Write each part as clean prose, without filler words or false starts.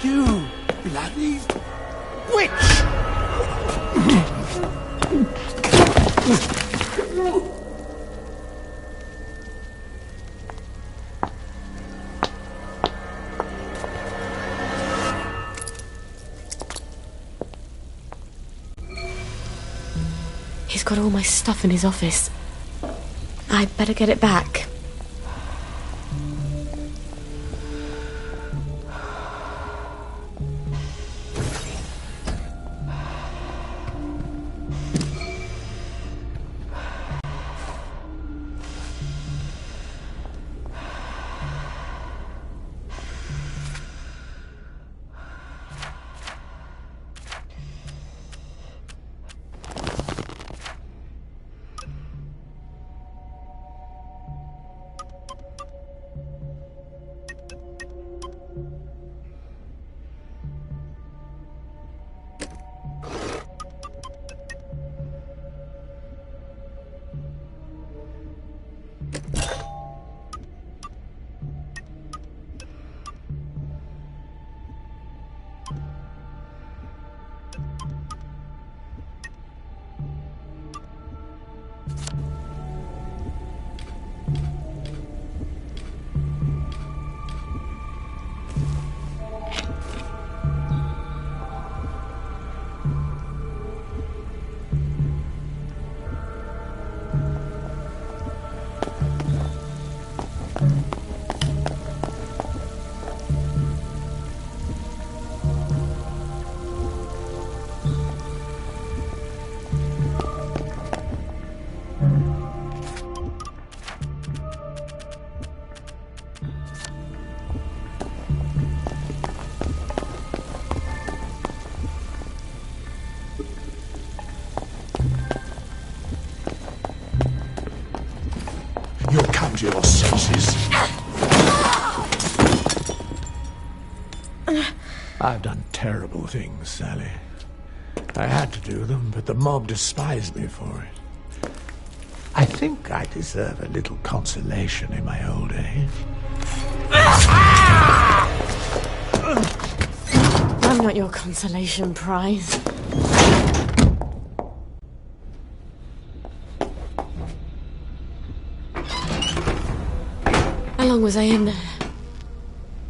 You bloody witch! He's got all my stuff in his office. I'd better get it back. You'll come to your senses. I've done terrible things, Sally. I had to do them, but the mob despised me for it. I think I deserve a little consolation in my old age. I'm not your consolation prize. How long was I in there?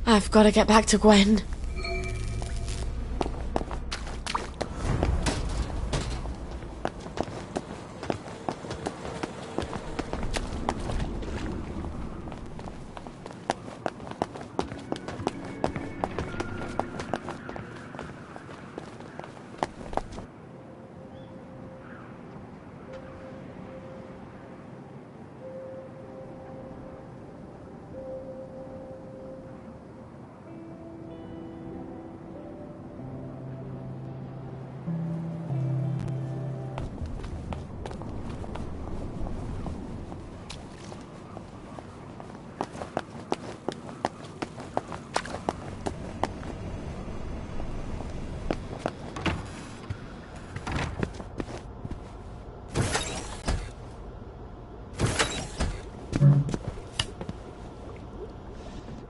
I've got to get back to Gwen.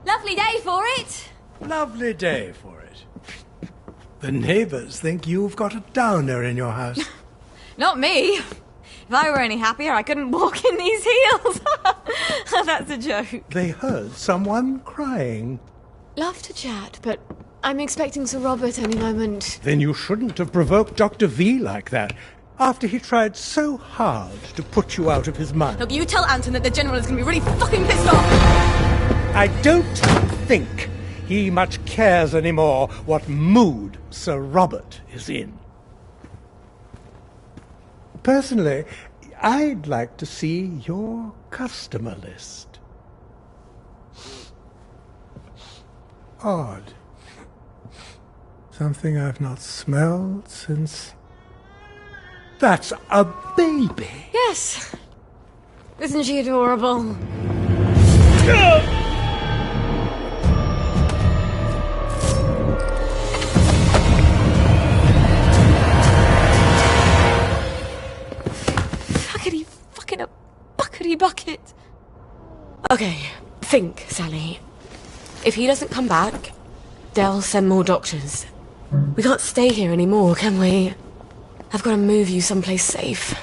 Lovely day for it. Lovely day for it. The neighbours think you've got a downer in your house. Not me. If I were any happier, I couldn't walk in these heels. That's a joke. They heard someone crying. Love to chat, but I'm expecting Sir Robert any moment. Then you shouldn't have provoked Dr. V like that, after he tried so hard to put you out of his mind. Look, you tell Anton that the General is going to be really fucking pissed off. I don't think he much cares anymore what mood Sir Robert is in. Personally, I'd like to see your customer list. Odd. Something I've not smelled since... That's a baby! Yes. Isn't she adorable? Fuckity fucking a buckety bucket. Okay, think, Sally. If he doesn't come back, They'll send more doctors. We can't stay here anymore, can we? I've got to move you someplace safe.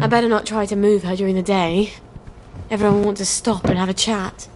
I better not try to move her during the day. Everyone will want to stop and have a chat.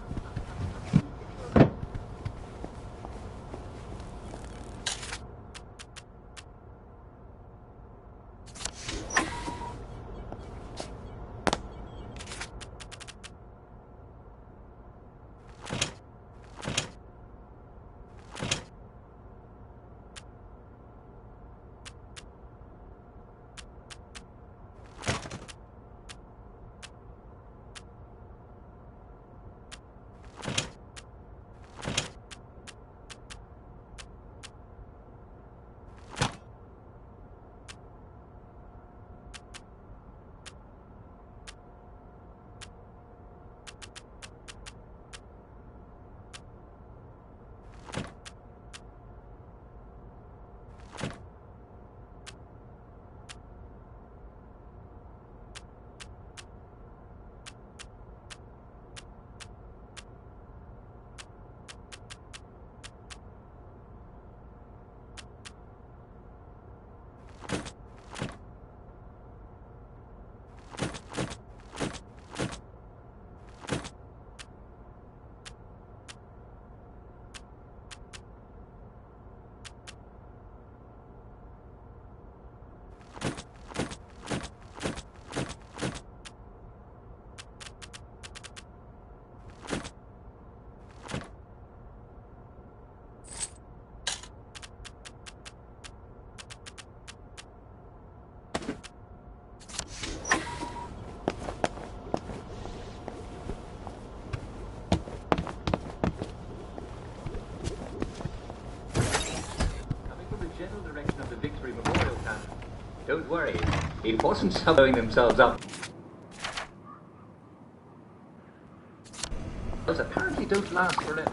Don't worry, it wasn't blowing themselves up. Those apparently don't last forever.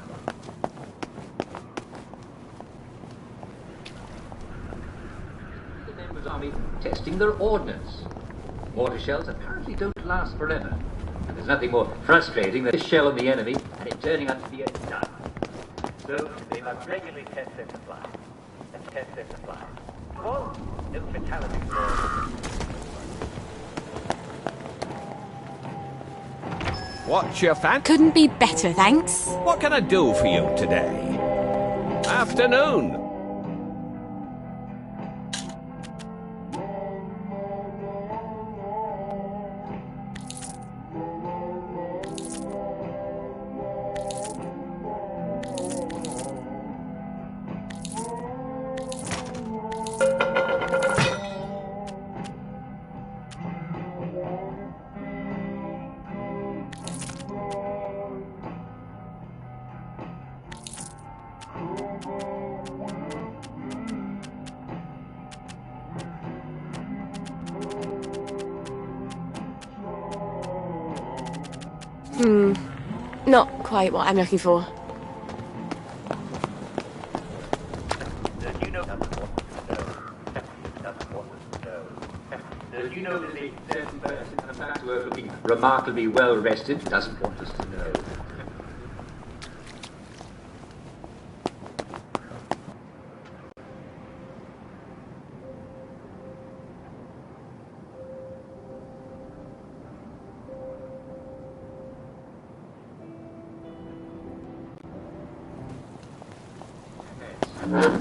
The members' army testing their ordnance. Mortar shells apparently don't last forever. And there's nothing more frustrating than a shell on the enemy and it turning out to be a dud. So they must regularly test their supplies. And test their supplies. Well, no fatalities. What's your fan? Couldn't be better, thanks. What can I do for you today? Afternoon. Not quite what I'm looking for. Do you know that a certain person comes back to work looking remarkably well rested, doesn't want us to know?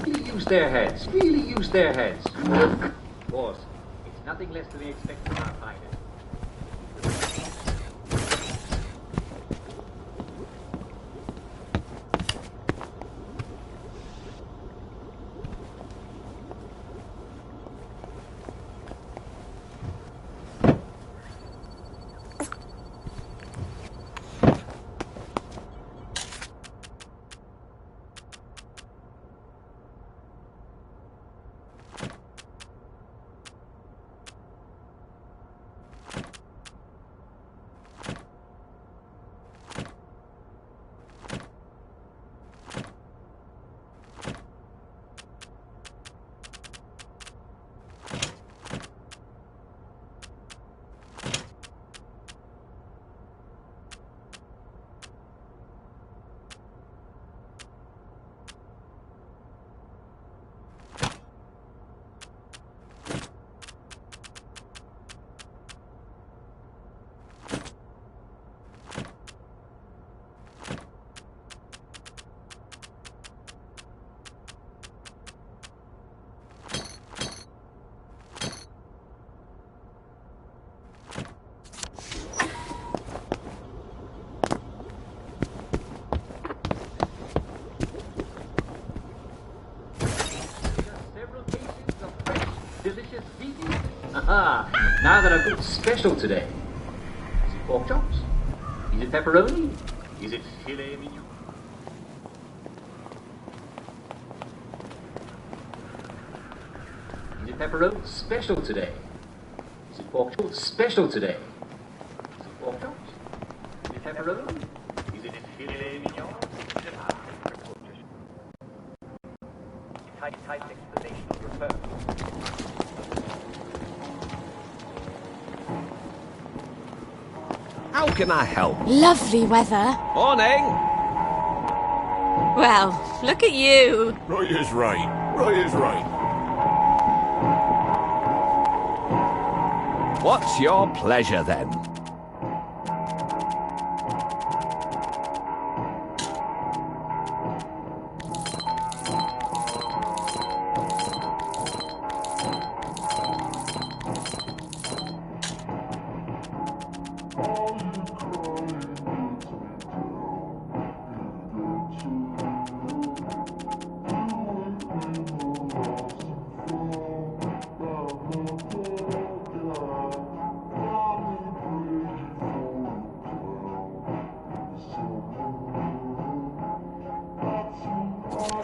Really use their heads. Really use their heads. Of course, it's nothing less than we expect from our fighters. Now that I've got special today. Is it pork chops? Is it pepperoni? Is it filet mignon? Is it pepperoni? Special today. Is it pork chops? Special today. Is it pork chops? Is it pepperoni? Is it filet mignon? Is it tight explanation of your purpose. How can I help? Lovely weather. Morning! Well, look at you. Right is right. Right is right. What's your pleasure then?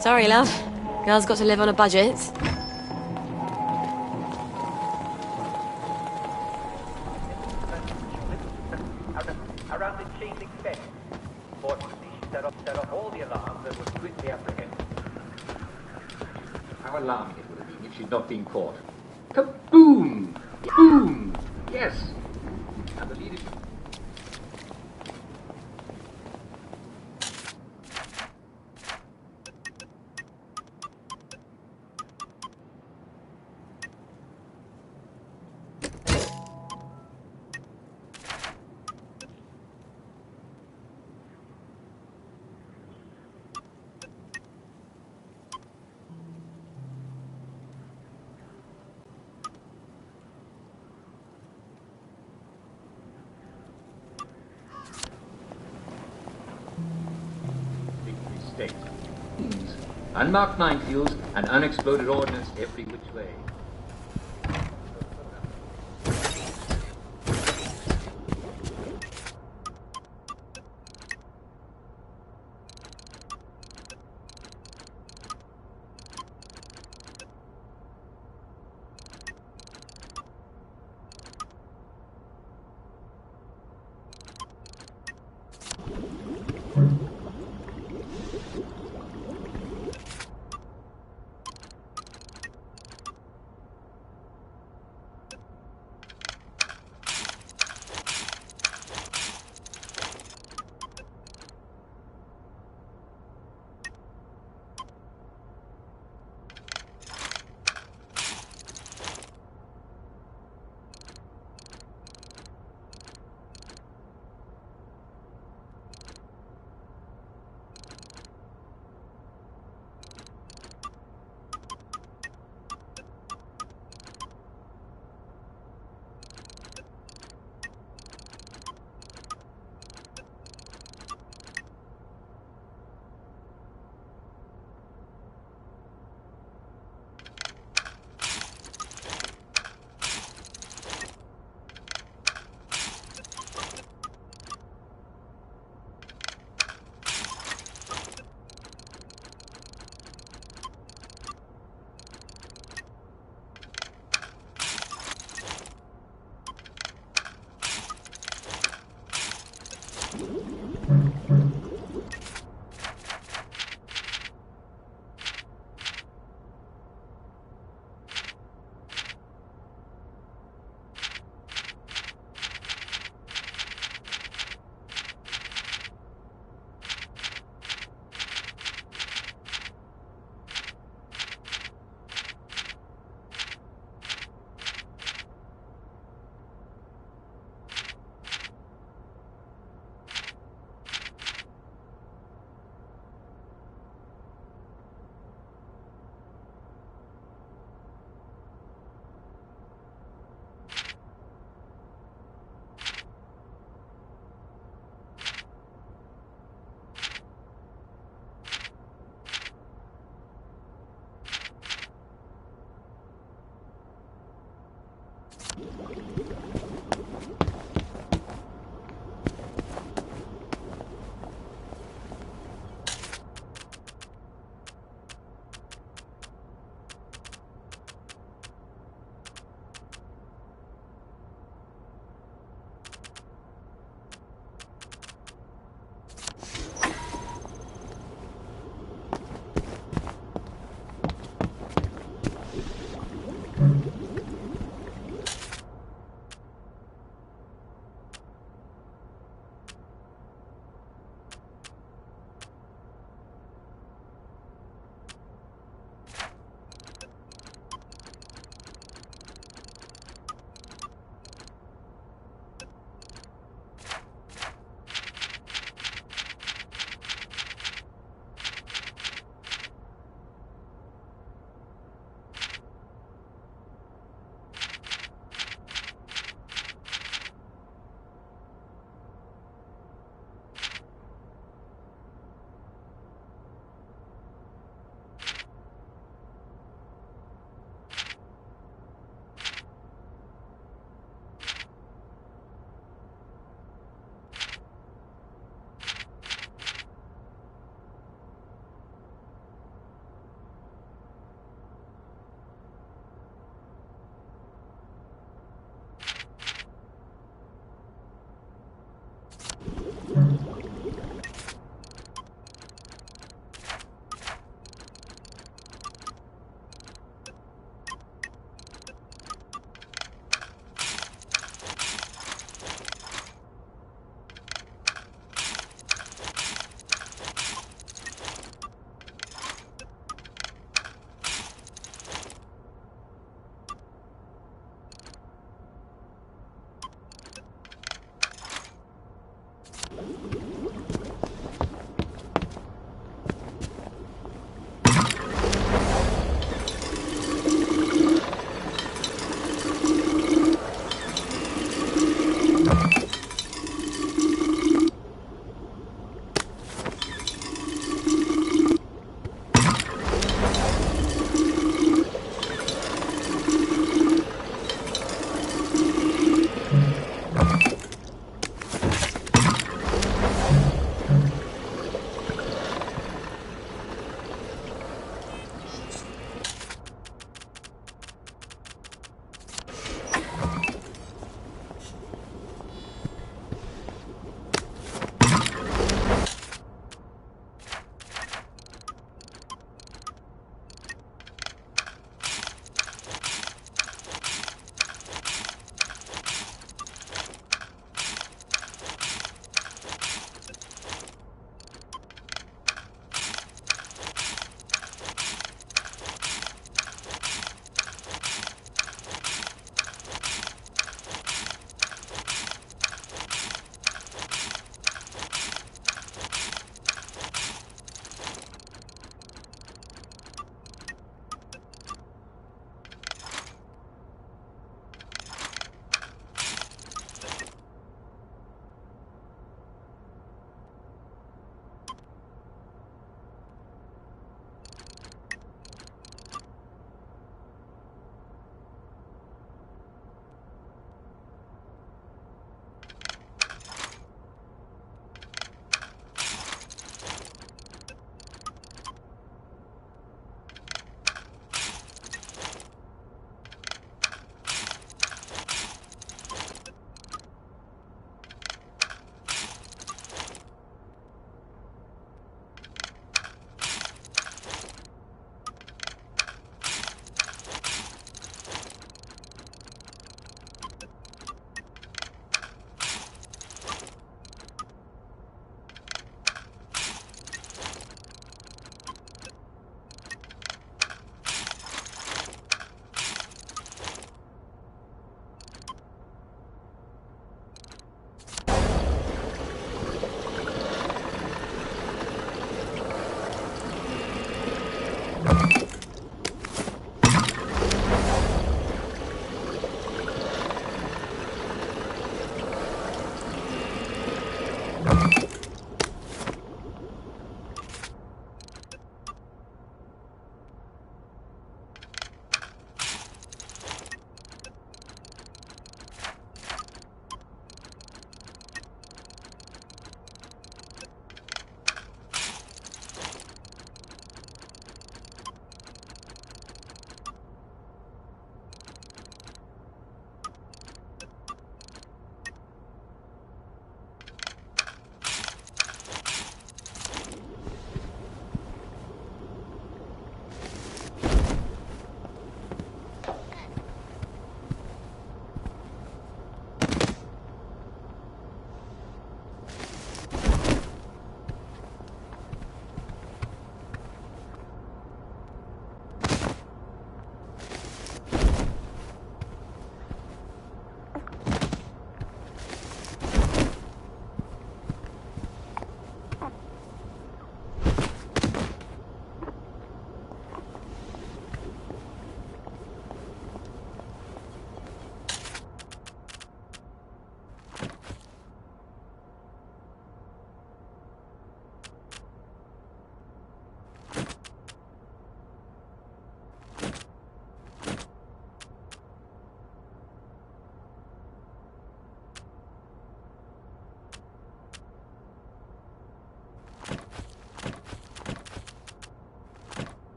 Sorry, love. Girl's got to live on a budget. Around the chain link fence. Fortunately, she set off all the alarms and was quickly apprehended. How alarming it would have been if she'd not been caught. Kaboom! Boom! Yes! And the leadership. State. Unmarked minefields and unexploded ordnance every which way.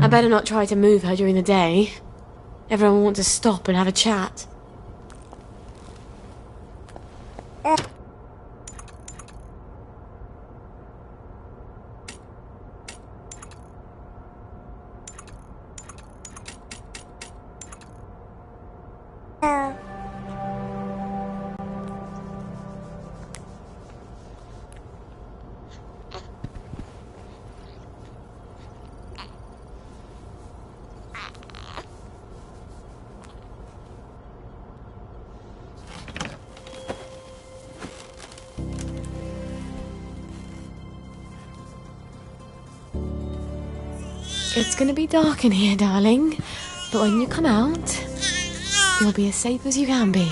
better not try to move her during the day. Everyone wants to stop and have a chat. It's gonna be dark in here, darling. But when you come out, you'll be as safe as you can be.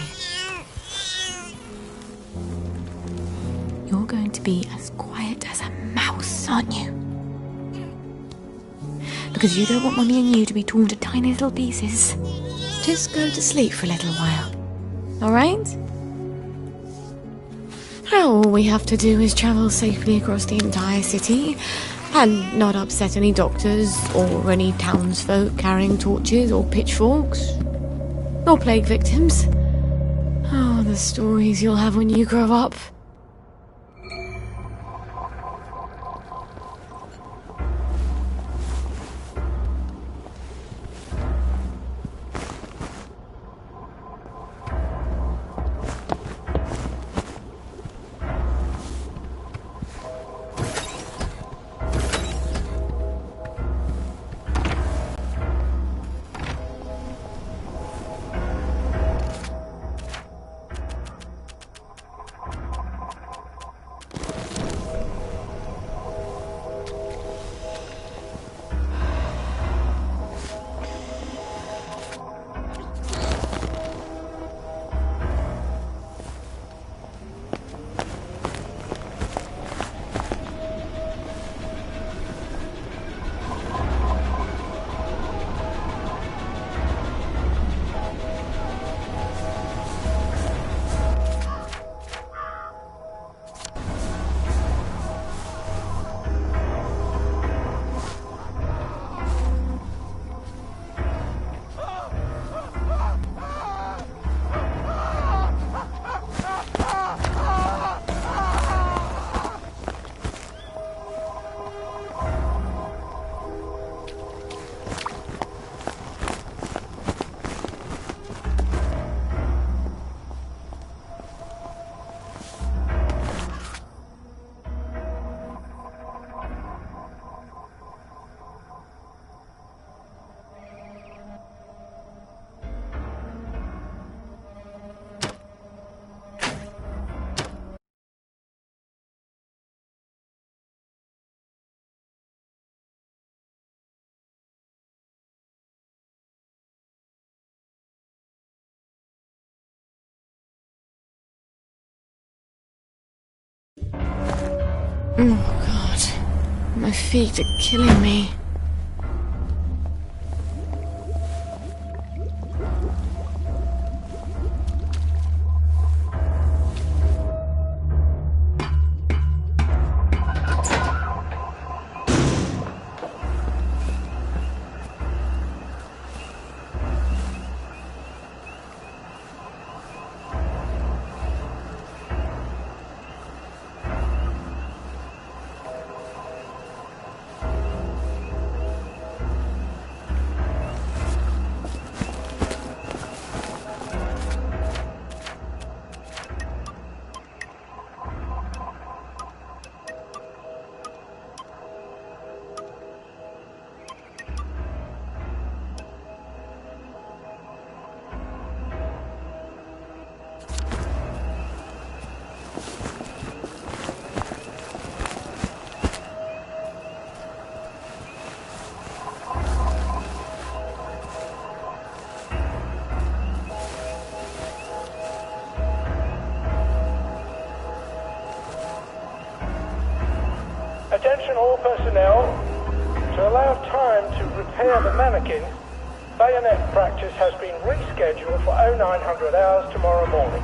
You're going to be as quiet as a mouse, aren't you? Because you don't want Mummy and you to be torn to tiny little pieces. Just go to sleep for a little while. Alright? Now all we have to do is travel safely across the entire city and not upset any doctors or any townsfolk carrying torches or pitchforks. Or plague victims. Oh, the stories you'll have when you grow up. Oh, God. My feet are killing me. Attention all personnel. To allow time to repair the mannequin, bayonet practice has been rescheduled for 0900 hours tomorrow morning.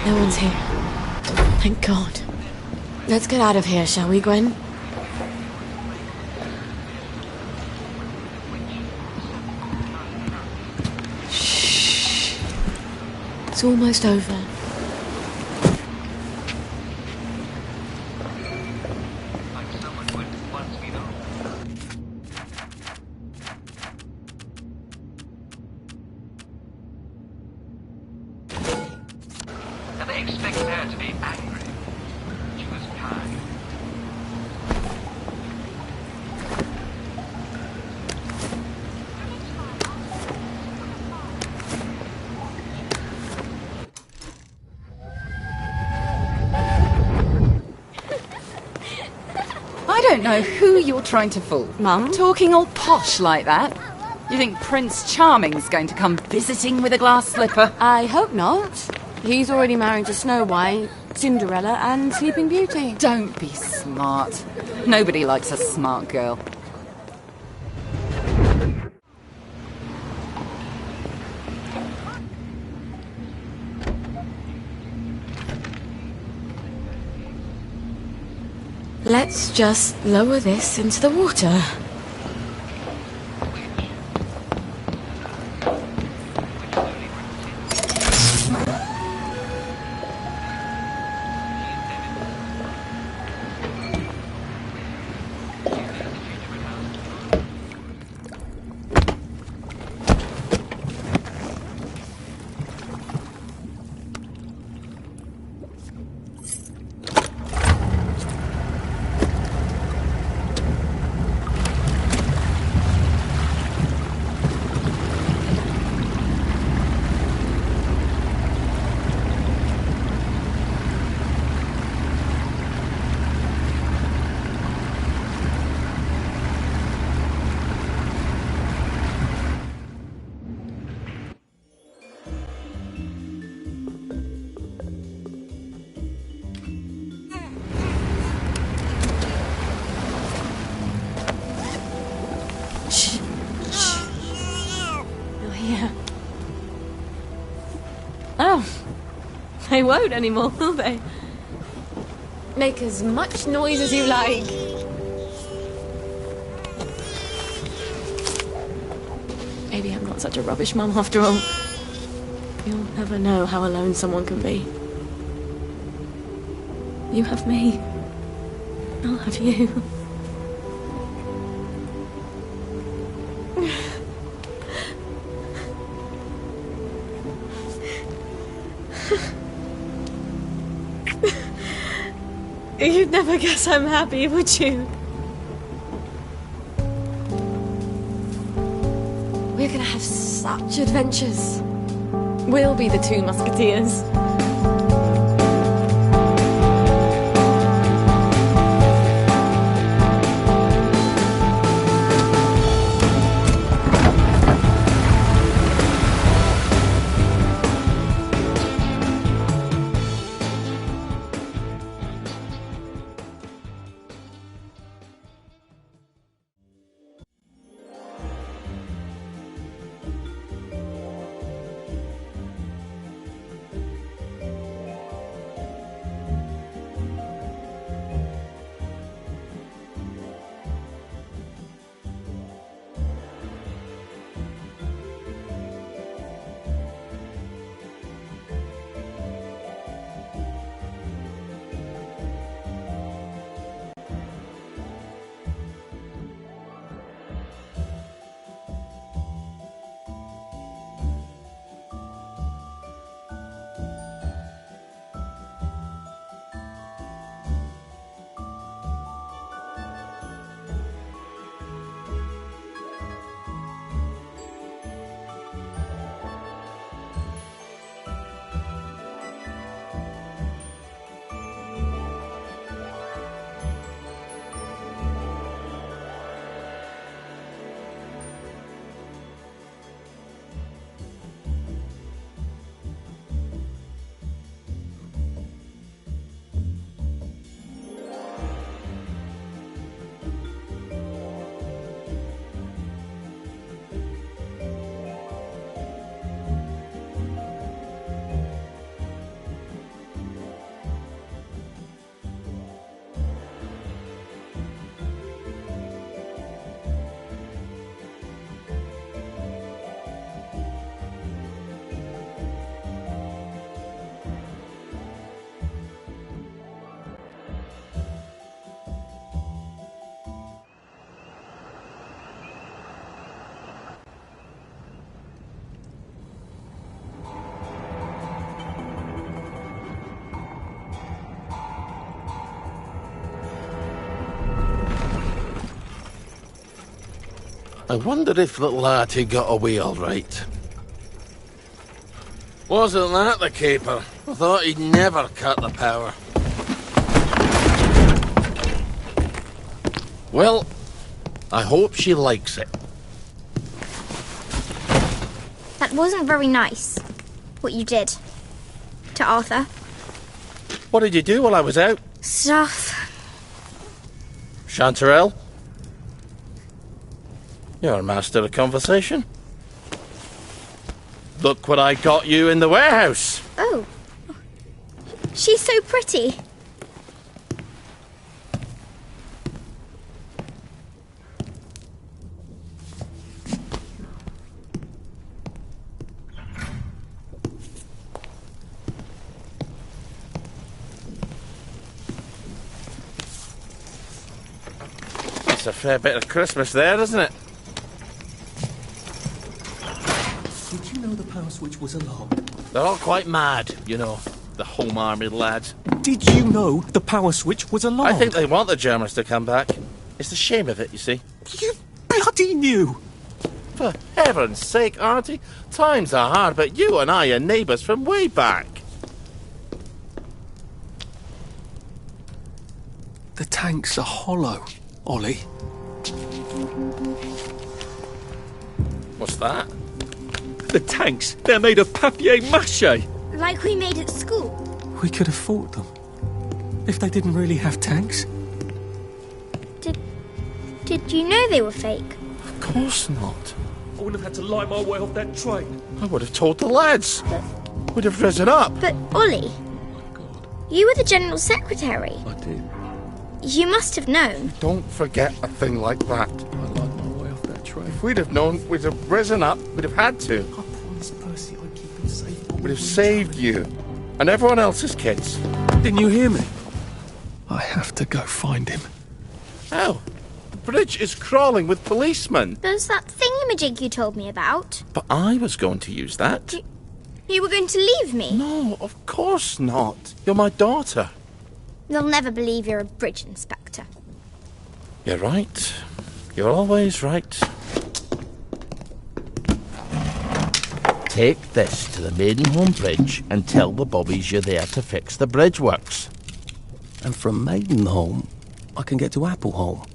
No one's here. Thank God. Let's get out of here, shall we, Gwen? Shh. It's almost over. They expect her to be angry. She was kind. I don't know who you're trying to fool. Mum? Talking all posh like that. You think Prince Charming's going to come visiting with a glass slipper? I hope not. He's already married to Snow White, Cinderella, and Sleeping Beauty. Don't be smart. Nobody likes a smart girl. Let's just lower this into the water. Oh, they won't anymore, will they? Make as much noise as you like. Maybe I'm not such a rubbish mum after all. You'll never know how alone someone can be. You have me. I'll have you. You'd never guess I'm happy, would you? We're gonna have such adventures. We'll be the two musketeers. I wonder if little Artie got away all right. Wasn't that the caper? I thought he'd never cut the power. Well, I hope she likes it. That wasn't very nice, what you did to Arthur. What did you do while I was out? Stuff. Chanterelle? You're a master of conversation. Look what I got you in the warehouse. Oh. She's so pretty. It's a fair bit of Christmas there, isn't it? Did you know the power switch was alarmed? They're all quite mad, you know, the Home Army lads. Did you know the power switch was alarmed? I think they want the Germans to come back. It's the shame of it, you see. You bloody knew! For heaven's sake, Artie, times are hard, but you and I are neighbours from way back. The tanks are hollow, Ollie. What's that? The tanks, they're made of papier-mâché. Like we made at school. We could have fought them. If they didn't really have tanks. Did you know they were fake? Of course not. I wouldn't have had to lie my way off that train. I would have told the lads. We'd have risen up. But, Ollie, you were the General Secretary. I did. You must have known. Don't forget a thing like that. I lied my way off that train. If we'd have known, we'd have risen up. We'd have had to. I promised Percy I'd keep him safe. We'd have saved you. And everyone else's kids. Didn't you hear me? I have to go find him. How? The bridge is crawling with policemen. There's that thingamajig you told me about. But I was going to use that. You were going to leave me? No, of course not. You're my daughter. They'll never believe you're a bridge inspector. You're right. You're always right. Take this to the Maidenholm Bridge and tell the bobbies you're there to fix the bridge works. And from Maidenholm, I can get to Appleholm.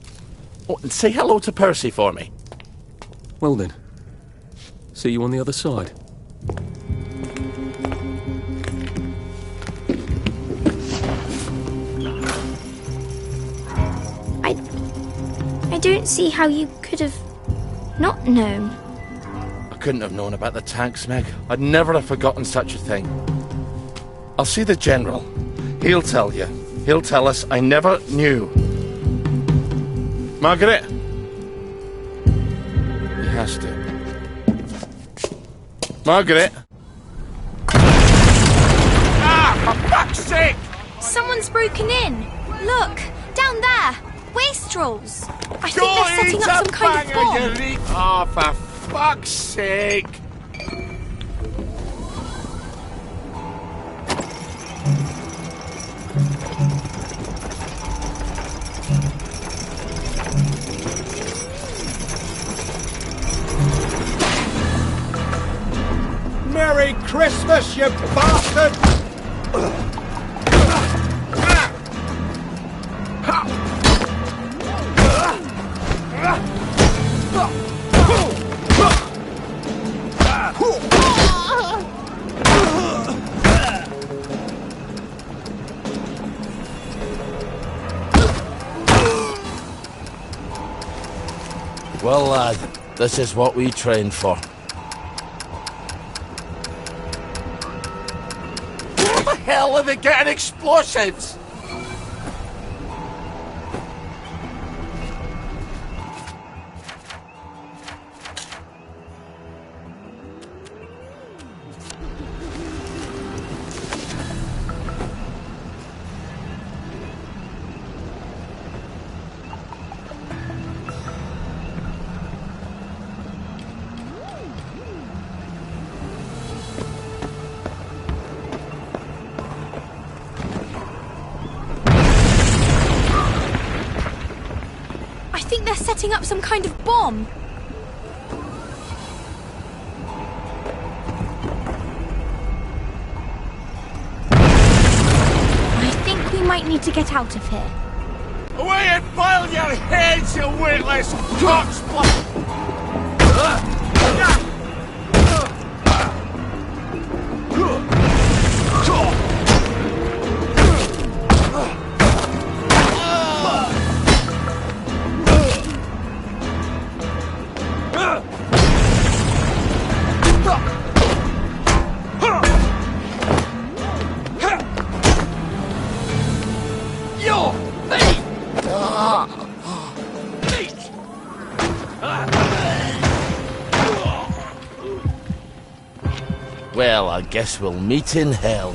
Oh, and say hello to Percy for me. Well then. See you on the other side. I don't see how you could have not known. I couldn't have known about the tanks, Meg. I'd never have forgotten such a thing. I'll see the General. He'll tell you. He'll tell us I never knew. Margaret? He has to. Margaret? Ah, for fuck's sake! Someone's broken in. Look, down there. Wastrels. I think they're setting up some kind of bomb. Oh, for fuck's sake! Merry Christmas, you bastard! Well, lad, this is what we trained for. Where the hell are they getting explosives? I think they're setting up some kind of bomb. might need to get out of here. Away and file your heads, you weightless cockspot! Well, I guess we'll meet in hell.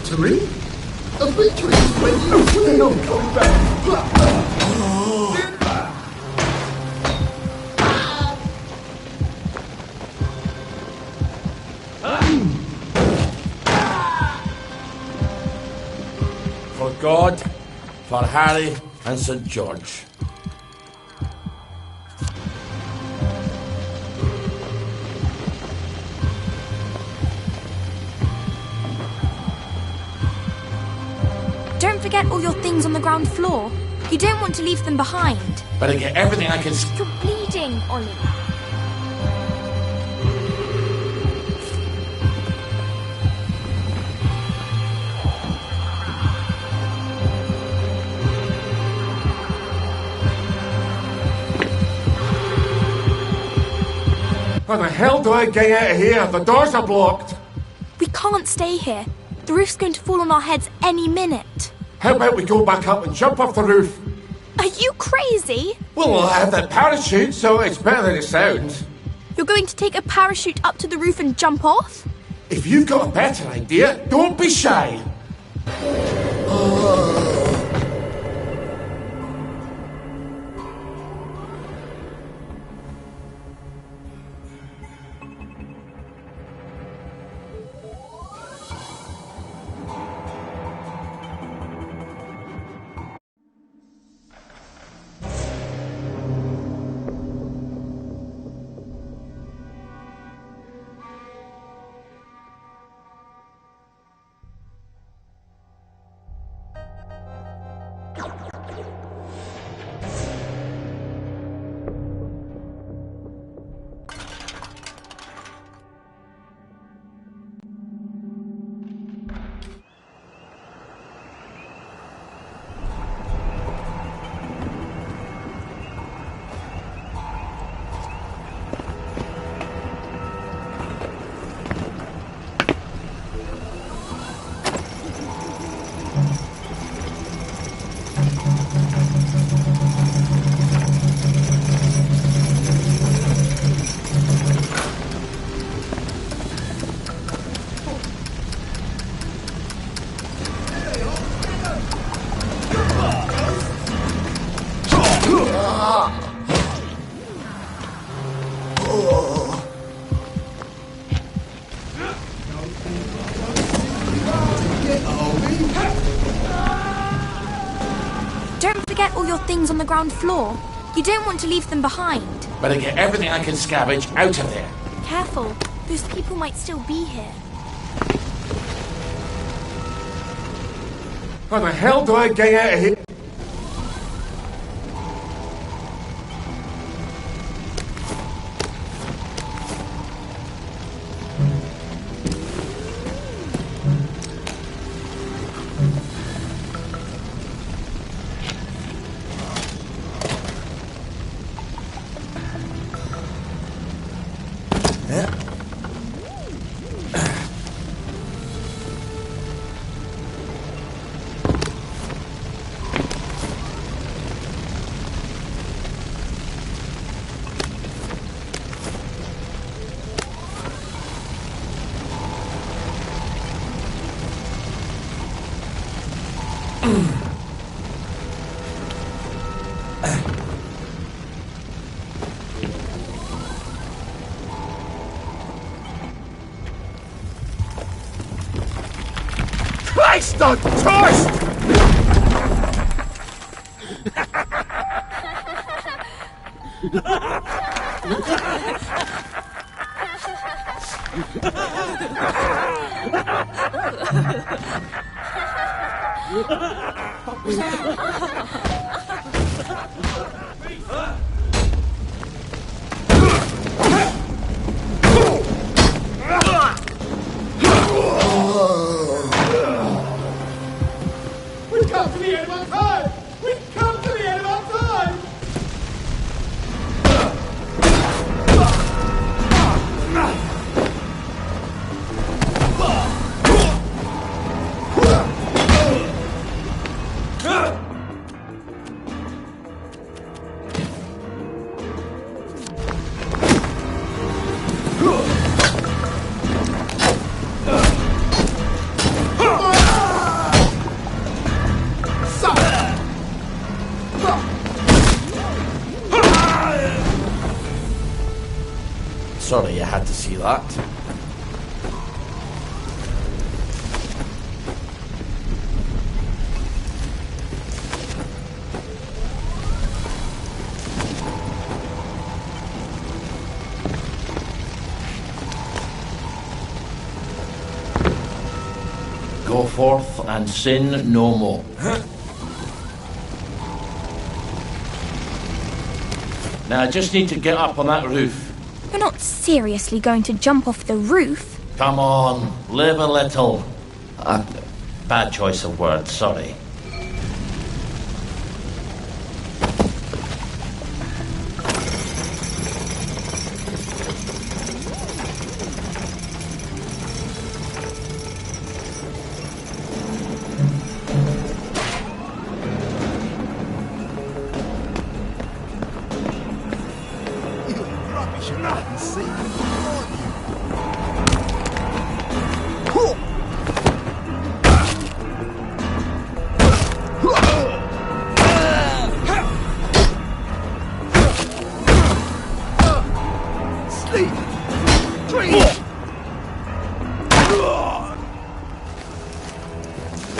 victory? A victory is when you win on combat. For God, for Harry and St. George. Don't forget all your things on the ground floor. You don't want to leave them behind. Better get everything I can... You're bleeding, Ollie. How the hell do I get out of here? The doors are blocked. We can't stay here. The roof's going to fall on our heads any minute. How about we go back up and jump off the roof? Are you crazy? Well, I have that parachute, so it's better than it sounds. You're going to take a parachute up to the roof and jump off? If you've got a better idea, don't be shy. Don't forget all your things on the ground floor. You don't want to leave them behind. Better get everything I can scavenge out of there. Careful, those people might still be here. How the hell do I get out of here? Christ on toast! We've come to the end of our time! We've come to the end of our time! Sorry you had to see that. Go forth and sin no more. Now I just need to get up on that roof. You're not seriously going to jump off the roof? Come on, live a little. Bad choice of words, sorry.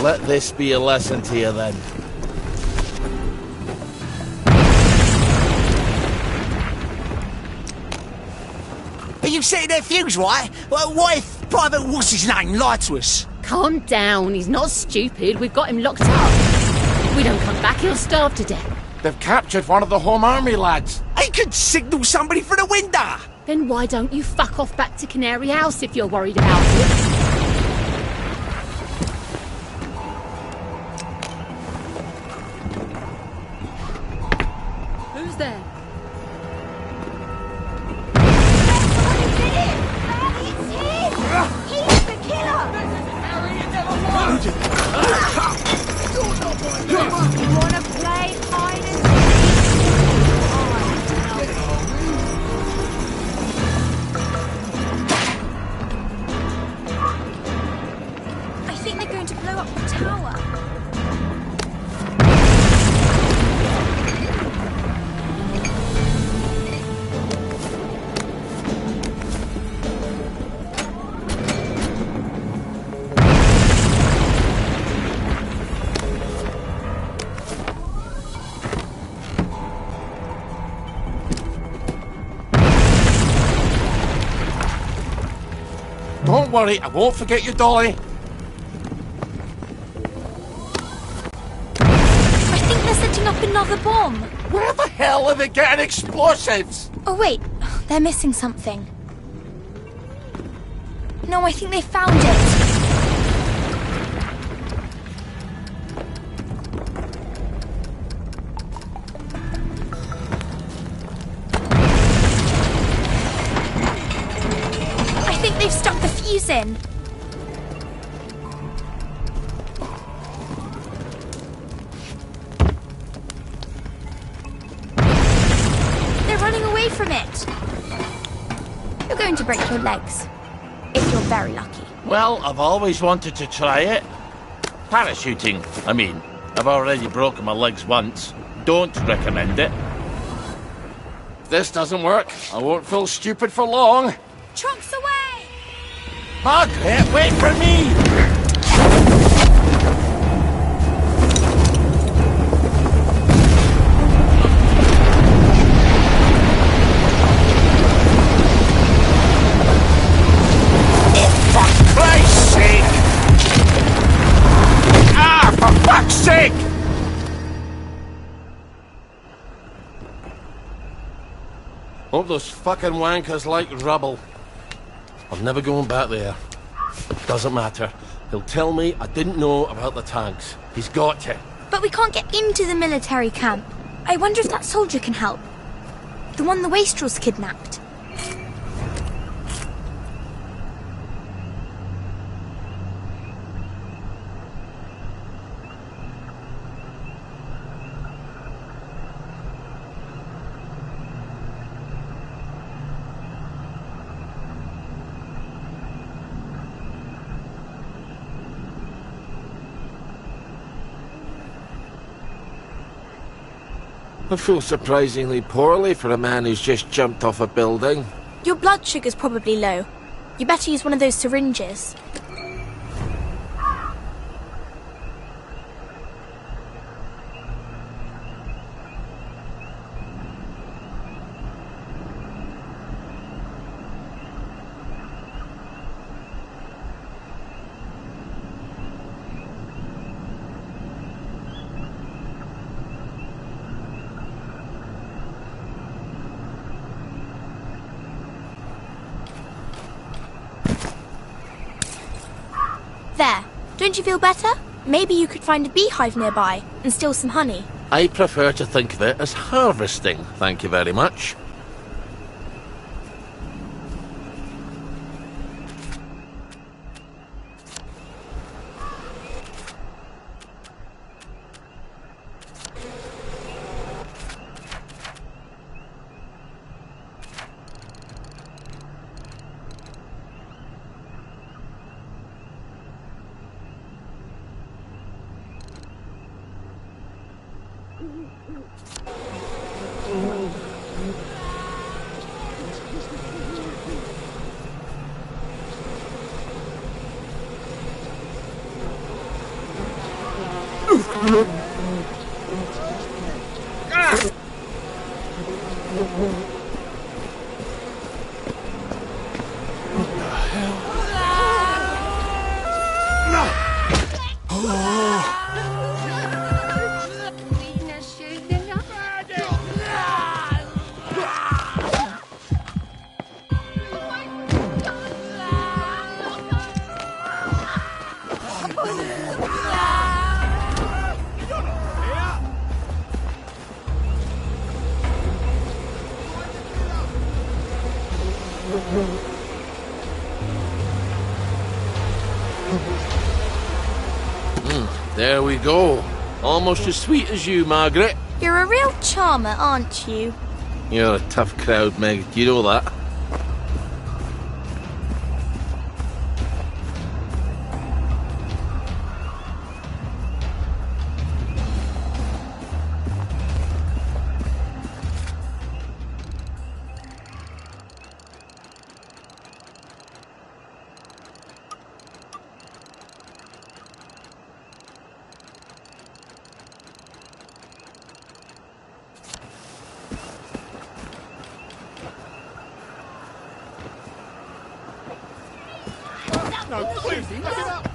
Let this be a lesson to you then. Are you setting their fuse, right? What if Private What's-His-Name lied to us? Calm down, he's not stupid. We've got him locked up. If we don't come back, he'll starve to death. They've captured one of the Home Army lads. He could signal somebody through the window. Then why don't you fuck off back to Canary House if you're worried about it? Who's there? He's the killer! Harry, you never won! You wanna play hide and I think they're going to blow up the tower. worry, I won't forget you, Dolly. I think they're setting up another bomb. Where the hell are they getting explosives? Oh, wait. They're missing something. No, I think they found it. I think they've stuck the fuse in. They're running away from it. You're going to break your legs. If you're very lucky. Well, I've always wanted to try it. Parachuting, I mean. I've already broken my legs once. Don't recommend it. If this doesn't work, I won't feel stupid for long. Trunks away! Margaret, wait for me! Sake! Hope those fucking wankers like rubble. I'm never going back there. Doesn't matter. He'll tell me I didn't know about the tanks. He's got to. But we can't get into the military camp. I wonder if that soldier can help. The one the Wastrels kidnapped. I feel surprisingly poorly for a man who's just jumped off a building. Your blood sugar's probably low. You better use one of those syringes. There. Don't you feel better? Maybe you could find a beehive nearby and steal some honey. I prefer to think of it as harvesting, thank you very much. There we go. Almost as sweet as you, Margaret. You're a real charmer, aren't you? You're a tough crowd, Meg. You know that. No, please, look it up.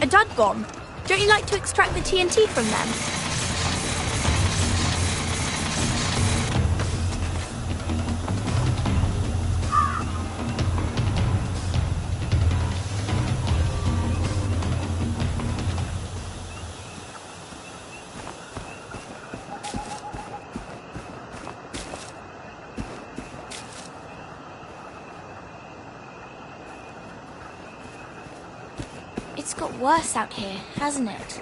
A dud bomb? Don't you like to extract the TNT from them? It's got worse out here, hasn't it?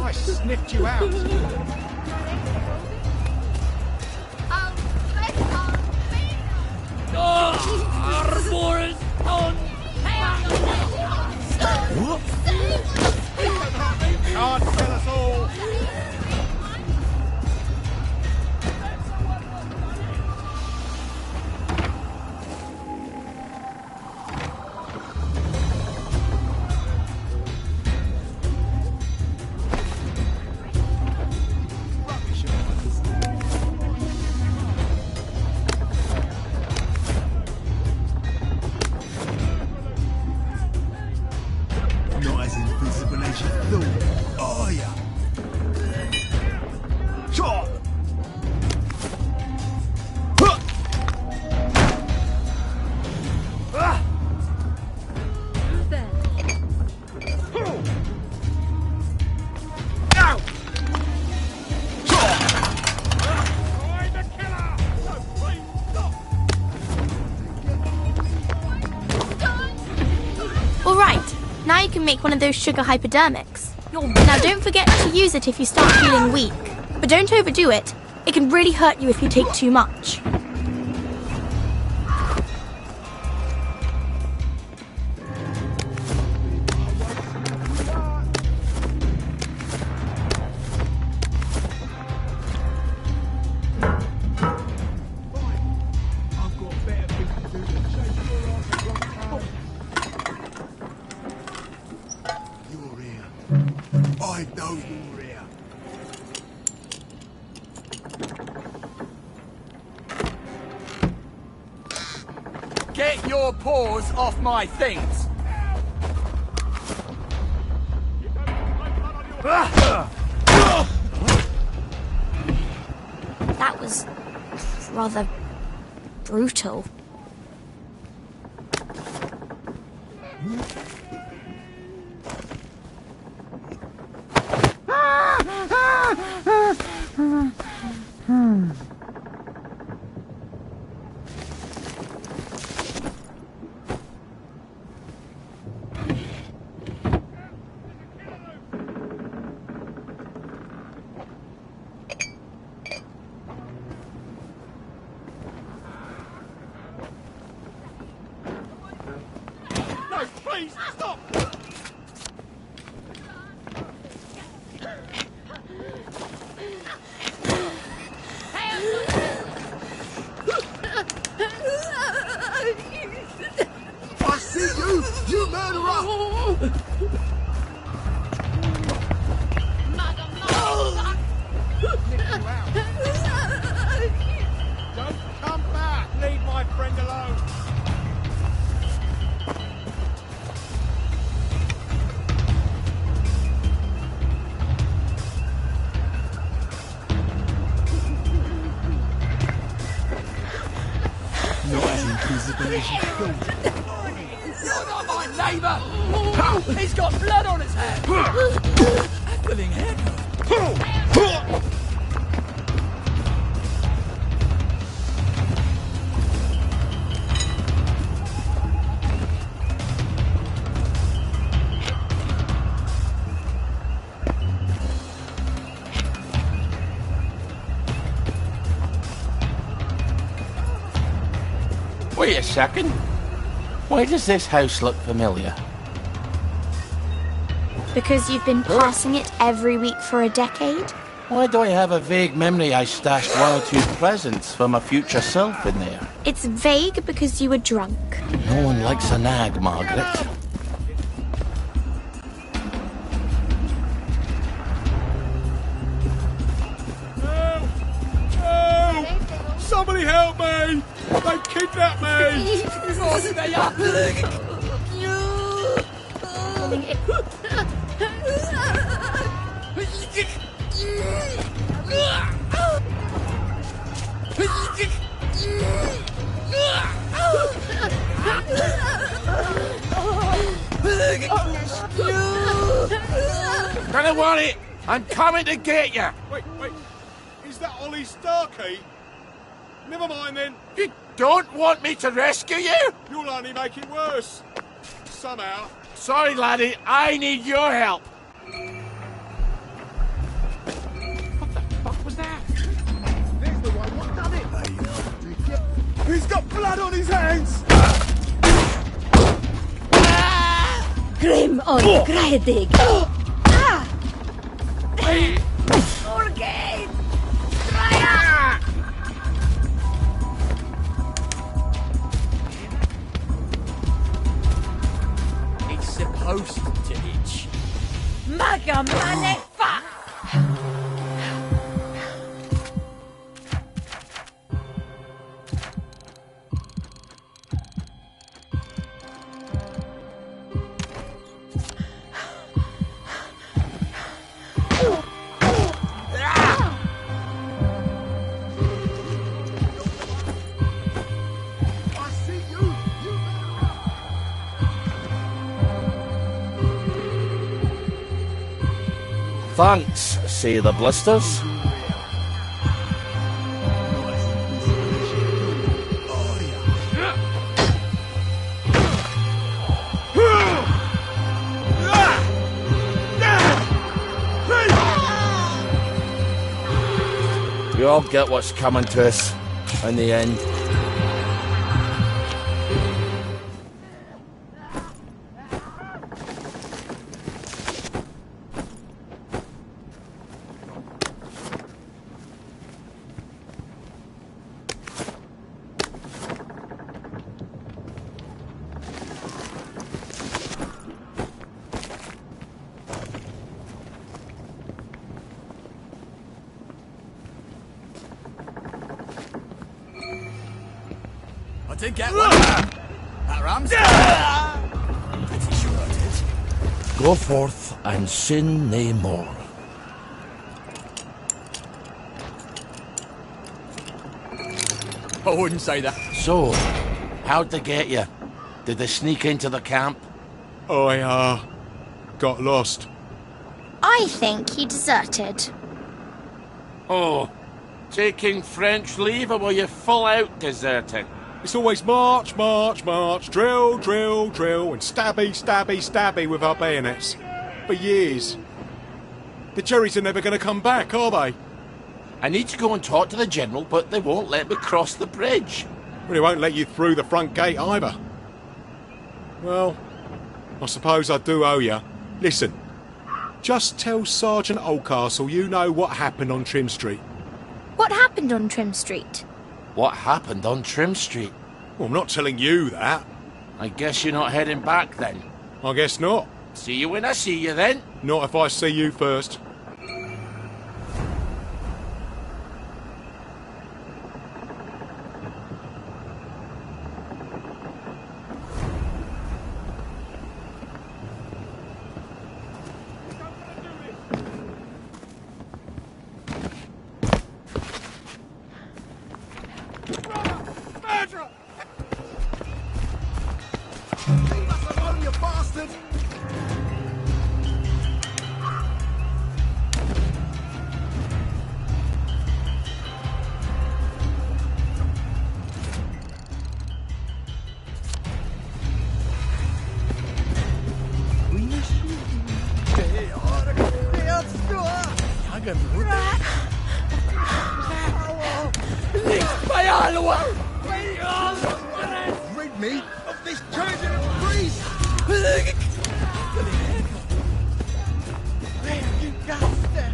I sniffed you out. Arboris on! Can't kill us all. Not as invisible as you thought, are ya? Chop! Who's there? Now! Alright, now you can make one of those sugar hypodermics. Now don't forget to use it if you start feeling weak. But don't overdo it. It can really hurt you if you take too much. You're here. I know you're here. Get your paws off my things. That was rather brutal. No, please, stop! I see you, you murderer! Don't come back! Leave my friend alone! Not as invisible as you thought. You're not my neighbour! Oh, he's got blood on his hands! That living haircut! Wait a second. Why does this house look familiar? Because you've been passing it every week for a decade? Why do I have a vague memory I stashed one or two presents for my future self in there? It's vague because you were drunk. No one likes a nag, Margaret. Somebody help me! They kidnapped me! Oh, they are! Don't worry, I'm coming to get you. Wait, is that Ollie Starkey? Never mind then. You don't want me to rescue you? You'll only make it worse. Somehow. Sorry, laddie, I need your help. blood on his hands! Grim on Graedig. Orgate! It's supposed to itch. Maga mane fuck! Thanks, say the blisters. We all get what's coming to us in the end. I did get one. That rams. Pretty sure I did. Go forth and sin nae more. I wouldn't say that. So, how'd they get you? Did they sneak into the camp? I, got lost. I think he deserted. Oh, taking French leave, or were you full out deserting? It's always march, march, march, drill, drill, drill, and stabby, stabby, stabby with our bayonets. For years. The Jerrys are never going to come back, are they? I need to go and talk to the General, but they won't let me cross the bridge. Well, they won't let you through the front gate either. Well, I suppose I do owe you. Listen, just tell Sergeant Oldcastle you know what happened on Trim Street. What happened on Trim Street? What happened on Trim Street? Well, I'm not telling you that. I guess you're not heading back then. I guess not. See you when I see you then. Not if I see you first. Rid me of this turbulent priest! Where you got there?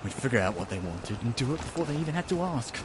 We'd figure out what they wanted and do it before they even had to ask.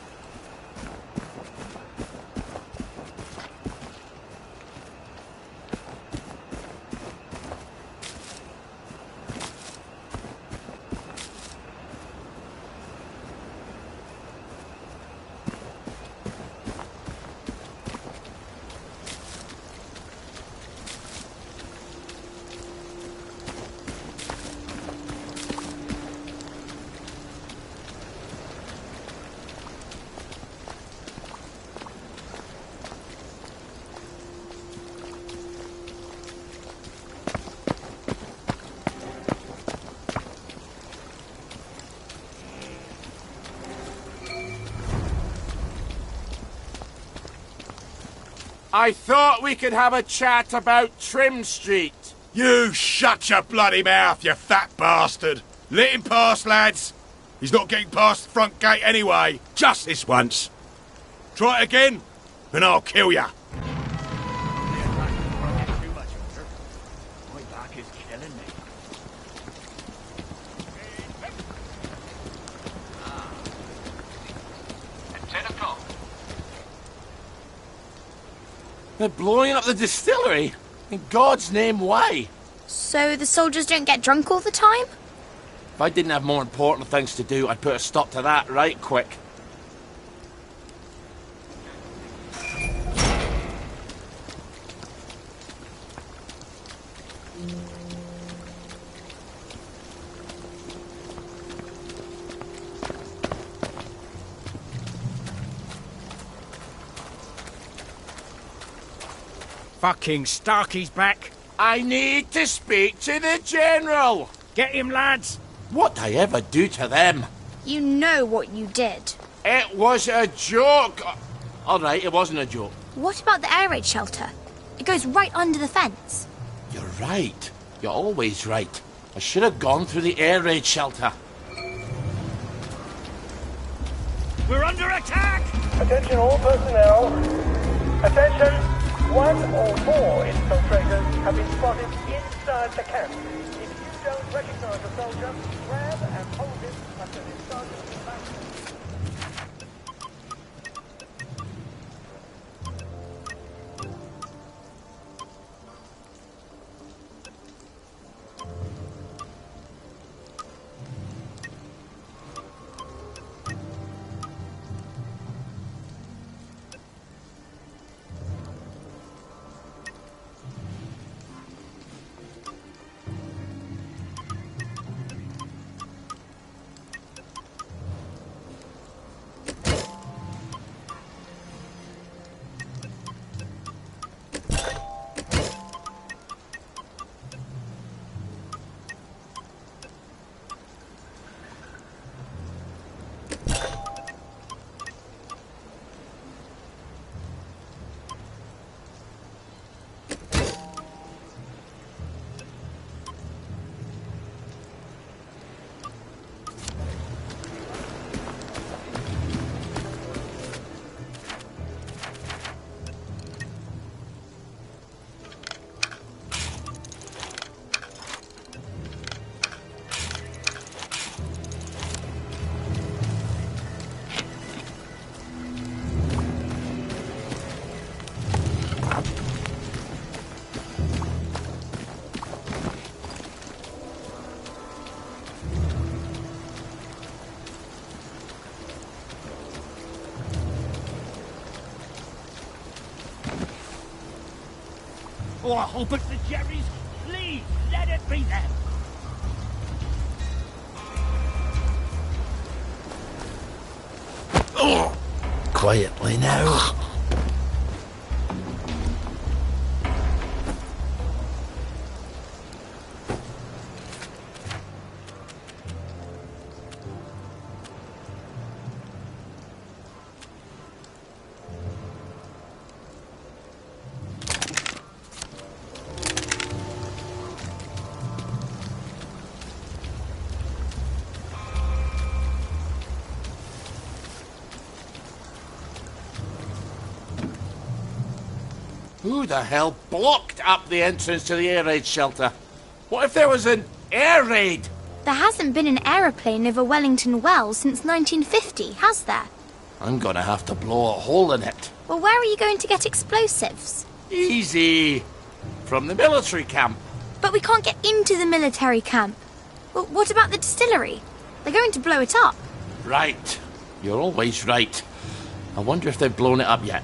I thought we could have a chat about Trim Street. You shut your bloody mouth, you fat bastard. Let him pass, lads. He's not getting past the front gate anyway. Just this once. Try it again, and I'll kill ya. My back is killing me. At 10 o'clock. They're blowing up the distillery? In God's name, why? So the soldiers don't get drunk all the time? If I didn't have more important things to do, I'd put a stop to that right quick. Fucking Starkey's back. I need to speak to the General. Get him, lads. What'd I ever do to them? You know what you did. It was a joke. All right, it wasn't a joke. What about the air raid shelter? It goes right under the fence. You're right. You're always right. I should have gone through the air raid shelter. We're under attack! Attention all personnel. Attention. One or more infiltrators have been spotted inside the camp. If you don't recognize a soldier, grab and hold him until his sergeant is back. Oh, I hope it's the Jerrys. Please, let it be them. Oh, quietly now. Who the hell blocked up the entrance to the air raid shelter? What if there was an air raid? There hasn't been an aeroplane over Wellington Wells since 1950, has there? I'm gonna have to blow a hole in it. Well, where are you going to get explosives? Easy. From the military camp. But we can't get into the military camp. Well, what about the distillery? They're going to blow it up. Right. You're always right. I wonder if they've blown it up yet.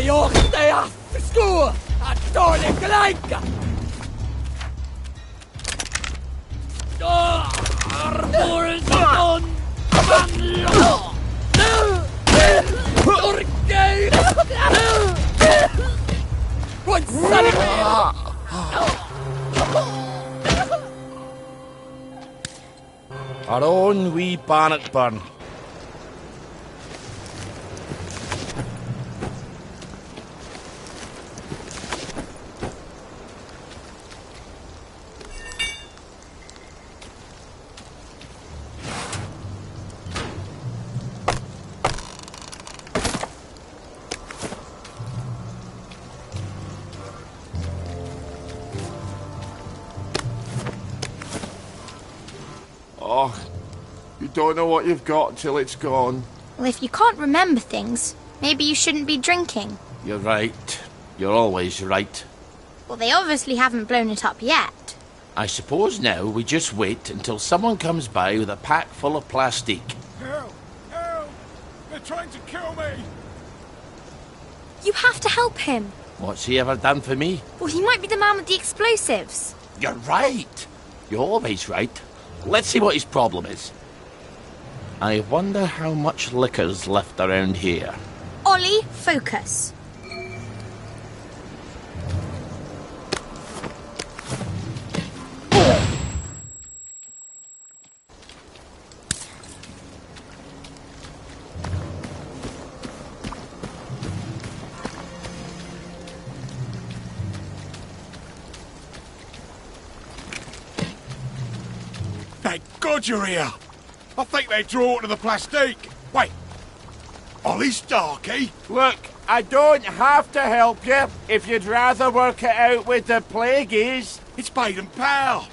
Johteja, skor, att dålig glädje. Our own wee Bannockburn. Oh, you don't know what you've got till it's gone. Well, if you can't remember things, maybe you shouldn't be drinking. You're right. You're always right. Well, they obviously haven't blown it up yet. I suppose now we just wait until someone comes by with a pack full of plastic. Help! Help! They're trying to kill me! You have to help him. What's he ever done for me? Well, he might be the man with the explosives. You're right. You're always right. Let's see what his problem is. I wonder how much liquor's left around here. Ollie, focus. Thank God you're here! I think they draw to the plastique. Wait, Ollie Starkey? Look, I don't have to help you if you'd rather work it out with the plagueies. It's Baden Powell.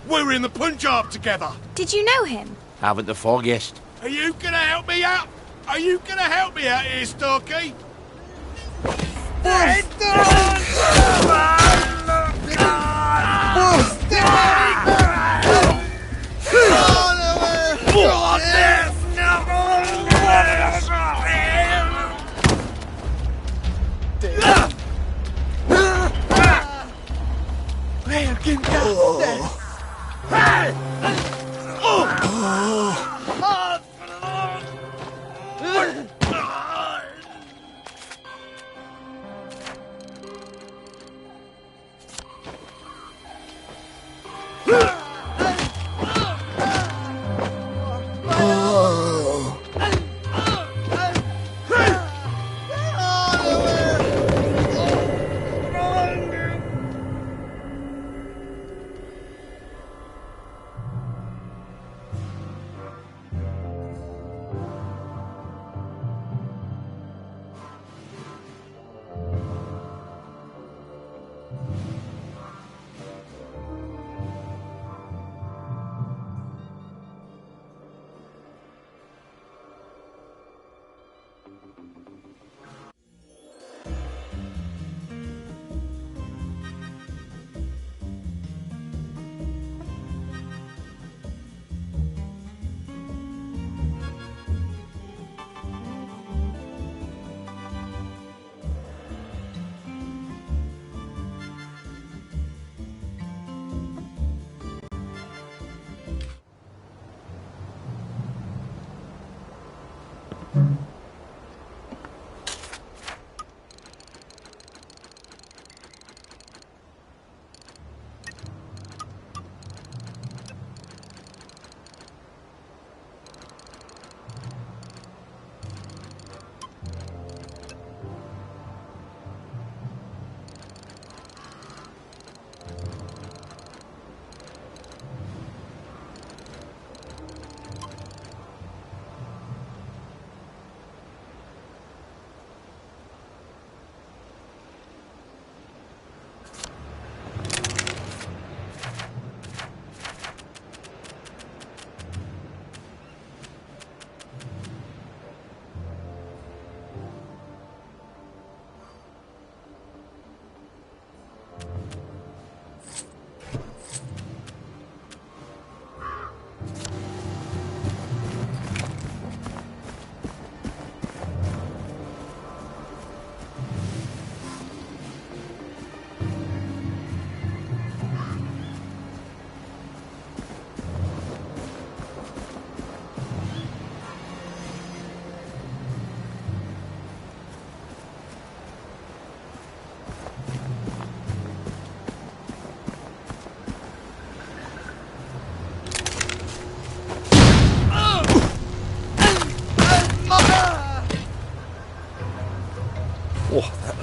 We were in the Punjab together. Did you know him? Haven't the foggiest. Are you gonna help me out? Are you gonna help me out here, Starkey?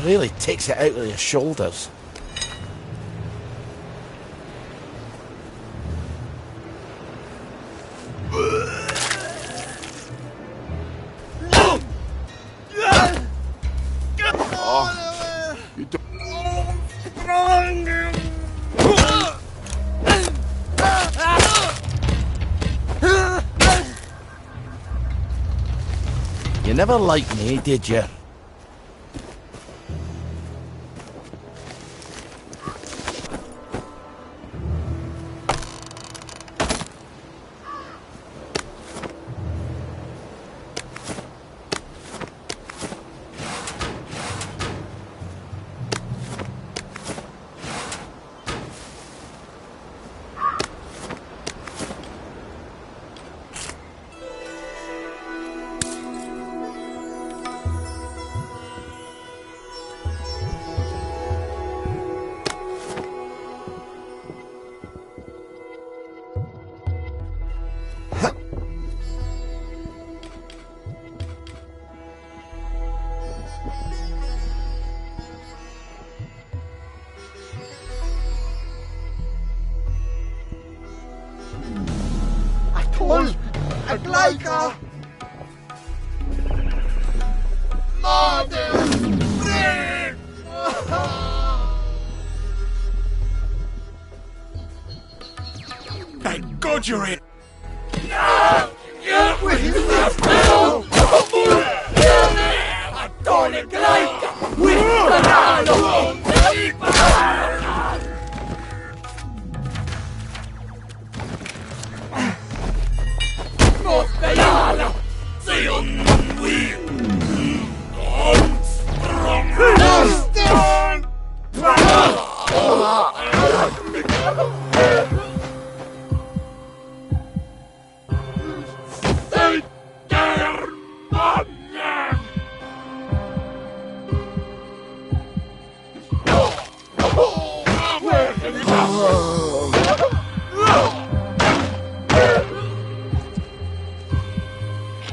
Really takes it out of your shoulders. You never liked me, did you? Aglaika! Mother! Thank God you're in.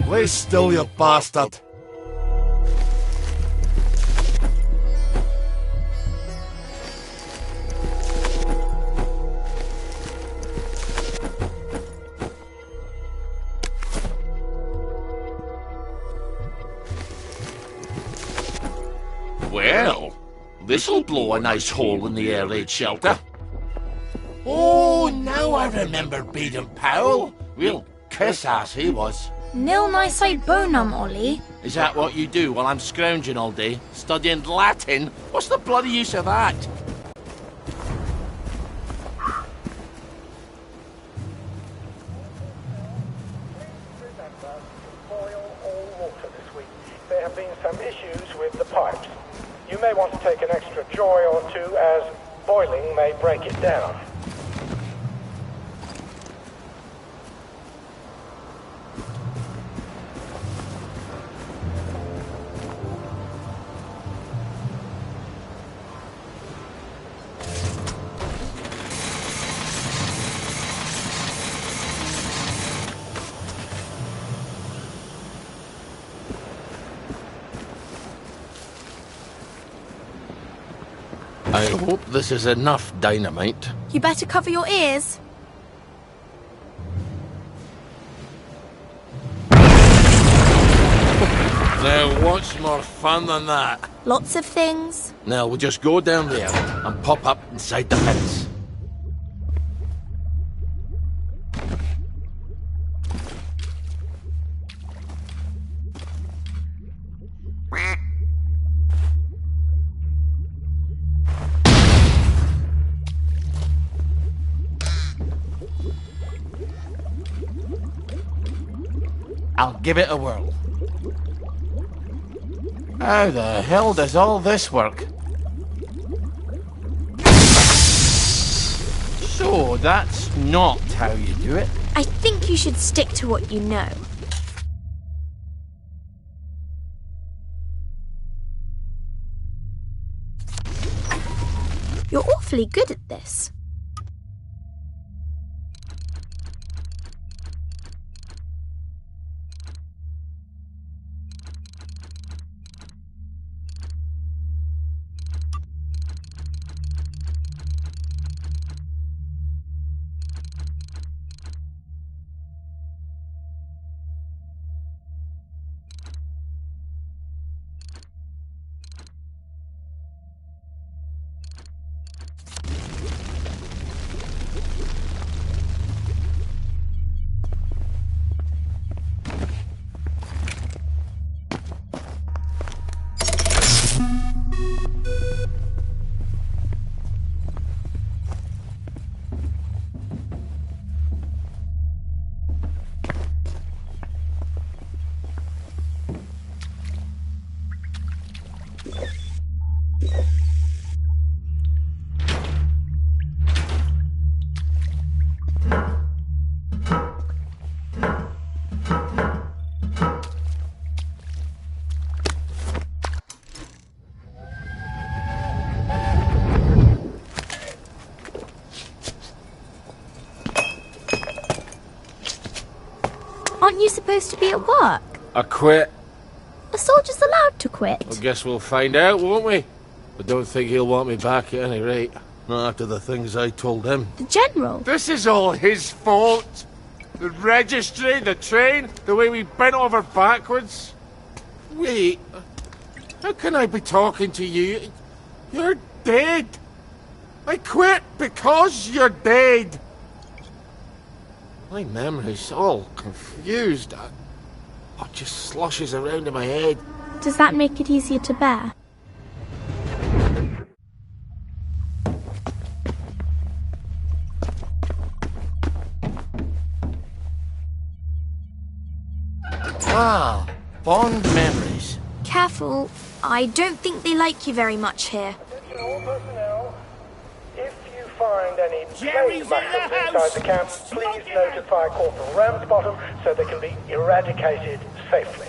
Lay still, you bastard. Well, this'll blow a nice hole in the air raid shelter. Oh, now I remember Baden Powell. Real kiss-ass he was. Nil nisi bonum, Ollie. Is that what you do while I'm scrounging all day? Studying Latin? What's the bloody use of that? There have been some issues with the pipes. You may want to take an extra joy or two, as boiling may break it down. I hope this is enough dynamite. You better cover your ears. Now, what's more fun than that? Lots of things. Now, we'll just go down there and pop up inside the pits. I'll give it a whirl. How the hell does all this work? So, that's not how you do it. I think you should stick to what you know. You're awfully good at this. Aren't you supposed to be at work? I quit. A soldier's allowed to quit. I guess we'll find out, won't we? I don't think he'll want me back at any rate. Not after the things I told him. The General? This is all his fault. The registry, the train, the way we bent over backwards. Wait. How can I be talking to you? You're dead. I quit because you're dead. My memory's all confused. It just sloshes around in my head. Does that make it easier to bear? Ah, fond memories. Careful. I don't think they like you very much here. Attention all personnel. If you find any Jerry's plague in the mushrooms house. inside the camp, please notify Corporal Ramsbottom so they can be eradicated safely.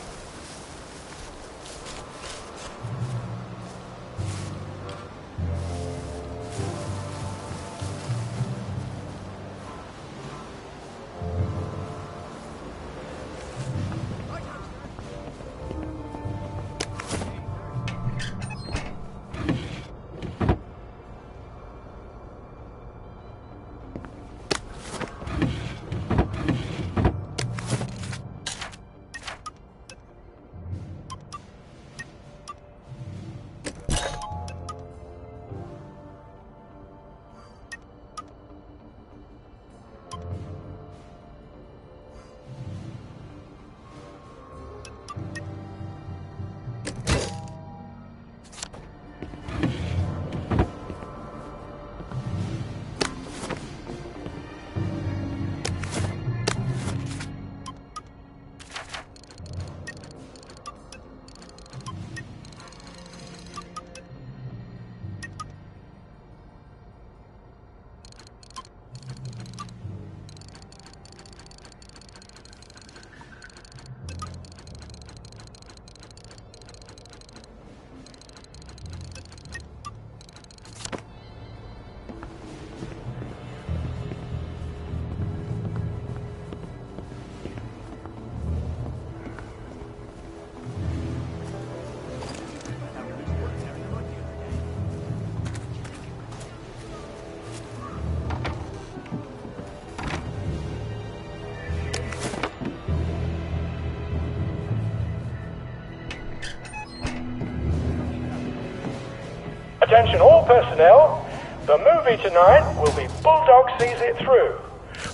Attention all personnel, the movie tonight will be Bulldog Sees It Through.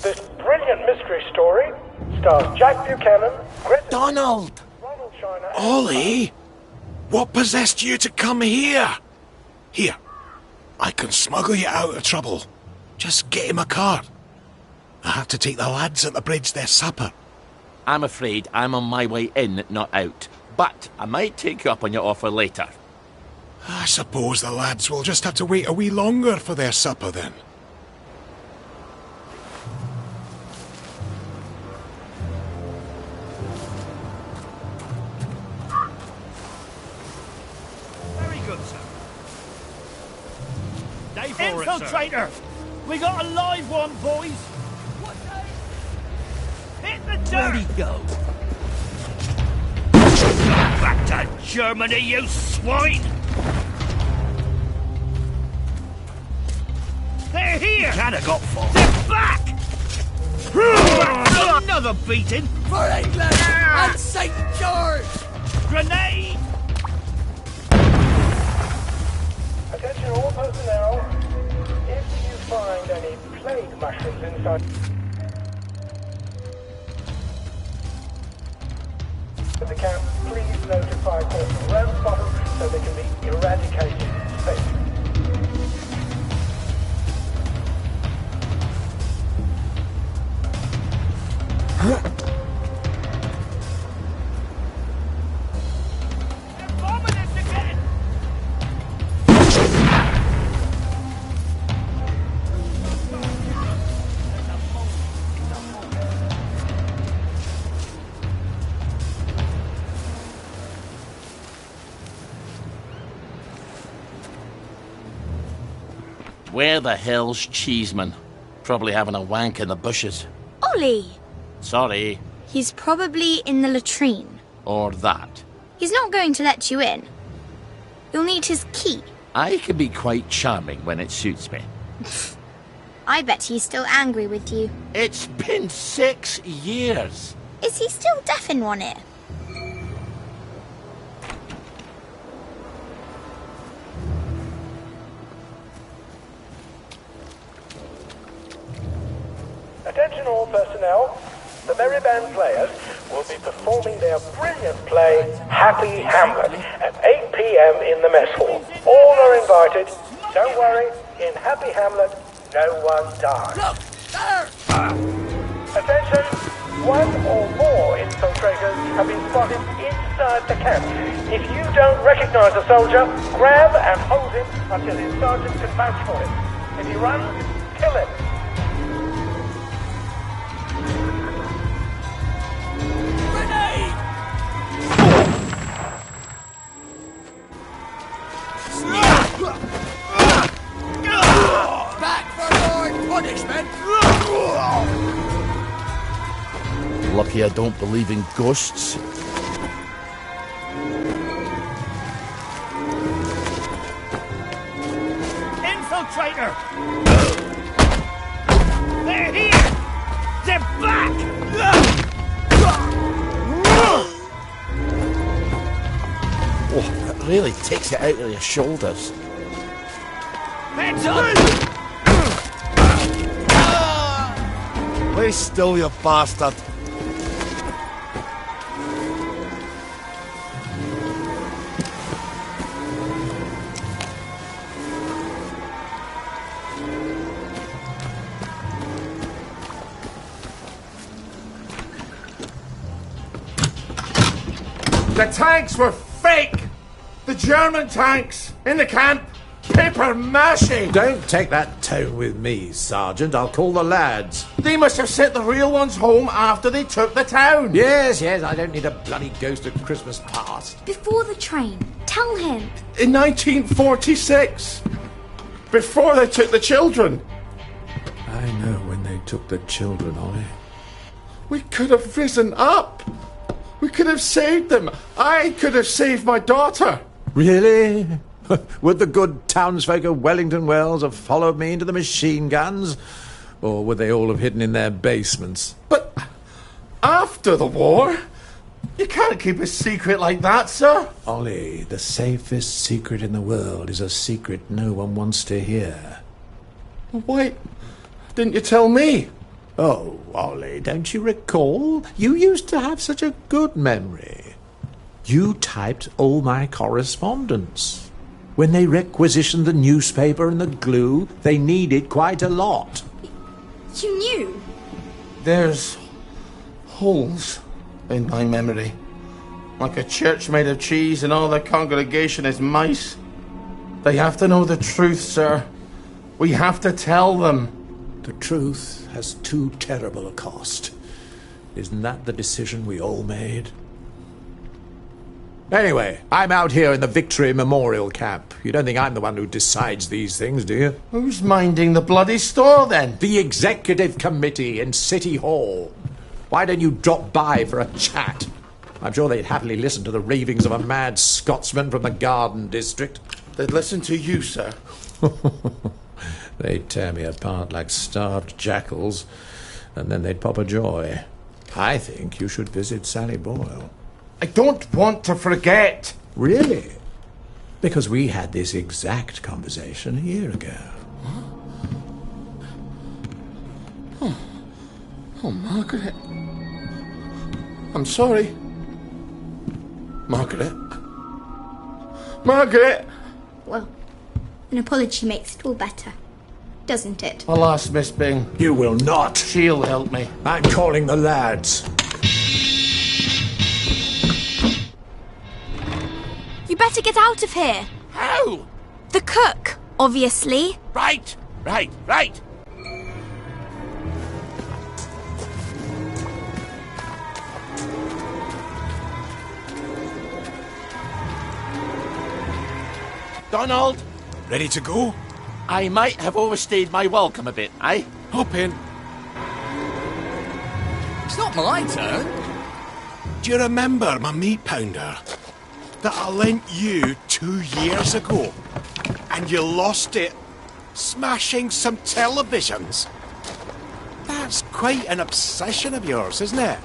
This brilliant mystery story stars Jack Buchanan, Donald! Ollie! What possessed you to come here? Here, I can smuggle you out of trouble. Just get him a cart. I have to take the lads at the bridge their supper. I'm afraid I'm on my way in, not out. But I might take you up on your offer later. I suppose the lads will just have to wait a wee longer for their supper then. Very good, sir. Infiltrator! We got a live one, boys! Hit the dirt! Where'd he go? Back to Germany, you swine! They're here! You can't have got far. They're back! Another beating! For England and St. George! Grenade! Attention all personnel, if you find any plague mushrooms inside the camp, please notify Corporal Ramsbottom so they can be eradicated safely. Where the hell's Cheeseman? Probably having a wank in the bushes. Ollie! Sorry. He's probably in the latrine. Or that. He's not going to let you in. You'll need his key. I can be quite charming when it suits me. I bet he's still angry with you. It's been 6 years. Is he still deaf in one ear? Attention all personnel. The Merry Band players will be performing their brilliant play, Happy Hamlet, at 8 p.m. in the mess hall. All are invited. Don't worry, in Happy Hamlet, no one dies. Look, there! Attention, one or more infiltrators have been spotted inside the camp. If you don't recognize a soldier, grab and hold him until his sergeant can vouch for him. If he runs, kill him. Back for more punishment! Lucky I don't believe in ghosts. Infiltrator! They're here! They're back! Oh, that really takes it out of your shoulders. Heads up! Lay still, you bastard. The tanks were fake! The German tanks in the camp! Paper mache! Don't take that tone with me, Sergeant. I'll call the lads. They must have sent the real ones home after they took the town. Yes, I don't need a bloody ghost of Christmas past. Before the train. Tell him. In 1946. Before they took the children. I know when they took the children, Ollie. We could have risen up. We could have saved them. I could have saved my daughter. Really? Would the good townsfolk of Wellington Wells have followed me into the machine guns? Or would they all have hidden in their basements? But after the war, you can't keep a secret like that, sir. Ollie, the safest secret in the world is a secret no one wants to hear. Why didn't you tell me? Oh, Ollie, don't you recall? You used to have such a good memory. You typed all my correspondence. When they requisitioned the newspaper and the glue, they needed quite a lot. You knew? There's holes in my memory. Like a church made of cheese and all the congregation is mice. They have to know the truth, sir. We have to tell them. The truth has too terrible a cost. Isn't that the decision we all made? Anyway, I'm out here in the Victory Memorial Camp. You don't think I'm the one who decides these things, do you? Who's minding the bloody store, then? The Executive Committee in City Hall. Why don't you drop by for a chat? I'm sure they'd happily listen to the ravings of a mad Scotsman from the Garden District. They'd listen to you, sir. They'd tear me apart like starved jackals, and then they'd pop a joy. I think you should visit Sally Boyle. I don't want to forget. Really? Because we had this exact conversation a year ago. Oh, Margaret. I'm sorry. Margaret. Margaret! Well, an apology makes it all better, doesn't it? I'll ask Miss Bing. You will not. She'll help me. I'm calling the lads. You better get out of here. How? The cook, obviously. Right. Donald! Ready to go? I might have overstayed my welcome a bit, eh? Hop in. It's not my turn. Do you remember my meat pounder that I lent you 2 years ago? And you lost it smashing some televisions. That's quite an obsession of yours, isn't it?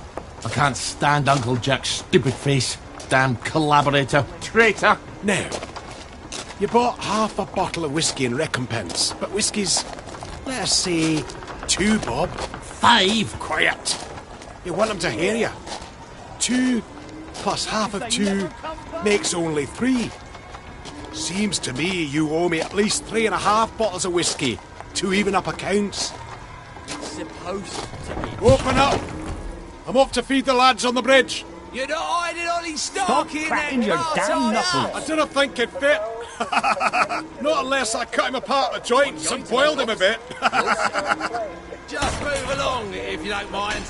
I can't stand Uncle Jack's stupid face. Damn collaborator. Traitor. Now, you bought half a bottle of whiskey in recompense, but whiskey's, let us say, 2 bob. 5. Quiet. You want them to hear you. 2 plus half of 2 makes only 3. Seems to me you owe me at least 3.5 bottles of whiskey to even up accounts. It's supposed to be. Open up! I'm off to feed the lads on the bridge. You're not hiding on his stock Stop in cracking that your glass, damn are knuckles. I didn't think it fit. Not unless I cut him apart the joints and boiled him a bit. Just move along, if you don't mind.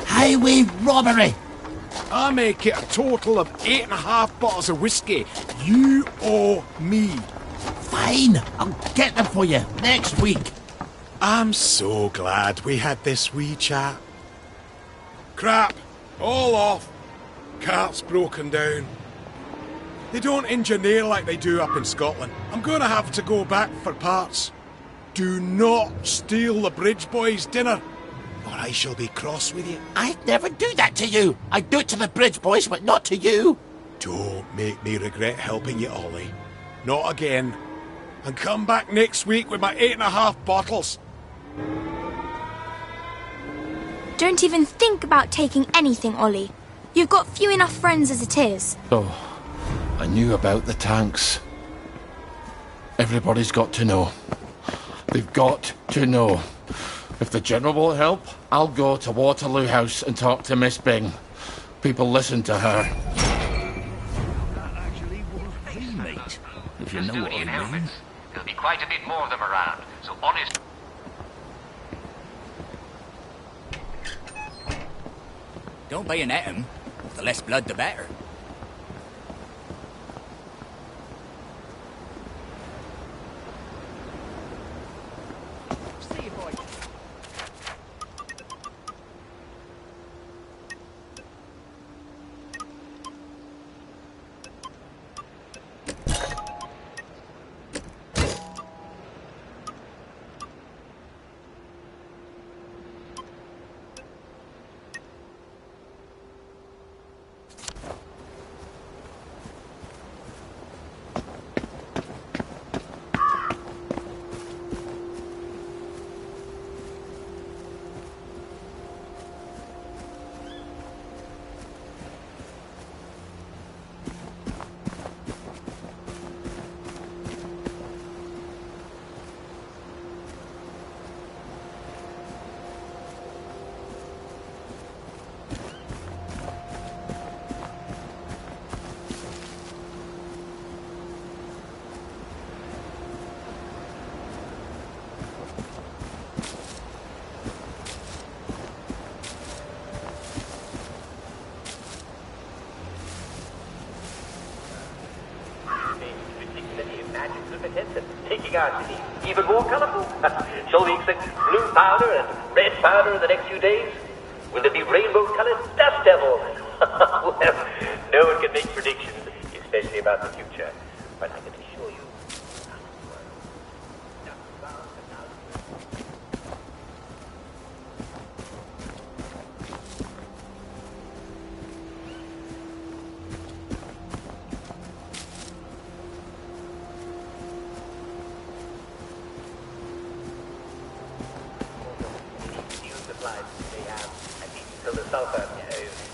Highway robbery. I make it a total of 8.5 bottles of whiskey. You owe me. Fine. I'll get them for you next week. I'm so glad we had this wee chat. Crap. All off. Cart's broken down. They don't engineer like they do up in Scotland. I'm going to have to go back for parts. Do not steal the Bridge Boys' dinner, or I shall be cross with you. I'd never do that to you. I'd do it to the Bridge Boys, but not to you. Don't make me regret helping you, Ollie. Not again. And come back next week with my 8.5 bottles. Don't even think about taking anything, Ollie. You've got few enough friends as it is. Oh, I knew about the tanks. Everybody's got to know. They've got to know. If the General will help, I'll go to Waterloo House and talk to Miss Bing. People listen to her. That actually was pea meat, if you know what I mean. There'll be quite a bit more of them around, so honest... Don't bayonet him. The less blood, the better. Taking our city even more colourful. Shall we expect blue powder and red powder in the next few days? Will there be rainbow-coloured dust devils? Well, no one can make predictions, especially about the future. But I can assure you...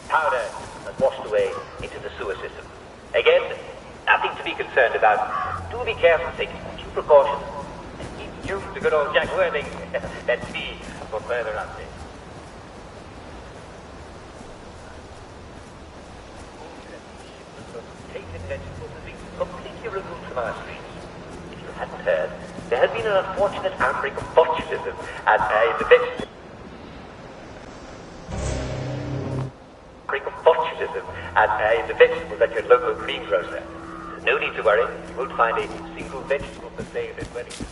powder has washed away into the sewer system. Again, nothing to be concerned about. Do be careful, take due precautions, and keep tuned to good old Jack Worthing. That's me for further updates. Tainted vegetables have been completely removed from our streets. If you hadn't heard, there has been an unfortunate outbreak of botulism in the vegetable. In the vegetables at your local greengrocer. No need to worry, you won't find a single vegetable for sale at Wellington.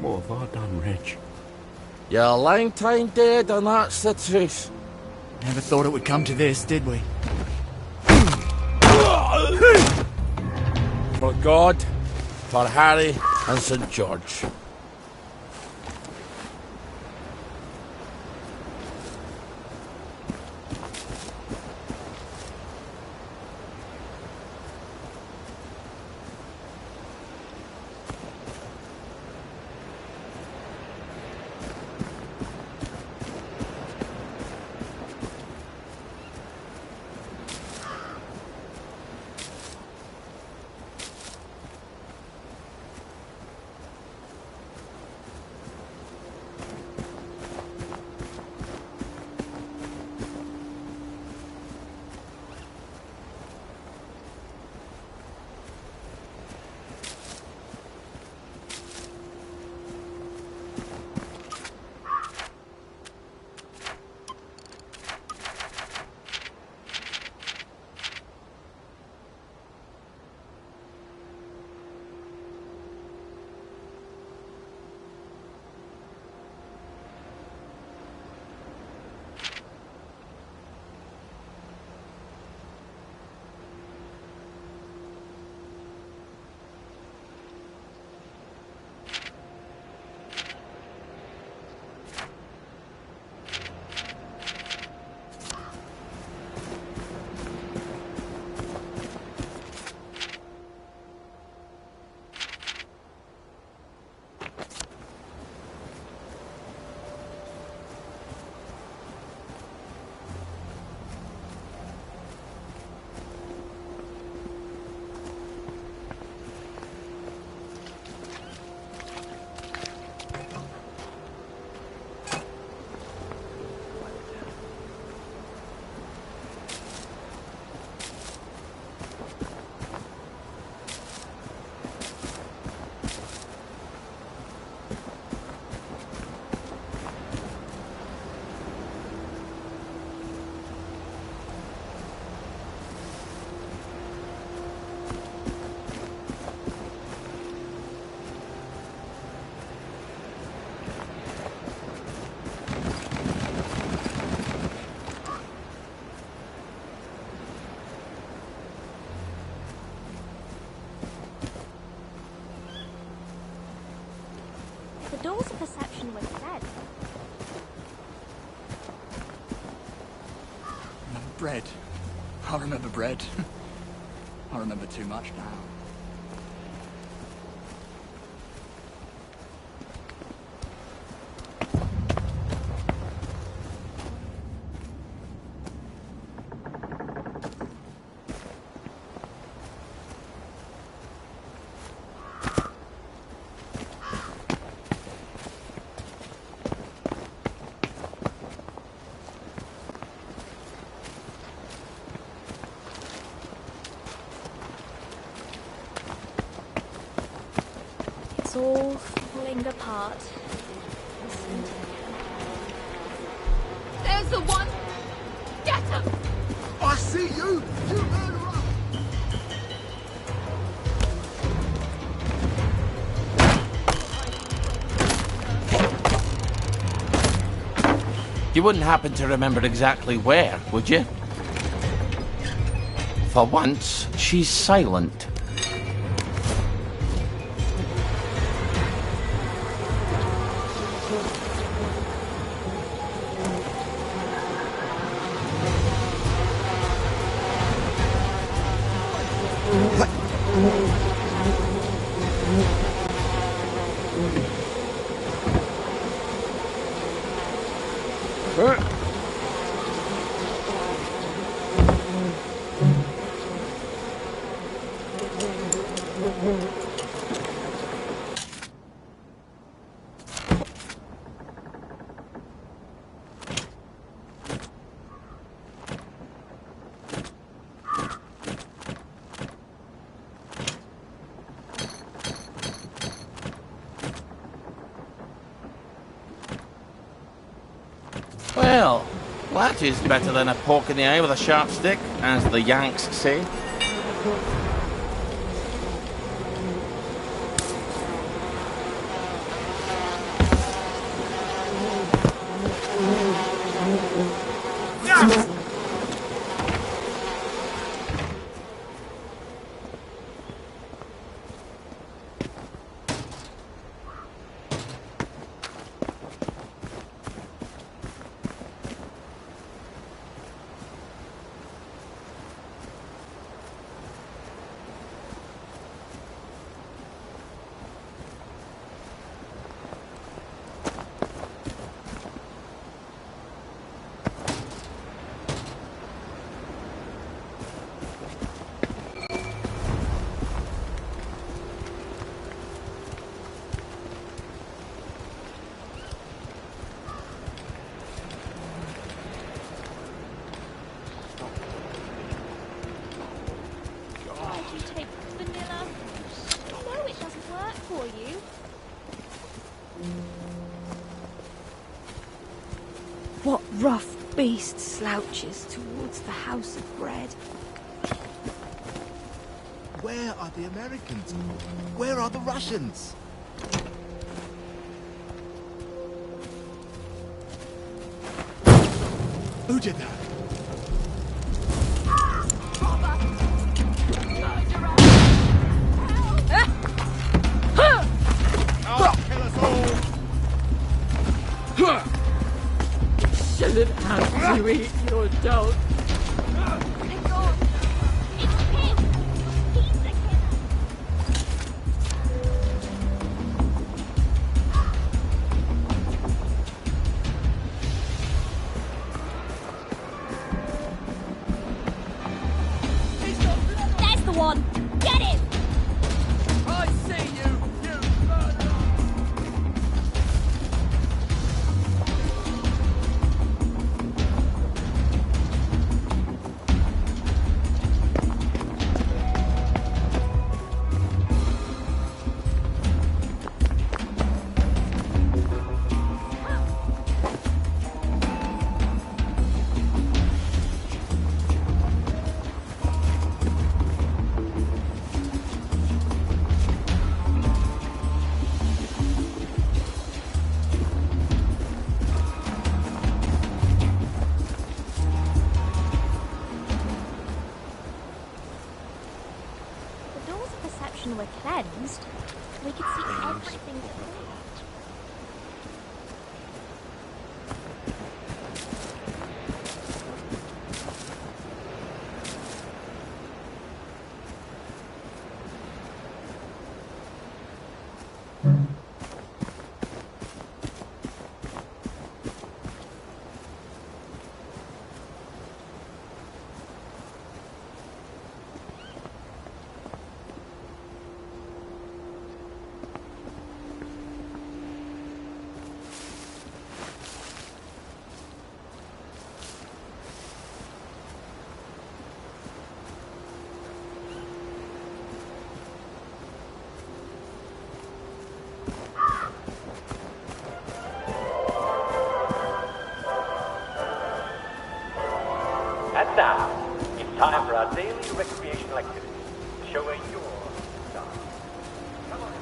What have I done, Reg? You're a long time dead, and that's the truth. Never thought it would come to this, did we? For God, for Harry and St. George. The doors of perception were said. Bread. I remember bread. I remember too much now. It's all falling apart. There's the one! Get him! I see you! You murderer! You wouldn't happen to remember exactly where, would you? For once, she's silent. Well, that is better than a poke in the eye with a sharp stick, as the Yanks say. rough beast slouches towards the house of bread. Where are the Americans? Where are the Russians? Who did that? Shouldn't have to eat your dog. There's the one! Get him! I see you, you murderer! The doors of perception were cleansed. We could see everything clearly. And now, it's time for our daily recreational activity. Show where you're star. Come on.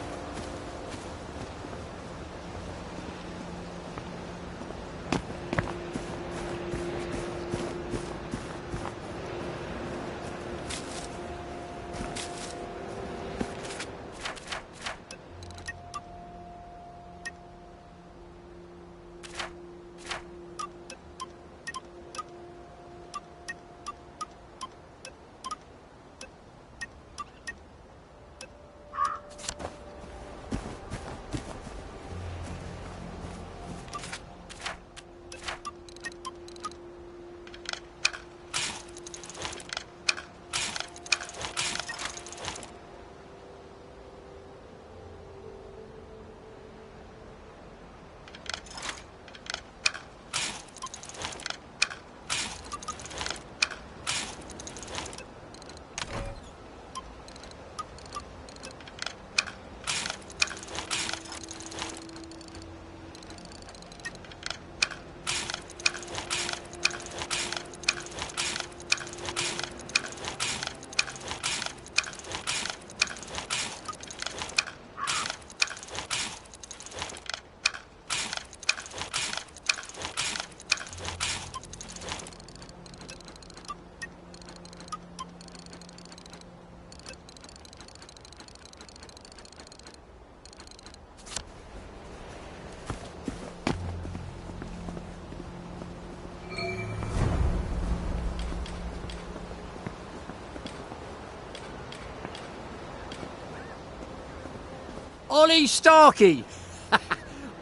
Ollie Starkey!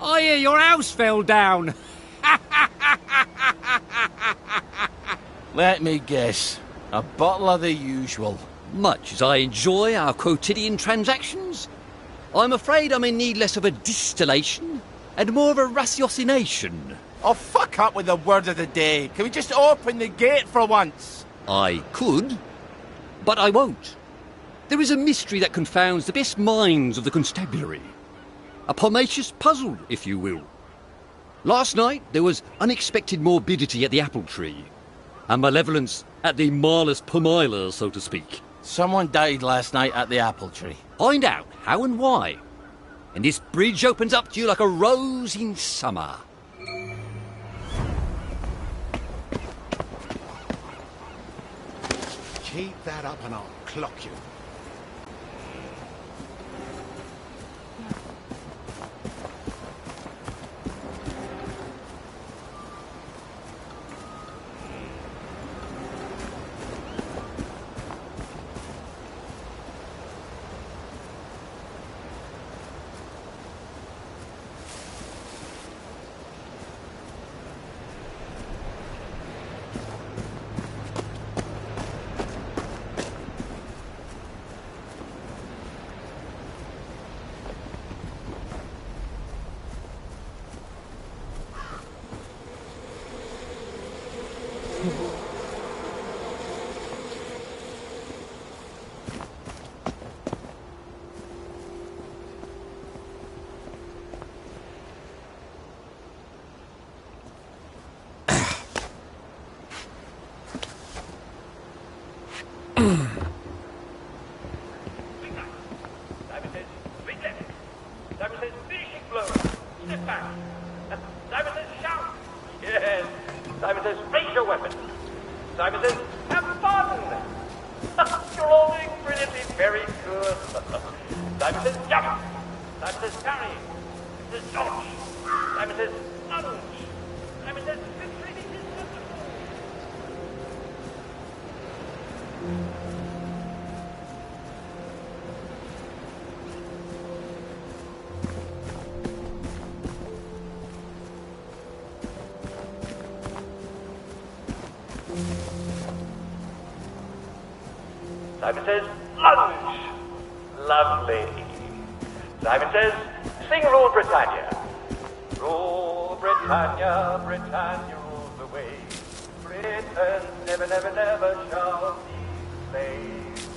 I hear your house fell down. Let me guess. A bottle of the usual. Much as I enjoy our quotidian transactions, I'm afraid I'm in need less of a distillation and more of a ratiocination. Oh, fuck up with the word of the day. Can we just open the gate for once? I could, but I won't. There is a mystery that confounds the best minds of the constabulary. A pomacious puzzle, if you will. Last night, there was unexpected morbidity at the apple tree, and malevolence at the Marlus Pomiler, so to speak. Someone died last night at the apple tree. Find out how and why, and this bridge opens up to you like a rose in summer. Keep that up and I'll clock you. Simon says, lunge! Lovely. Simon says, sing Rule Britannia. Rule Britannia, Britannia rules the way. Britain never, never, never shall be slaves.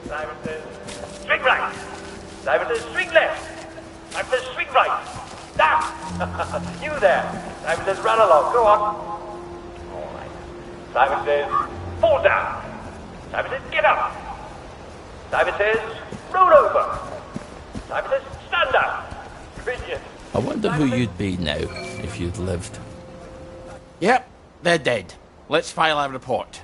Simon says, swing right. Simon says, swing left. Simon says, swing right. Down. You there. Simon says, run along. Go on. All right. Simon says, fall down. Simon says, get up. Simon says, roll over. Simon says, stand up. Brilliant. I wonder who you'd be now if you'd lived. Yep, they're dead. Let's file a report.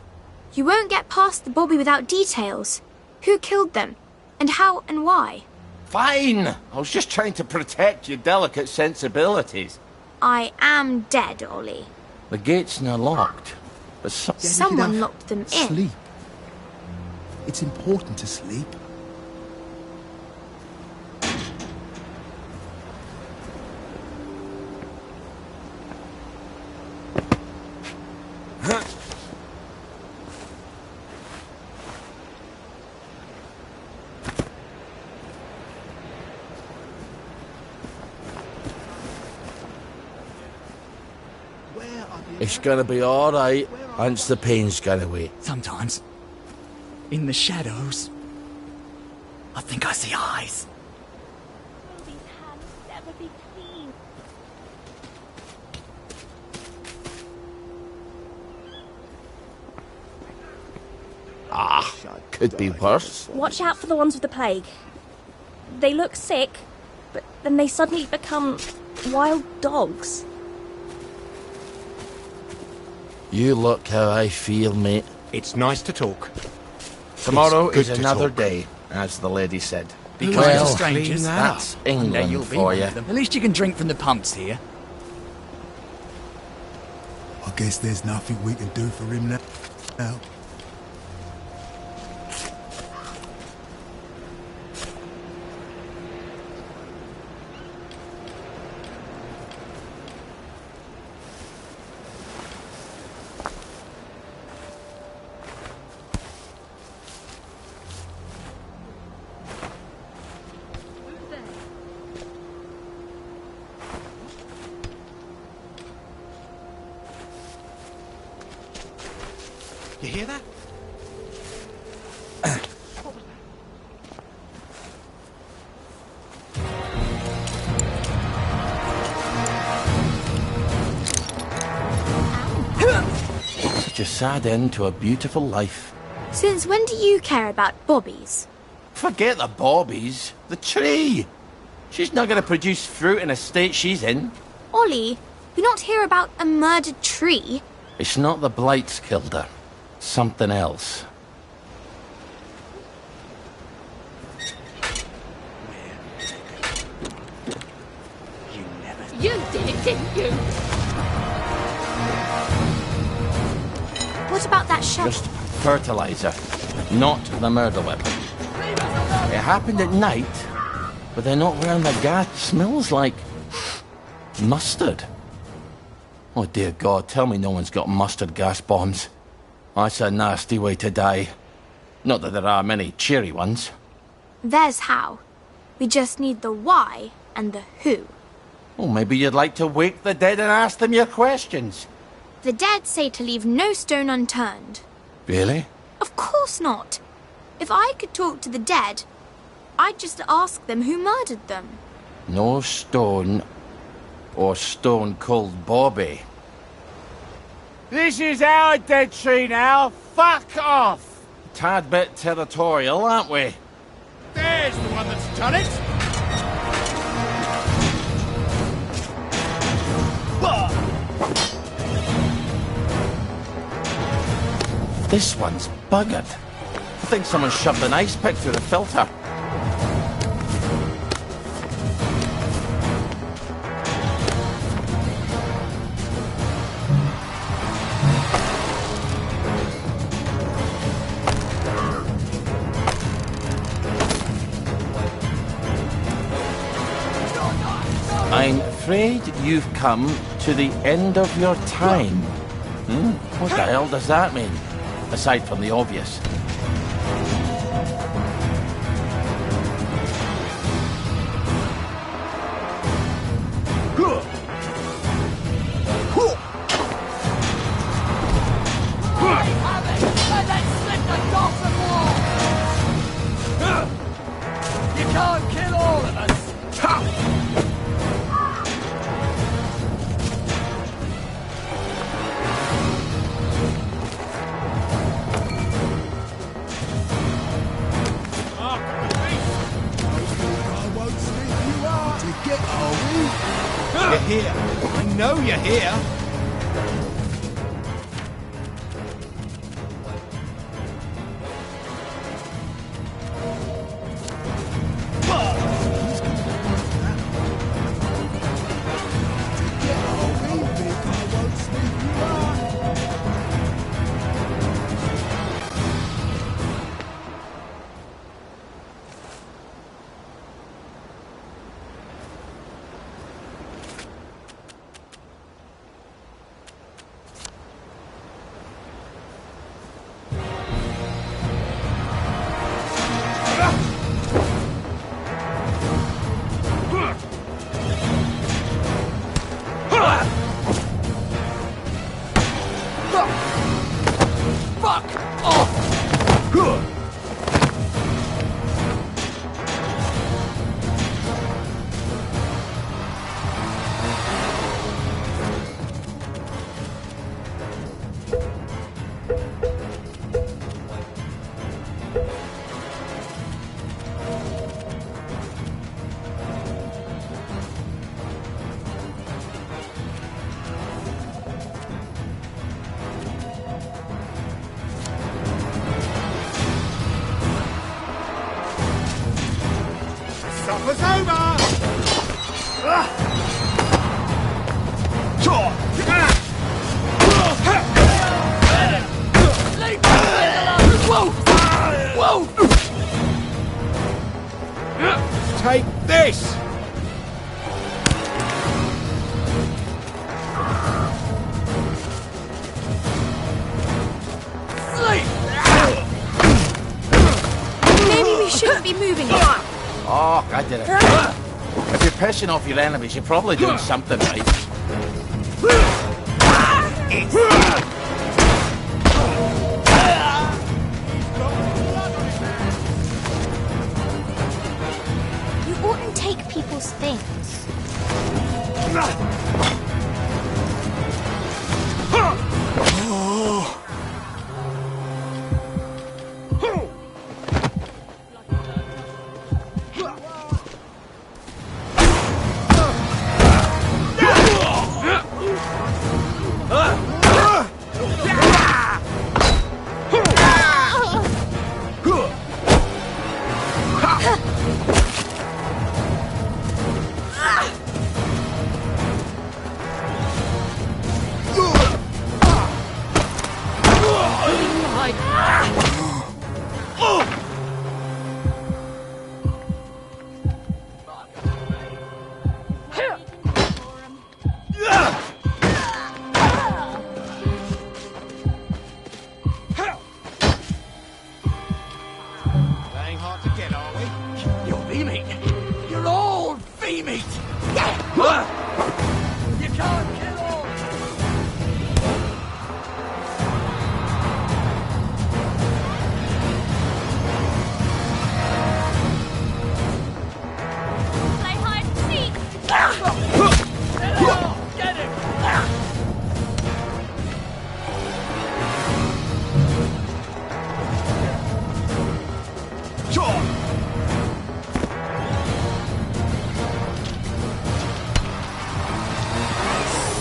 You won't get past the Bobby without details. Who killed them? And how and why? Fine! I was just trying to protect your delicate sensibilities. I am dead, Ollie. The gate's not locked, but someone locked them in. Sleep. It's important to sleep. It's gonna be alright once the pain's gone away. Sometimes, in the shadows, I think I see eyes. These hands never be clean. Could be worse. Watch out for the ones with the plague. They look sick, but then they suddenly become wild dogs. You look how I feel, mate. It's nice to talk. Tomorrow It's is good to another talk. day, as the lady said. Be Well, kind to strangers. that's And England then you'll be for one you. of them. At least you can drink from the pumps here. I guess there's nothing we can do for him now. You hear that? just a sad end to a beautiful life. Since when do you care about bobbies? Forget the bobbies. The tree. She's not going to produce fruit in a state she's in. Ollie, you not hear about a murdered tree? It's not the blights killed her. Something else. You did it, didn't you? What about that shovel? Just fertilizer, not the murder weapon. It happened at night, but they're not wearing the gas. Smells like mustard. Oh dear God, tell me no one's got mustard gas bombs. That's a nasty way to die. Not that there are many cheery ones. There's how. We just need the why and the who. Oh, maybe you'd like to wake the dead and ask them your questions. The dead say to leave no stone unturned. Really? Of course not. If I could talk to the dead, I'd just ask them who murdered them. No stone or Stone Cold Bobby. This is our dead tree now. Fuck off. Tad bit territorial, aren't we? There's the one that's done it. This one's buggered. I think someone shoved an ice pick through the filter. I'm afraid you've come to the end of your time. What the hell does that mean? Aside from the obvious. You can't kill all of us. You're here. I know you're here. Supper's over! Whoa! Take this! Maybe we shouldn't be moving it. Oh, I did it. If you're pissing off your enemies, you're probably doing something right. You oughtn't take people's things. meat! You can't kill all! Play hide and seek! Get it!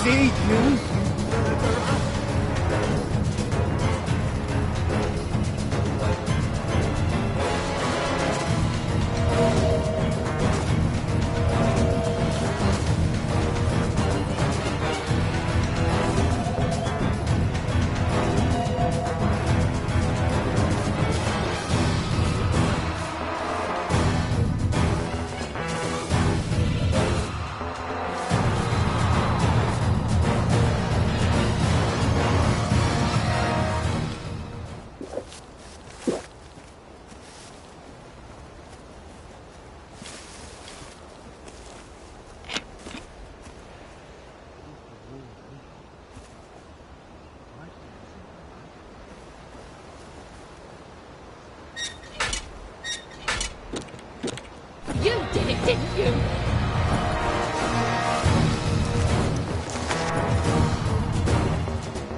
See you. You did it, didn't you?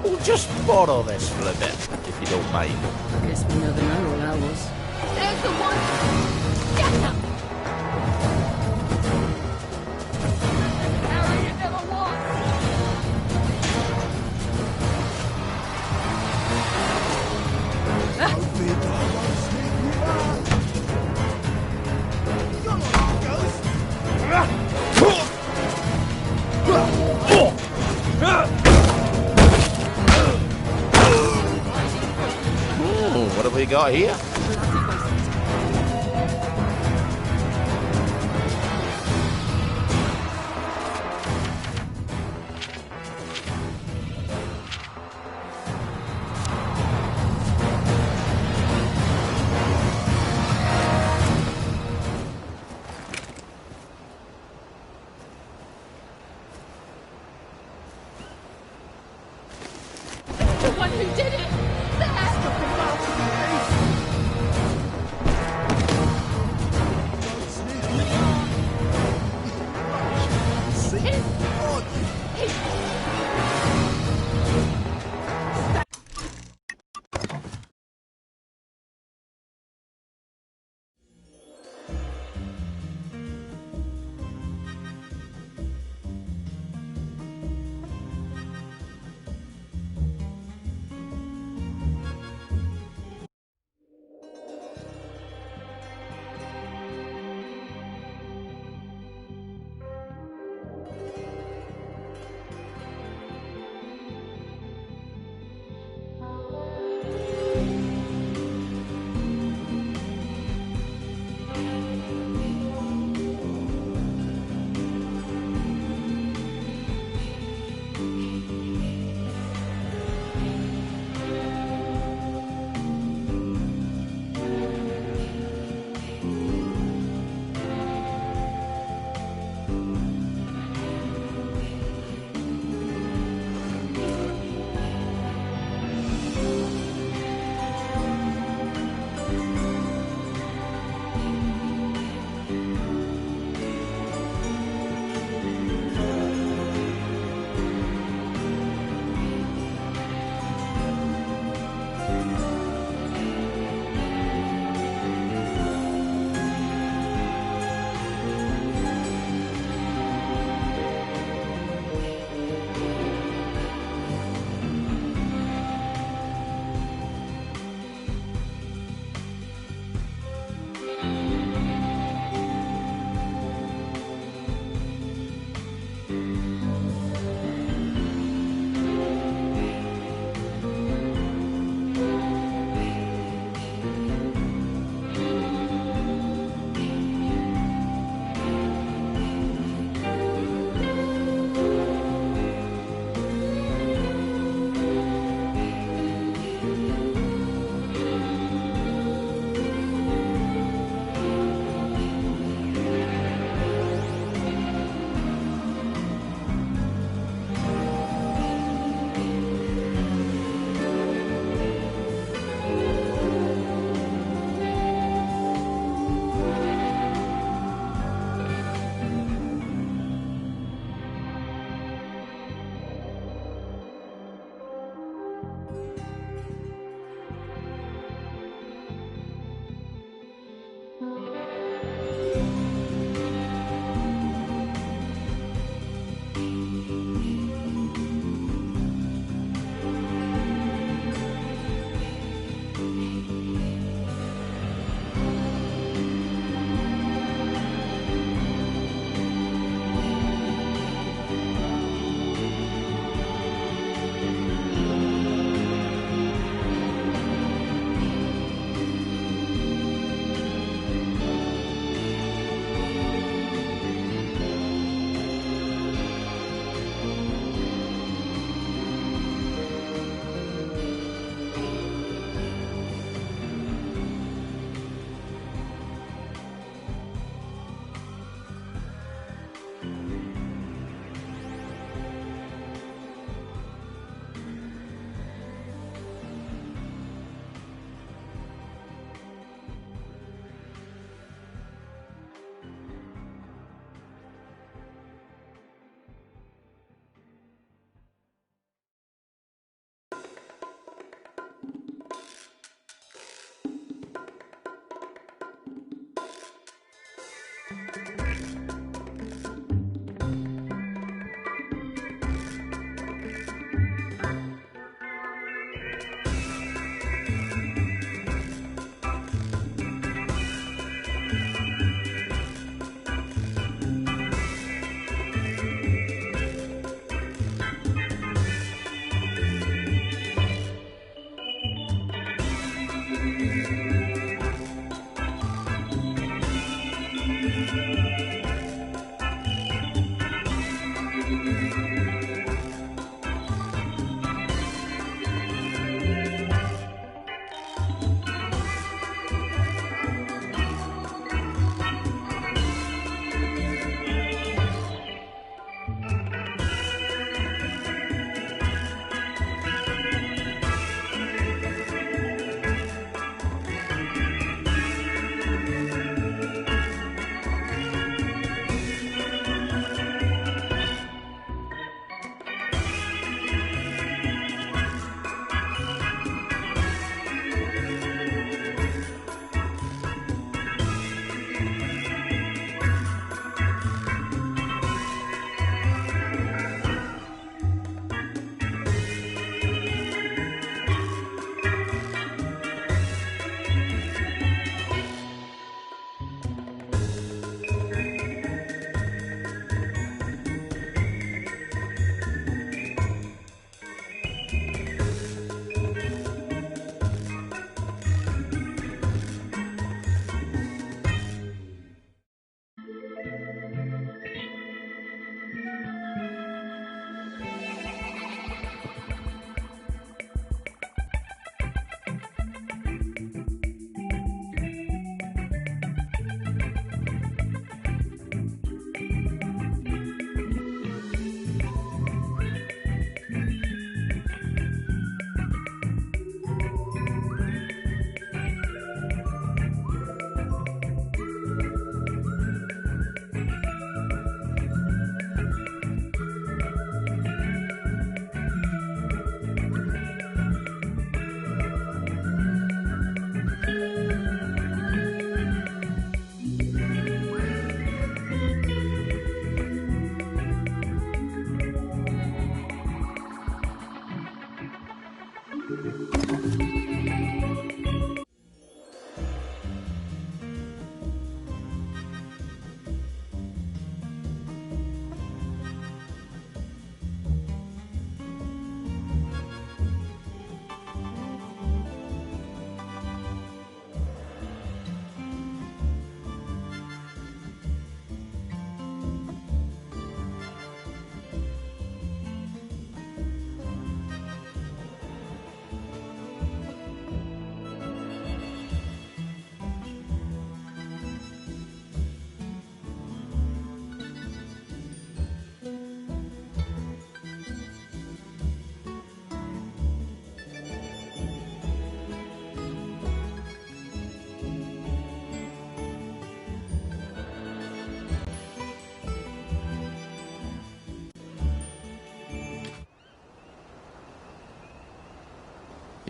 We'll just borrow this for a bit, if you don't mind. I guess we never know all ours. There's the one! Get up! Harry, you never won! What have we got here? The one who did it!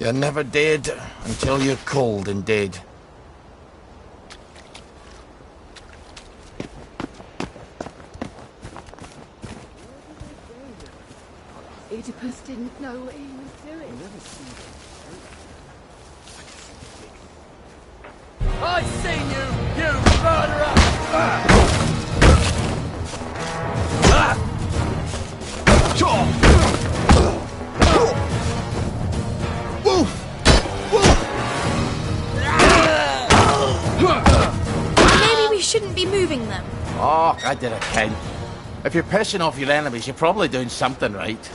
You're never dead until you're cold and dead. Oedipus didn't know what he was doing. I've seen you, you murderer! Maybe we shouldn't be moving them. Oh, I did a count. If you're pissing off your enemies, you're probably doing something right.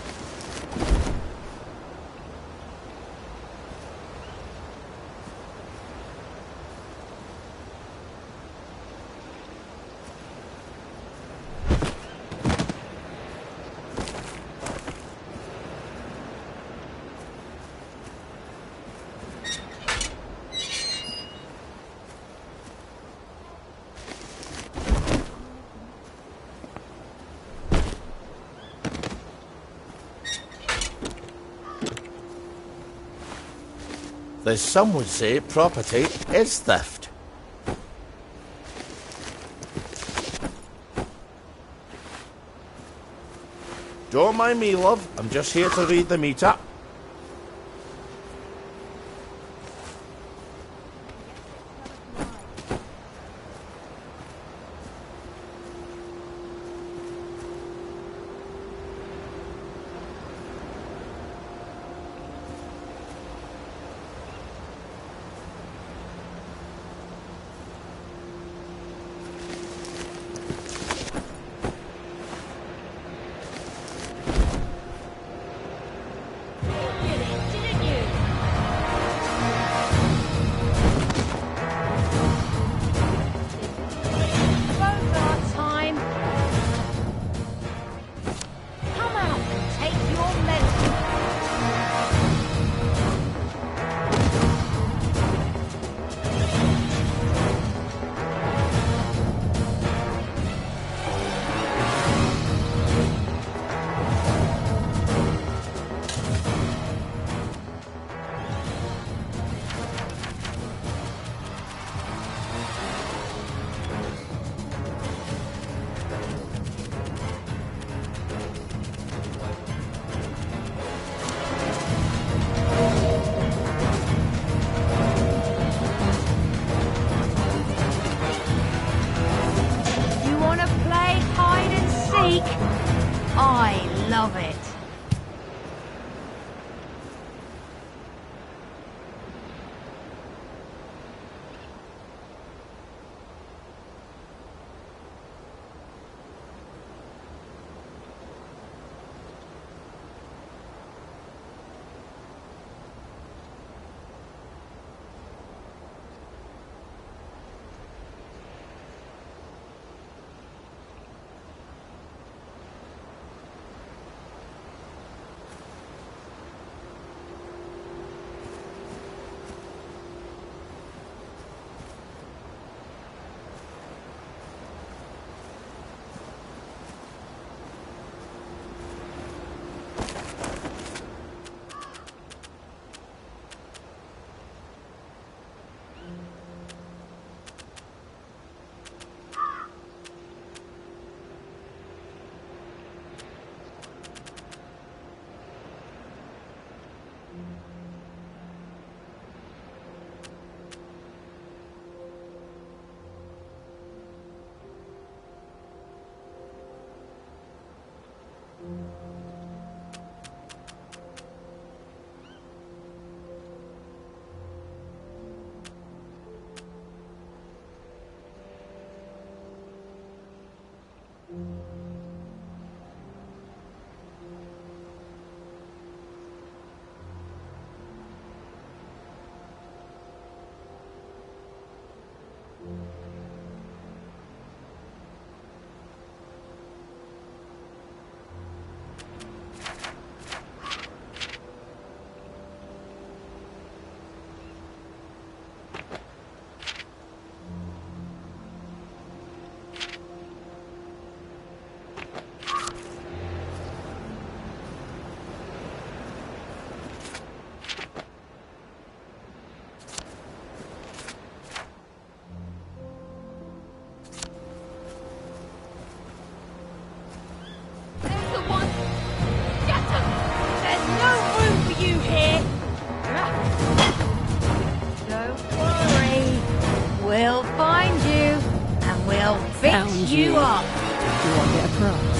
As some would say, property is theft. Don't mind me, love. I'm just here to read the meter. I love it. surprise.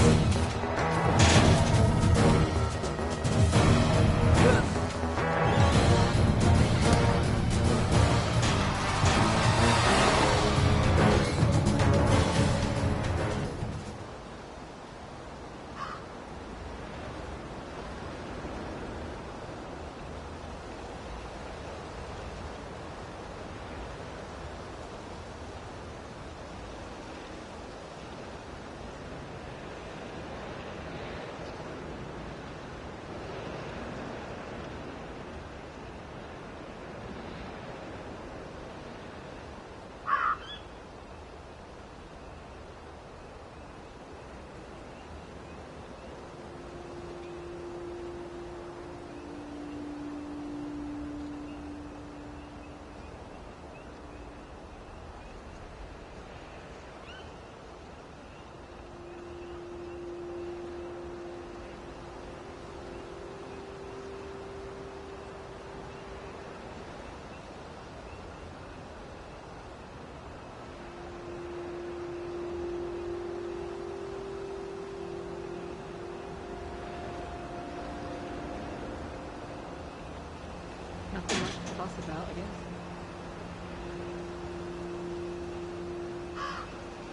Nothing much to fuss about, I guess.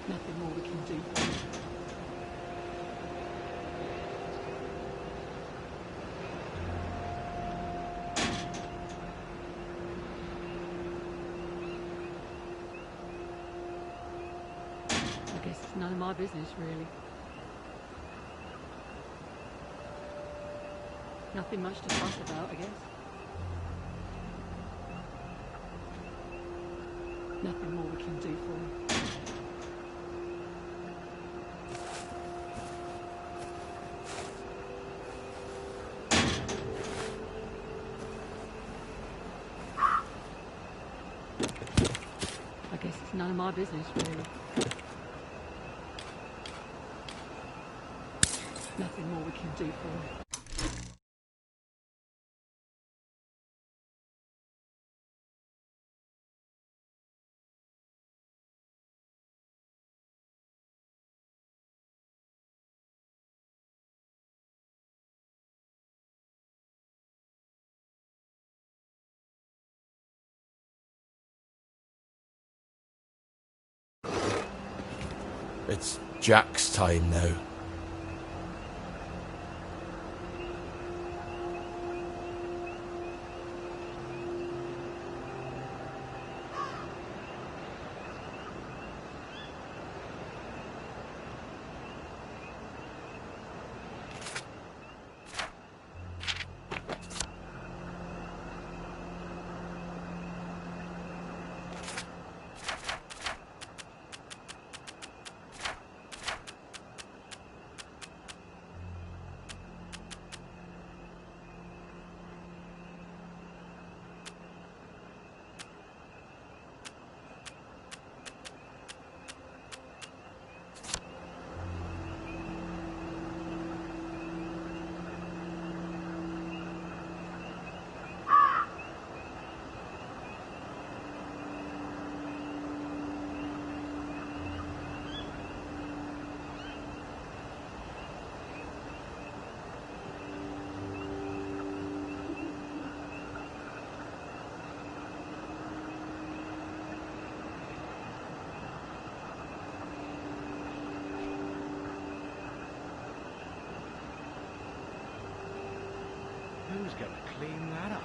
Nothing more we can do for you. I guess it's none of my business, really. Nothing much to fuss about, I guess. Nothing more we can do for you. I guess it's none of my business, really. Nothing more we can do for you. It's Jack's time now. Who's gonna clean that up?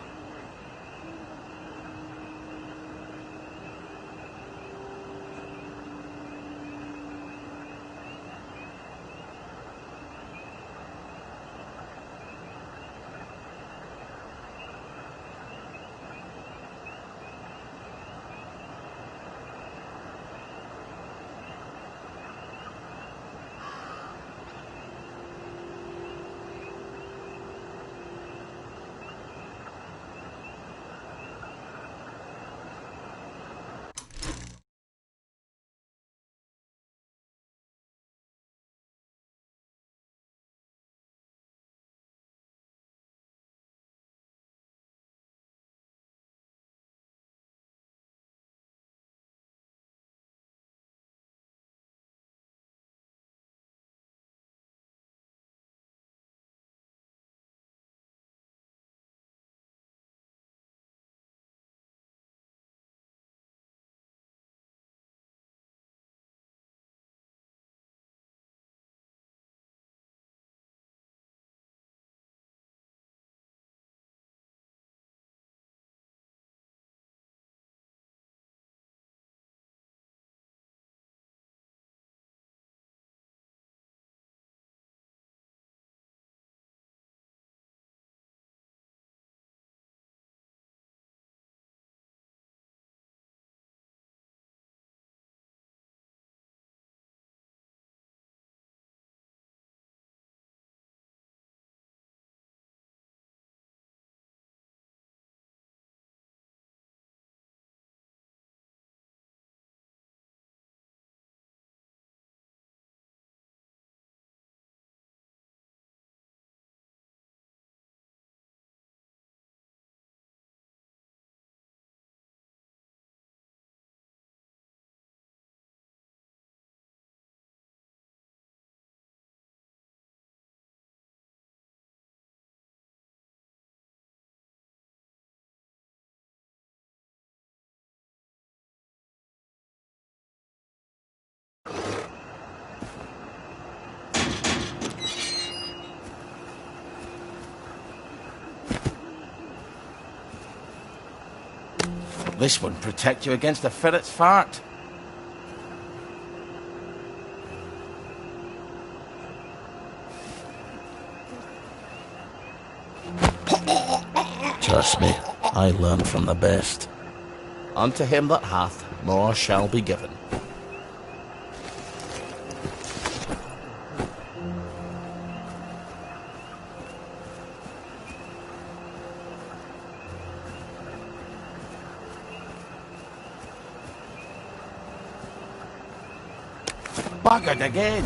This wouldn't protect you against a ferret's fart. Trust me, I learn from the best. Unto him that hath, more shall be given. Buggered again.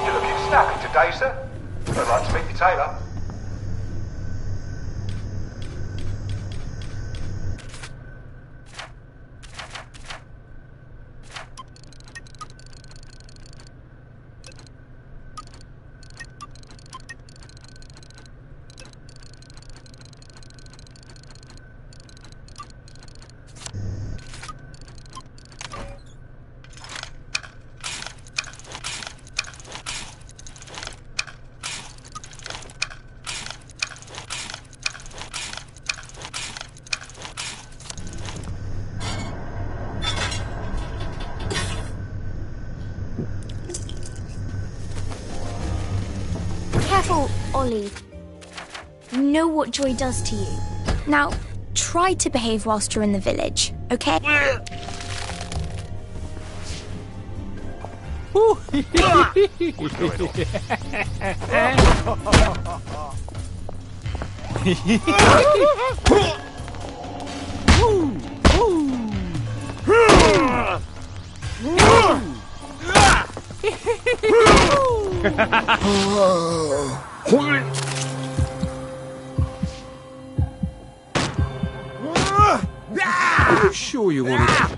You're looking snappy today, sir. I'd like to meet your tailor. Careful, Ollie. You know what joy does to you. Now, try to behave whilst you're in the village, okay? Are you sure you want it?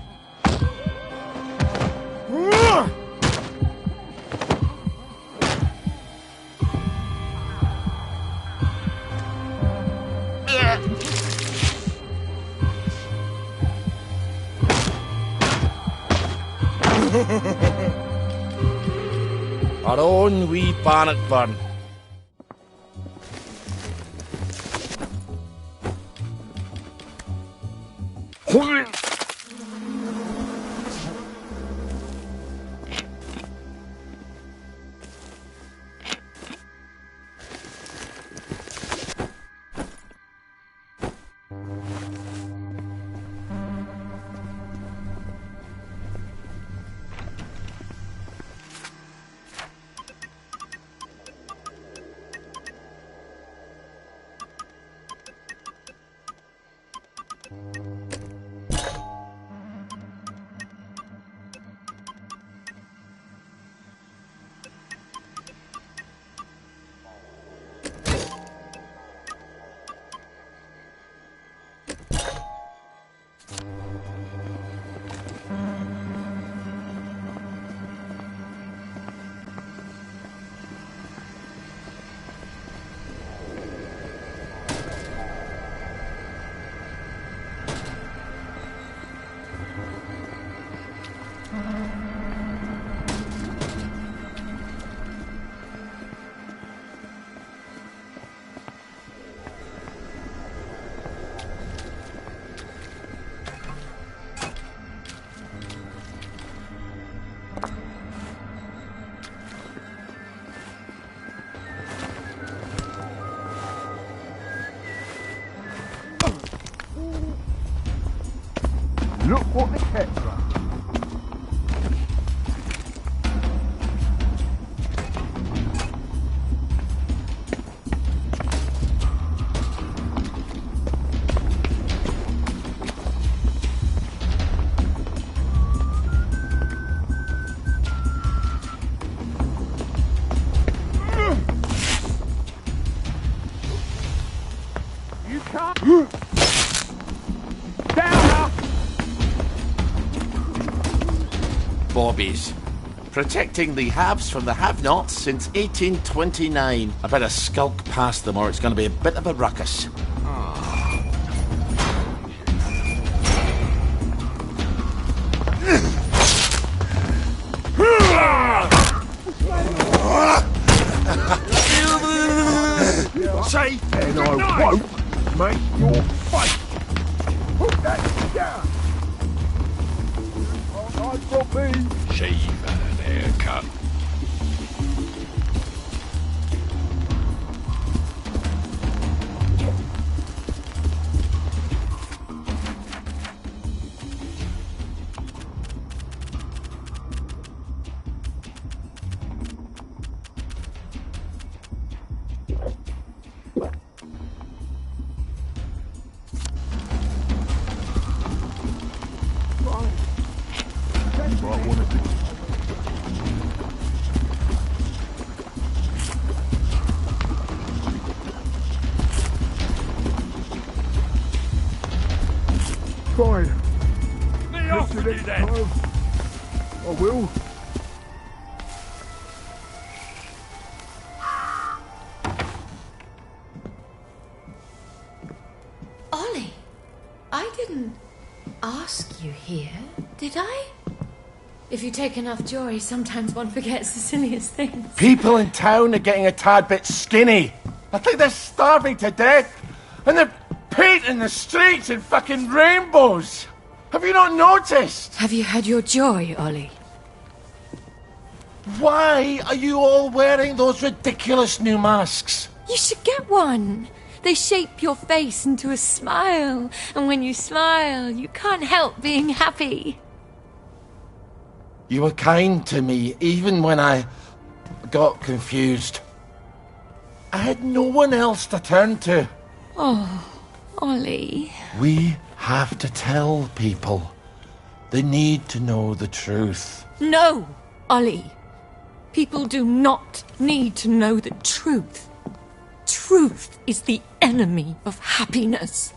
Our own wee Bannockburn. Look what the kept us. You can't. Down! Bobbies. Protecting the haves from the have-nots since 1829. I better skulk past them or it's going to be a bit of a ruckus. Say, and I won't make your face. Put that down. All right from me. Shave and an haircut. Fine. Me off with you then. I will. Ollie, I didn't ask you here, did I? If you take enough joy, sometimes one forgets the silliest things. People in town are getting a tad bit skinny. I think they're starving to death. And they're painting the streets in fucking rainbows. Have you not noticed? Have you had your joy, Ollie? Why are you all wearing those ridiculous new masks? You should get one. They shape your face into a smile. And when you smile, you can't help being happy. You were kind to me, even when I got confused. I had no one else to turn to. Oh, Ollie. We have to tell people. They need to know the truth. No, Ollie. People do not need to know the truth. Truth is the enemy of happiness.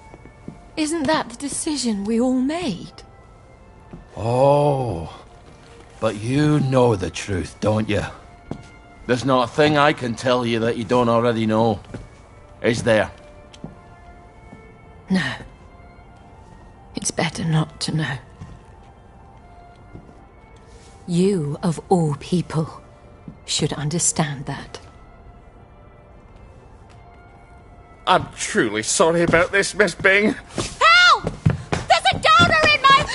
Isn't that the decision we all made? Oh, but you know the truth, don't you? There's not a thing I can tell you that you don't already know. Is there? No. It's better not to know. You, of all people, should understand that. I'm truly sorry about this, Miss Bing. Help! There's a donor in my...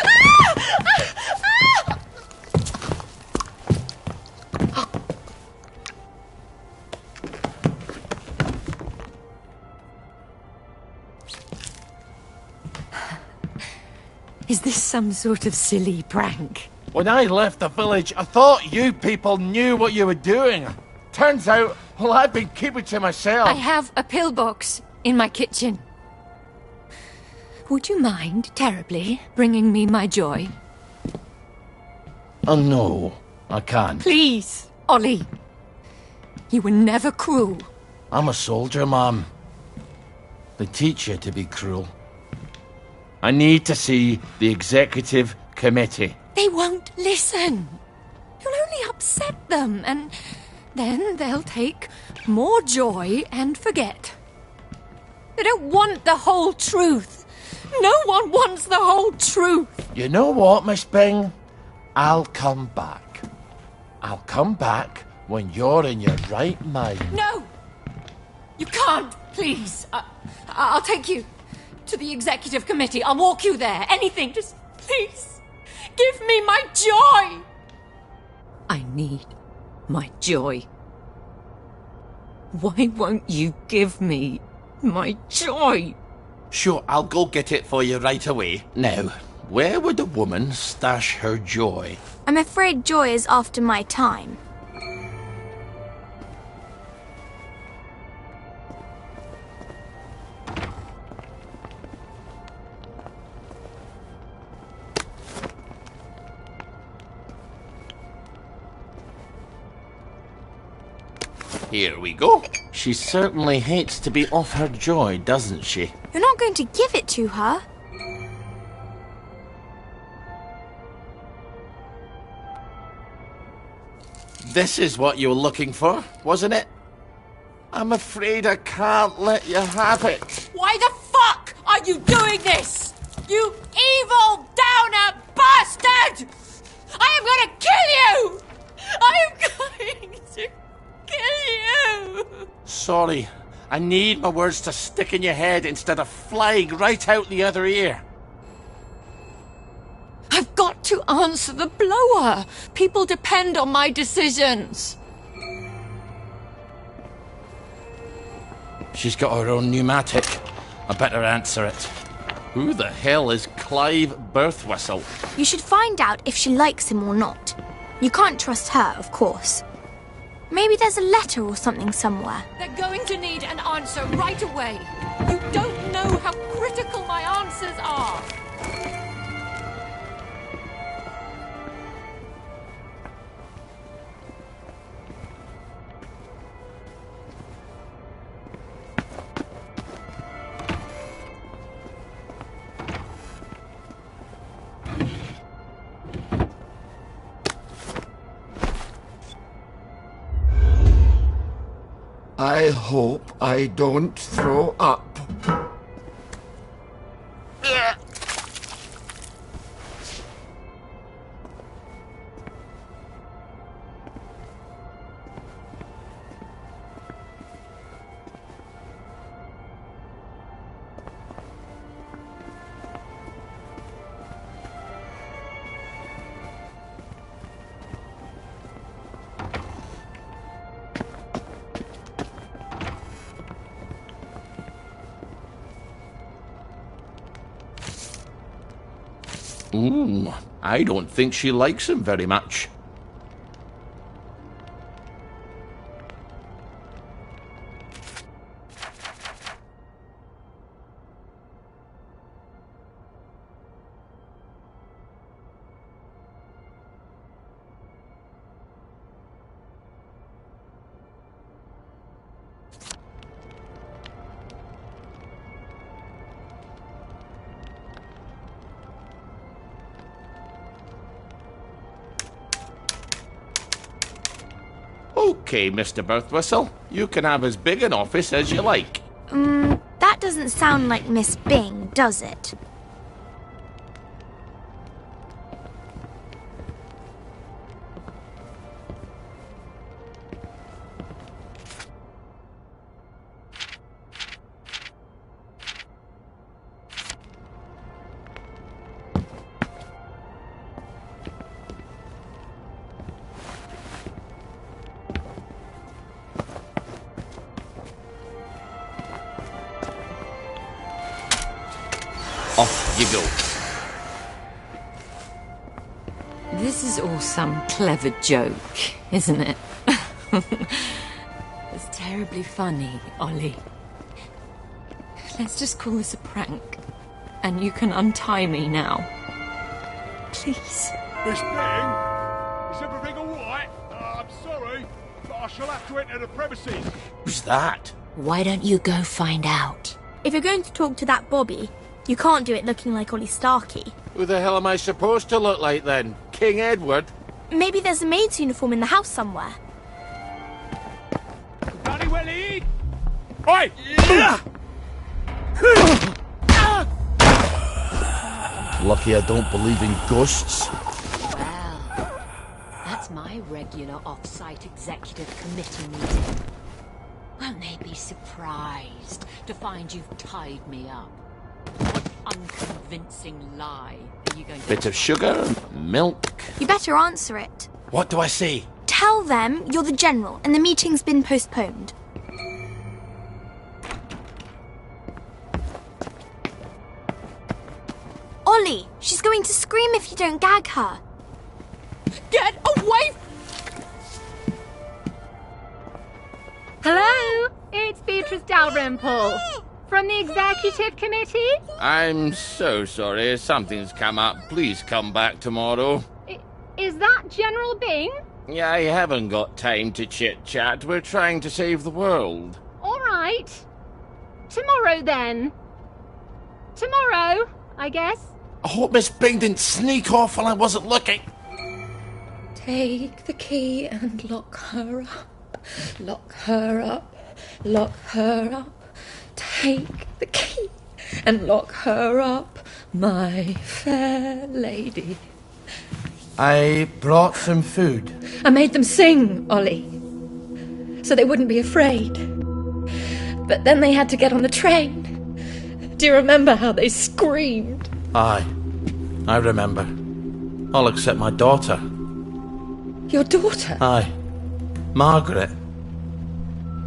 Is this some sort of silly prank? When I left the village, I thought you people knew what you were doing. Turns out, well, I've been keeping to myself. I have a pillbox in my kitchen. Would you mind terribly bringing me my joy? Oh, no, I can't. Please, Ollie. You were never cruel. I'm a soldier, Mom. They teach you to be cruel. I need to see the executive committee. They won't listen. You'll only upset them, and then they'll take more joy and forget. They don't want the whole truth. No one wants the whole truth. You know what, Miss Bing? I'll come back. I'll come back when you're in your right mind. No! You can't, please. I'll take you to the executive committee. I'll walk you there. Anything, just please. Give me my joy! I need my joy. Why won't you give me my joy? Sure, I'll go get it for you right away. Now, where would a woman stash her joy? I'm afraid Joy is after my time. Here we go. She certainly hates to be off her joy, doesn't she? You're not going to give it to her? This is what you were looking for, wasn't it? I'm afraid I can't let you have it. Why the fuck are you doing this? You evil downer bastard! I am gonna kill you! I am going to kill you! Sorry, I need my words to stick in your head instead of flying right out the other ear. I've got to answer the blower. People depend on my decisions. She's got her own pneumatic. I better answer it. Who the hell is Clive Birthwhistle? You should find out if she likes him or not. You can't trust her, of course. Maybe there's a letter or something somewhere. They're going to need an answer right away. You don't know how critical my answers are. I hope I don't throw up. I don't think she likes him very much. Okay, Mr. Birthwhistle, you can have as big an office as you like. That doesn't sound like Miss Bing, does it? Off you go. This is all some clever joke, isn't it? It's terribly funny, Ollie. Let's just call this a prank. And you can untie me now. Please. Miss Bing? Is everything all right? I'm sorry, but I shall have to enter the premises. Who's that? Why don't you go find out? If you're going to talk to that Bobby, you can't do it looking like Ollie Starkey. Who the hell am I supposed to look like then? King Edward? Maybe there's a maid's uniform in the house somewhere. Bloody Willie! Oi! Lucky I don't believe in ghosts. Well, that's my regular off-site executive committee meeting. Won't they be surprised to find you've tied me up? What unconvincing lie are you going to Bit of sugar, milk. You better answer it. What do I say? Tell them you're the general and the meeting's been postponed. Ollie, she's going to scream if you don't gag her. Get away! Hello, it's Beatrice Dalrymple from the Executive Committee. I'm so sorry. Something's come up. Please come back tomorrow. Is that General Bing? Yeah, I haven't got time to chit-chat. We're trying to save the world. All right. Tomorrow, then. Tomorrow, I guess. I hope Miss Bing didn't sneak off while I wasn't looking. Take the key and lock her up. Lock her up. Lock her up. Take the key and lock her up, my fair lady. I brought some food. I made them sing, Ollie, so they wouldn't be afraid. But then they had to get on the train. Do you remember how they screamed? Aye, I remember. All except my daughter. Your daughter? Aye, Margaret.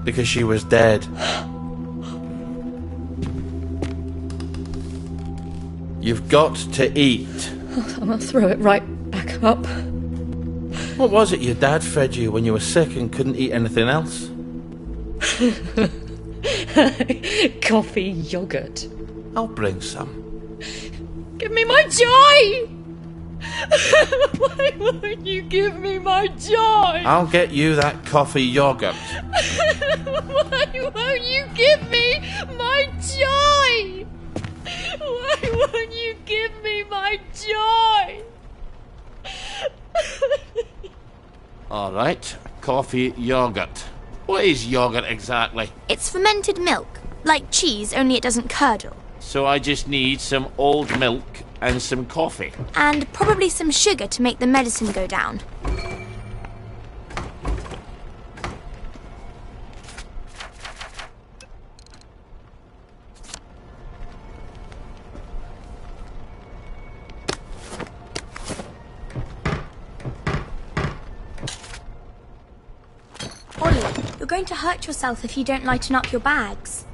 Because she was dead. You've got to eat. I'm gonna throw it right back up. What was it your dad fed you when you were sick and couldn't eat anything else? Coffee yogurt. I'll bring some. Give me my joy! Why won't you give me my joy? I'll get you that coffee yogurt. Why won't you give me my joy? Why won't you give me my joy? All right, coffee yogurt. What is yogurt exactly? It's fermented milk, like cheese, only it doesn't curdle. So I just need some old milk and some coffee. And probably some sugar to make the medicine go down. Ollie, you're going to hurt yourself if you don't lighten up your bags.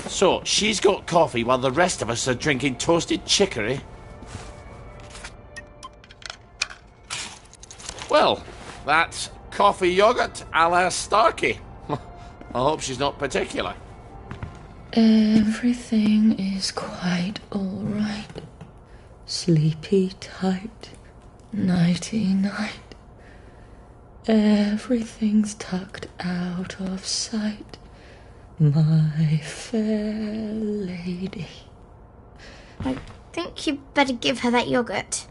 So, she's got coffee while the rest of us are drinking toasted chicory? Well, that's coffee yoghurt a la Starkey. I hope she's not particular. Everything is quite alright. Sleepy tight, nighty night. Everything's tucked out of sight. My fair lady. I think you better give her that yogurt.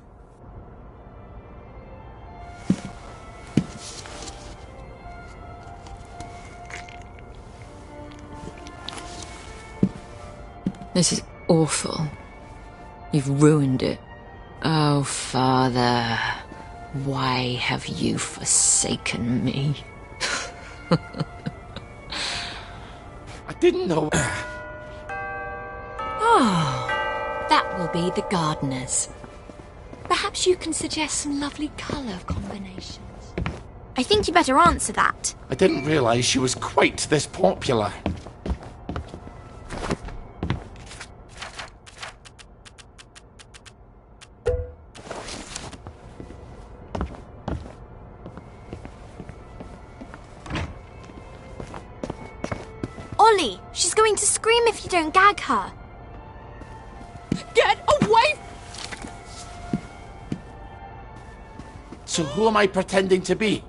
This is awful. You've ruined it. Oh, Father, why have you forsaken me? I didn't know. Oh, that will be the gardeners. Perhaps you can suggest some lovely colour combinations. I think you better answer that. I didn't realise she was quite this popular. Ollie, she's going to scream if you don't gag her. Get away! So who am I pretending to be?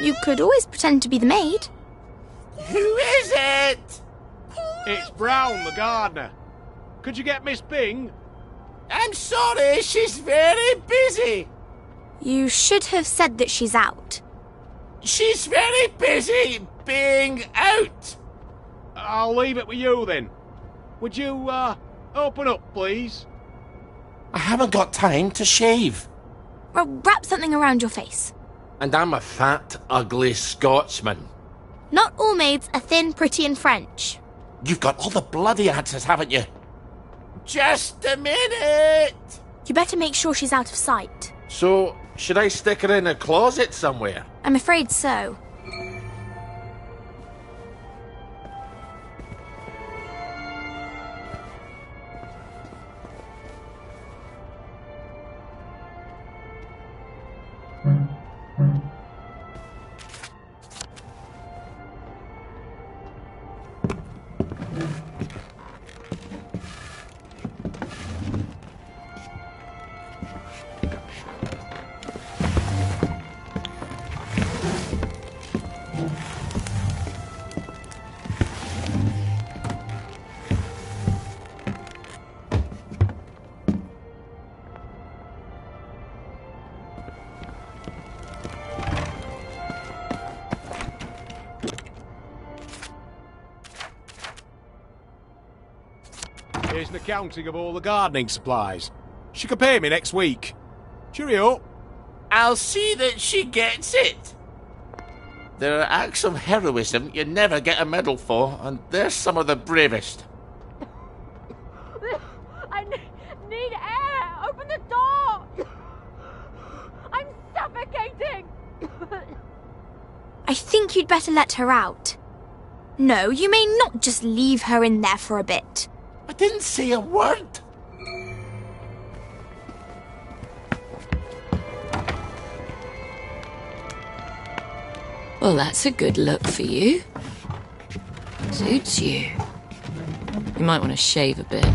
You could always pretend to be the maid. Who is it? It's Brown, the gardener. Could you get Miss Bing? I'm sorry, she's very busy. You should have said that she's out. She's very busy being out. I'll leave it with you then. Would you, open up, please? I haven't got time to shave. Well, wrap something around your face. And I'm a fat, ugly Scotsman. Not all maids are thin, pretty, and French. You've got all the bloody answers, haven't you? Just a minute! You better make sure she's out of sight. So, should I stick her in a closet somewhere? I'm afraid so. Here's an accounting of all the gardening supplies. She can pay me next week. Cheerio. I'll see that she gets it. There are acts of heroism you never get a medal for, and they're some of the bravest. I need air! Open the door! I'm suffocating! I think you'd better let her out. No, you may not just leave her in there for a bit. I didn't say a word. Well, that's a good look for you. Suits you. You might want to shave a bit.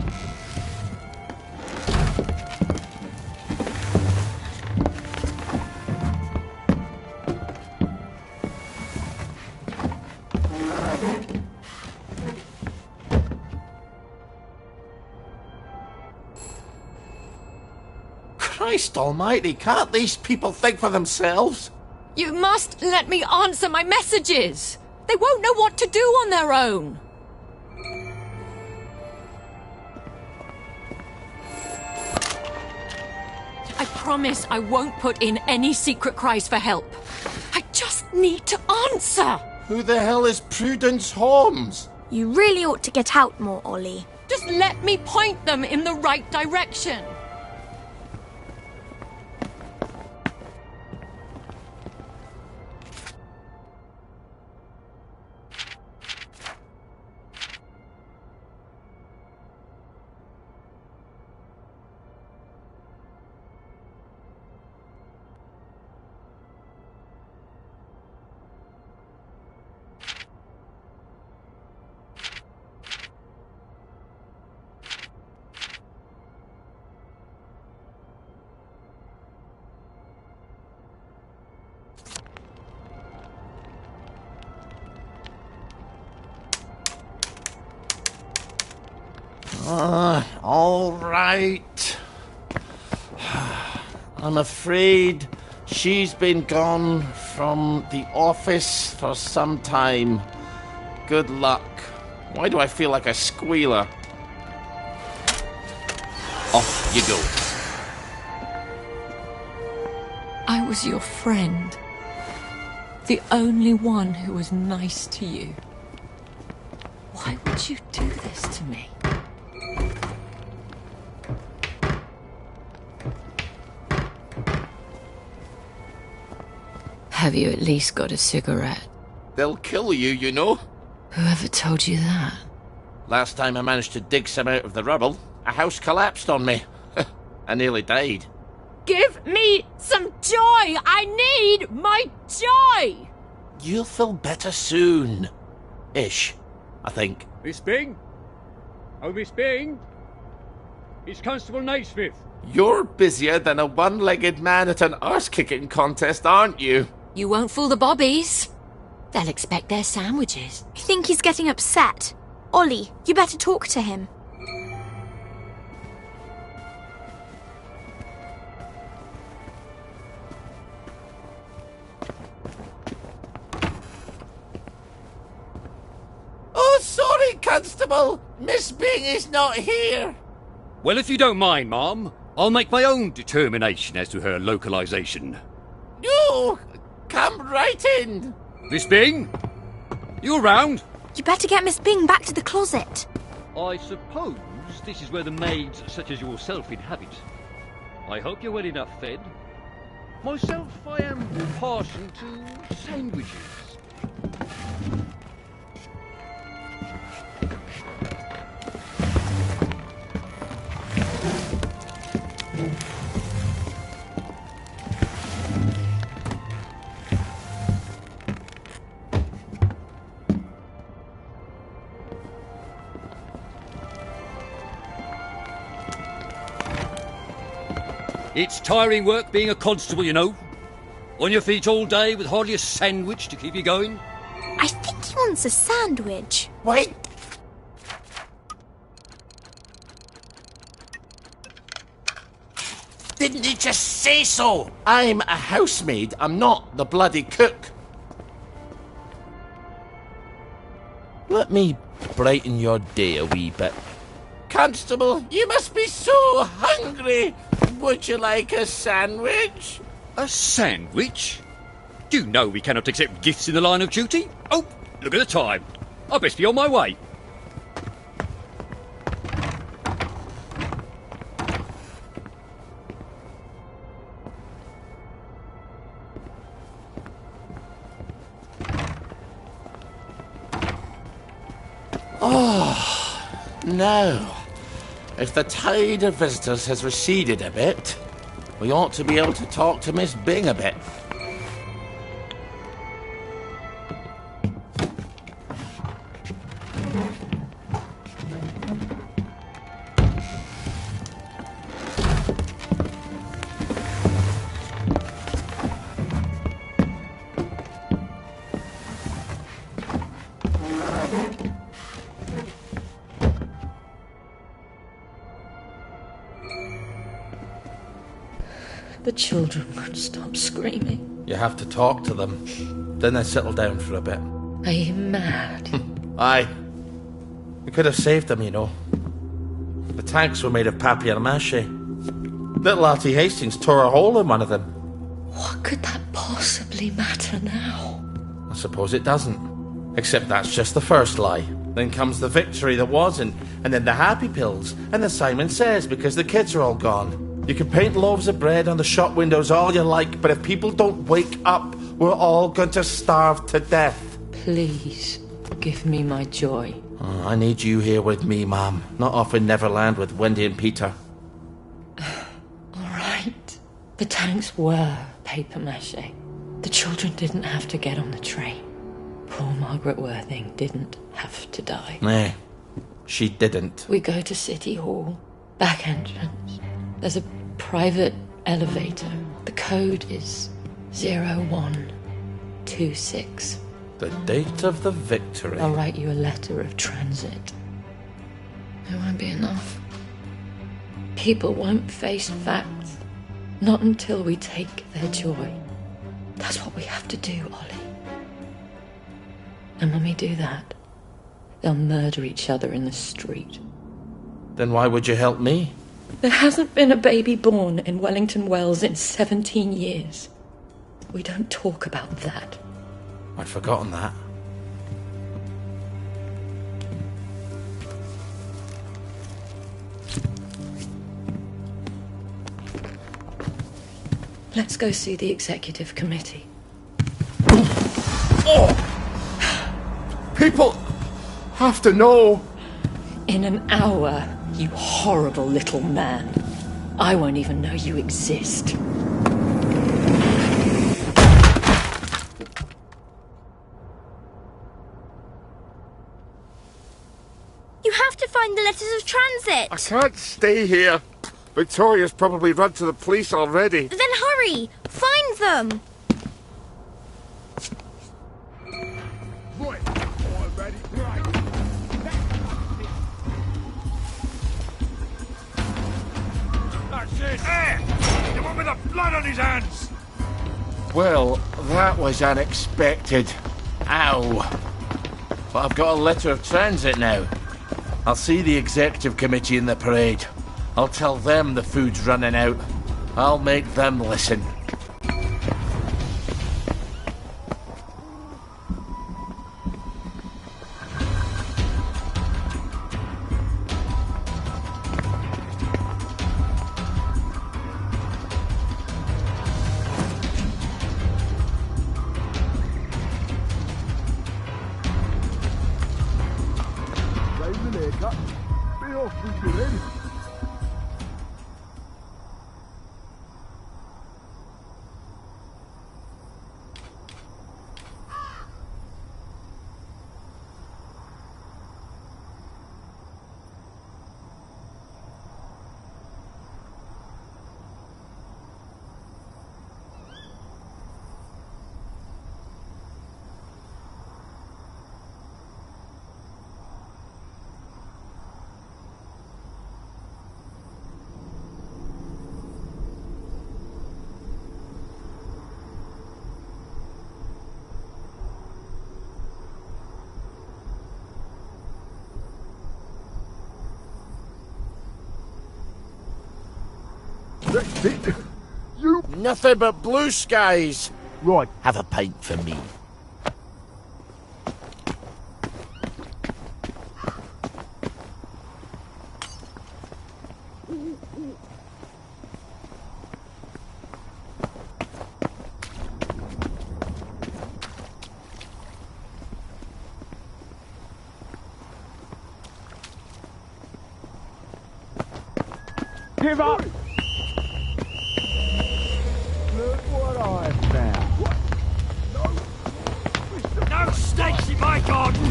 Christ almighty, can't these people think for themselves? You must let me answer my messages. They won't know what to do on their own. I promise I won't put in any secret cries for help. I just need to answer. Who the hell is Prudence Holmes? You really ought to get out more, Ollie. Just let me point them in the right direction. All right. I'm afraid she's been gone from the office for some time. Good luck. Why do I feel like a squealer? Off you go. I was your friend. The only one who was nice to you. Why would you do this to me? Have you at least got a cigarette? They'll kill you, you know. Whoever told you that? Last time I managed to dig some out of the rubble, a house collapsed on me. I nearly died. Give me some joy! I need my joy! You'll feel better soon. Ish, I think. Miss Bing? Oh, Miss Bing? It's Constable Naismith. You're busier than a one-legged man at an arse-kicking contest, aren't you? You won't fool the bobbies. They'll expect their sandwiches. I think he's getting upset. Ollie, you better talk to him. Oh, sorry, Constable. Miss Bing is not here. Well, if you don't mind, Ma'am, I'll make my own determination as to her localization. No, come right in. Miss Bing? You around? You better get Miss Bing back to the closet. I suppose this is where the maids such as yourself inhabit. I hope you're well enough fed. Myself, I am partial to sandwiches. It's tiring work being a constable, you know. On your feet all day with hardly a sandwich to keep you going. I think he wants a sandwich. Wait. Didn't he just say so? I'm a housemaid. I'm not the bloody cook. Let me brighten your day a wee bit. Constable, you must be so hungry. Would you like a sandwich? A sandwich? Do you know we cannot accept gifts in the line of duty? Oh, look at the time. I best be on my way. Oh, now, if the tide of visitors has receded a bit, we ought to be able to talk to Miss Bing a bit. The children won't stop screaming. You have to talk to them. Then they settle down for a bit. Are you mad? Aye. We could have saved them, you know. The tanks were made of papier-mâché. Little Artie Hastings tore a hole in one of them. What could that possibly matter now? I suppose it doesn't. Except that's just the first lie. Then comes the victory that wasn't, and then the happy pills, and the Simon Says because the kids are all gone. You can paint loaves of bread on the shop windows all you like, but if people don't wake up, we're all going to starve to death. Please, give me my joy. Oh, I need you here with me, Mum. Not off in Neverland with Wendy and Peter. All right. The tanks were papier-mâché. The children didn't have to get on the train. Poor Margaret Worthing didn't have to die. Nay, she didn't. We go to City Hall, back entrance. There's a private elevator. The code is 0126. The date of the victory. I'll write you a letter of transit. It won't be enough. People won't face facts. Not until we take their joy. That's what we have to do, Ollie. And when we do that, they'll murder each other in the street. Then why would you help me? There hasn't been a baby born in Wellington Wells in 17 years. We don't talk about that. I'd forgotten that. Let's go see the executive committee. Oh! People have to know. In an hour, you horrible little man. I won't even know you exist. You have to find the letters of transit. I can't stay here. Victoria's probably run to the police already. Then hurry! Find them! Right. I'm ready. Right. That's it! Hey! The one with the blood on his hands! Well, that was unexpected. Ow. But I've got a letter of transit now. I'll see the executive committee in the parade. I'll tell them the food's running out. I'll make them listen. Be off with you then. You... Nothing but blue skies. Right. Have a pint for me. Give up! Look what I found. What? No snakes in my garden!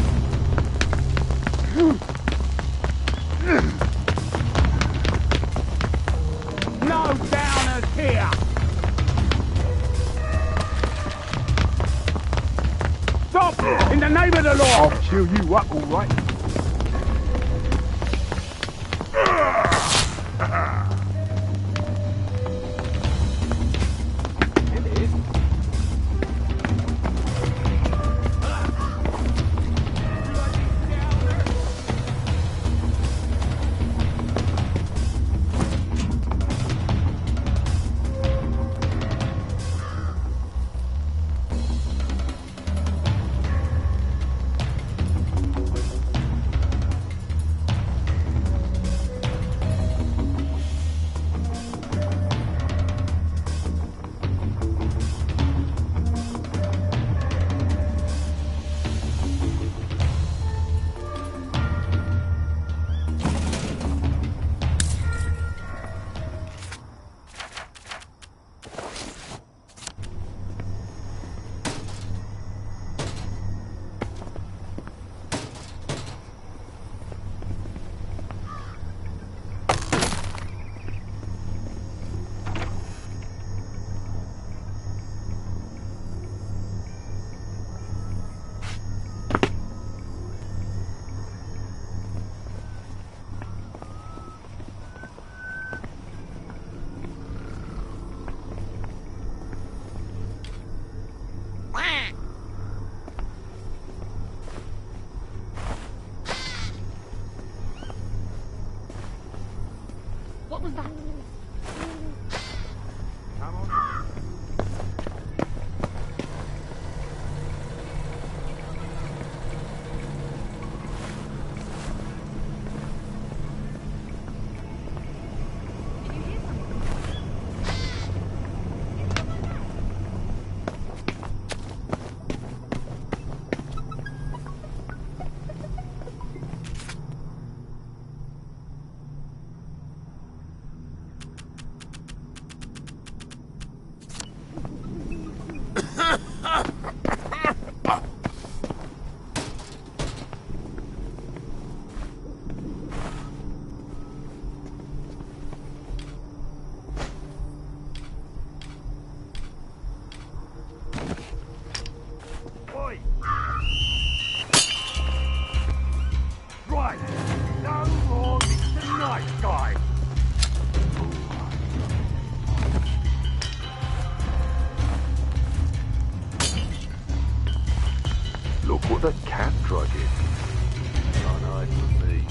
No downers here! Stop! In the name of the law! I'll chew you up, all right. What was that? Right. No more Mr. Nice Guy. Look what the cat drug is. Not nice for me.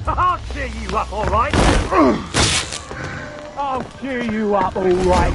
I'll cheer you up, all right. I'll cheer you up, all right.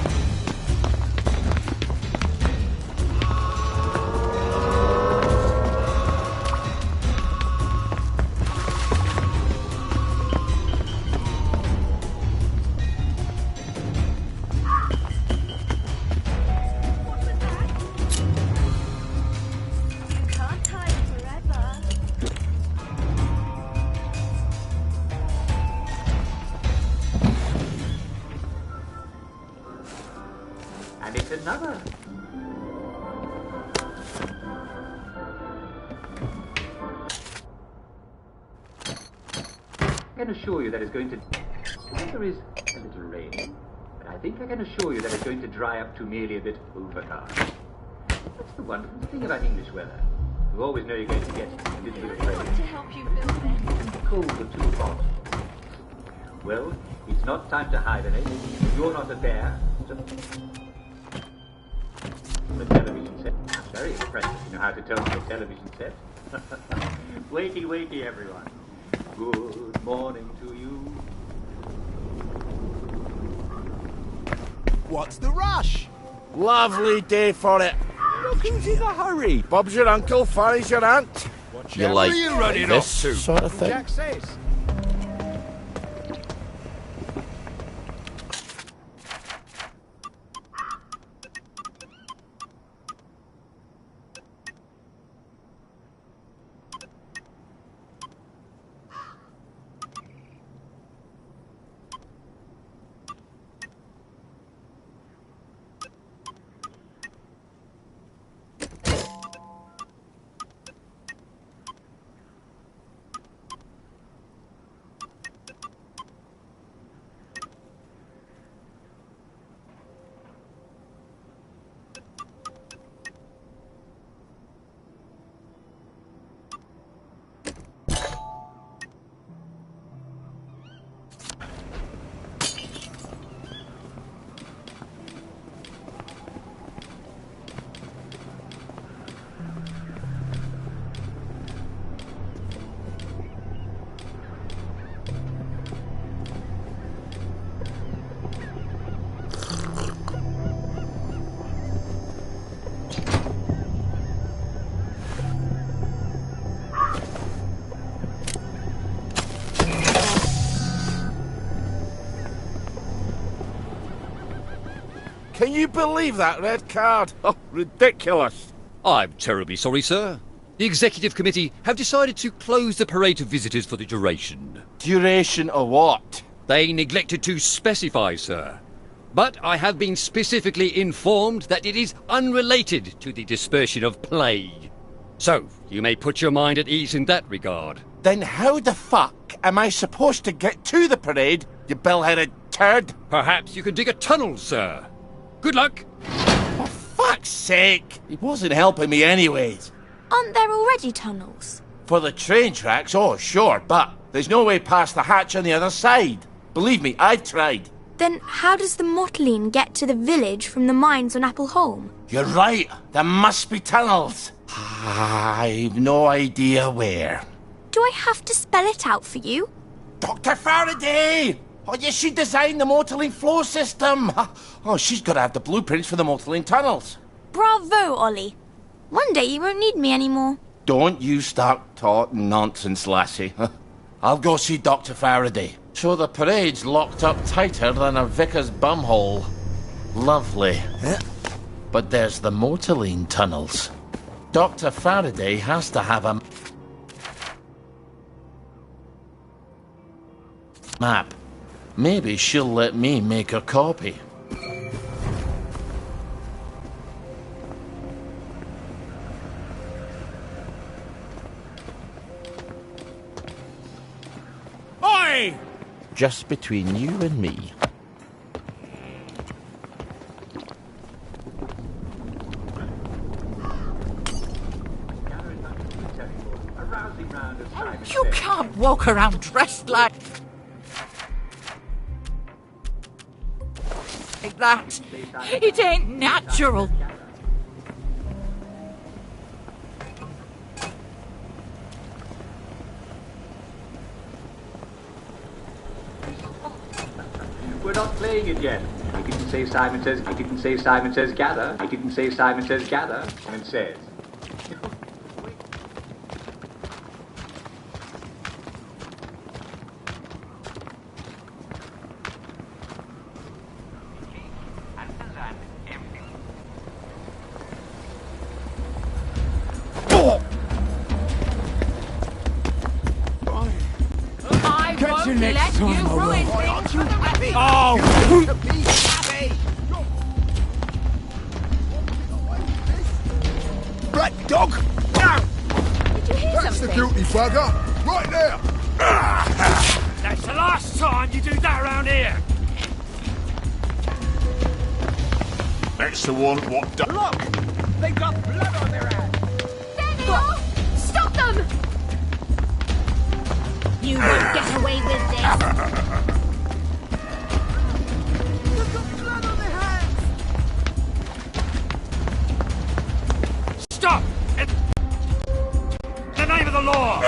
And it's another. I can assure you that it's going to... There is a little rain, but I think I can assure you that it's going to dry up to merely a bit overcast. That's the wonderful thing about English weather. You always know you're going to get a little bit of rain. To help you build them. Cold or too hot. Well, it's not time to hibernate. If you're not a bear, just... The television set. Very impressive. You know how to tell from a television set. Wakey, wakey, everyone. Good morning to you. What's the rush? Lovely day for it. Look who's in a hurry. Bob's your uncle, Fanny's your aunt. You like Where are you running this off to? sort of thing? Jack says. Can you believe that red card? Oh, ridiculous. I'm terribly sorry, sir. The Executive Committee have decided to close the parade of visitors for the duration. Duration of what? They neglected to specify, sir. But I have been specifically informed that it is unrelated to the dispersion of plague. So, you may put your mind at ease in that regard. Then how the fuck am I supposed to get to the parade, you bell-headed turd? Perhaps you can dig a tunnel, sir. Good luck. For fuck's sake! He wasn't helping me anyways. Aren't there already tunnels? For the train tracks, oh sure, but there's no way past the hatch on the other side. Believe me, I've tried. Then how does the Mottling get to the village from the mines on Appleholme? You're right, there must be tunnels. I've no idea where. Do I have to spell it out for you? Dr. Faraday! Oh, yes, she designed the Motorlane flow system. Oh, she's got to have the blueprints for the Motorlane tunnels. Bravo, Ollie. One day you won't need me anymore. Don't you start talking nonsense, lassie. I'll go see Dr. Faraday. So the parade's locked up tighter than a vicar's bumhole. Lovely. But there's the Motorlane tunnels. Dr. Faraday has to have a map. Maybe she'll let me make a copy. Oi! Just between you and me. You can't walk around dressed like that. It ain't natural. We're not playing it yet. I didn't say Simon says. I didn't say Simon says gather. I didn't say Simon says gather. Simon says. I won't let you ruin things for the rest of Black dog! Did you hear That's something? the guilty bugger! Right there! That's the last time you do that around here. That's the one what done. Look! They've got blood on their hands! There they are! Stop them! You won't get away with this. Stop! In the name of the law! I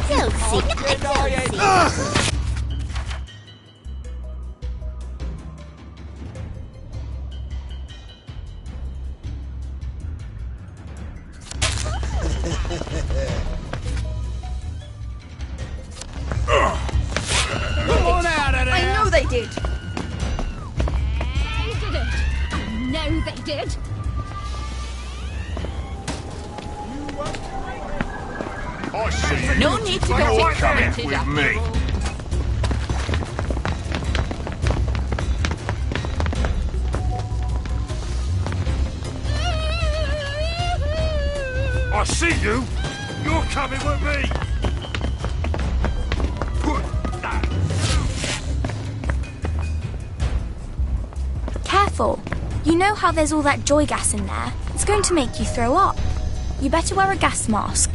don't see. Come on out of there! I know they did. They did it! I know they did! I see. No need to You're get coming excited with after me. all. I see you! You're coming with me! Put that! Careful. You know how there's all that joy gas in there? It's going to make you throw up. You better wear a gas mask.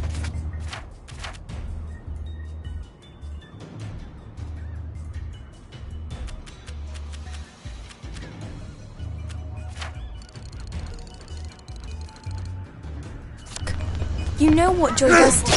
You know what joy does to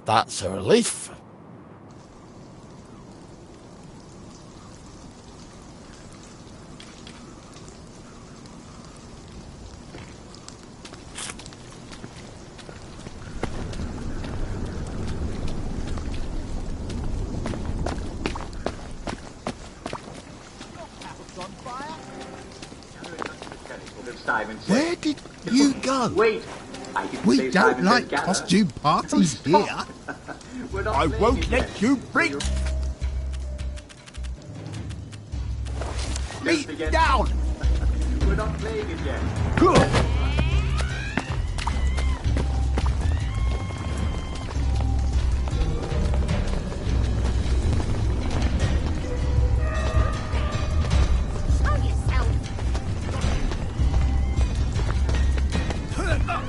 That's a relief. Where did you go? Wait. We don't like costume parties here. I won't let you bring me down. We're not playing it yet.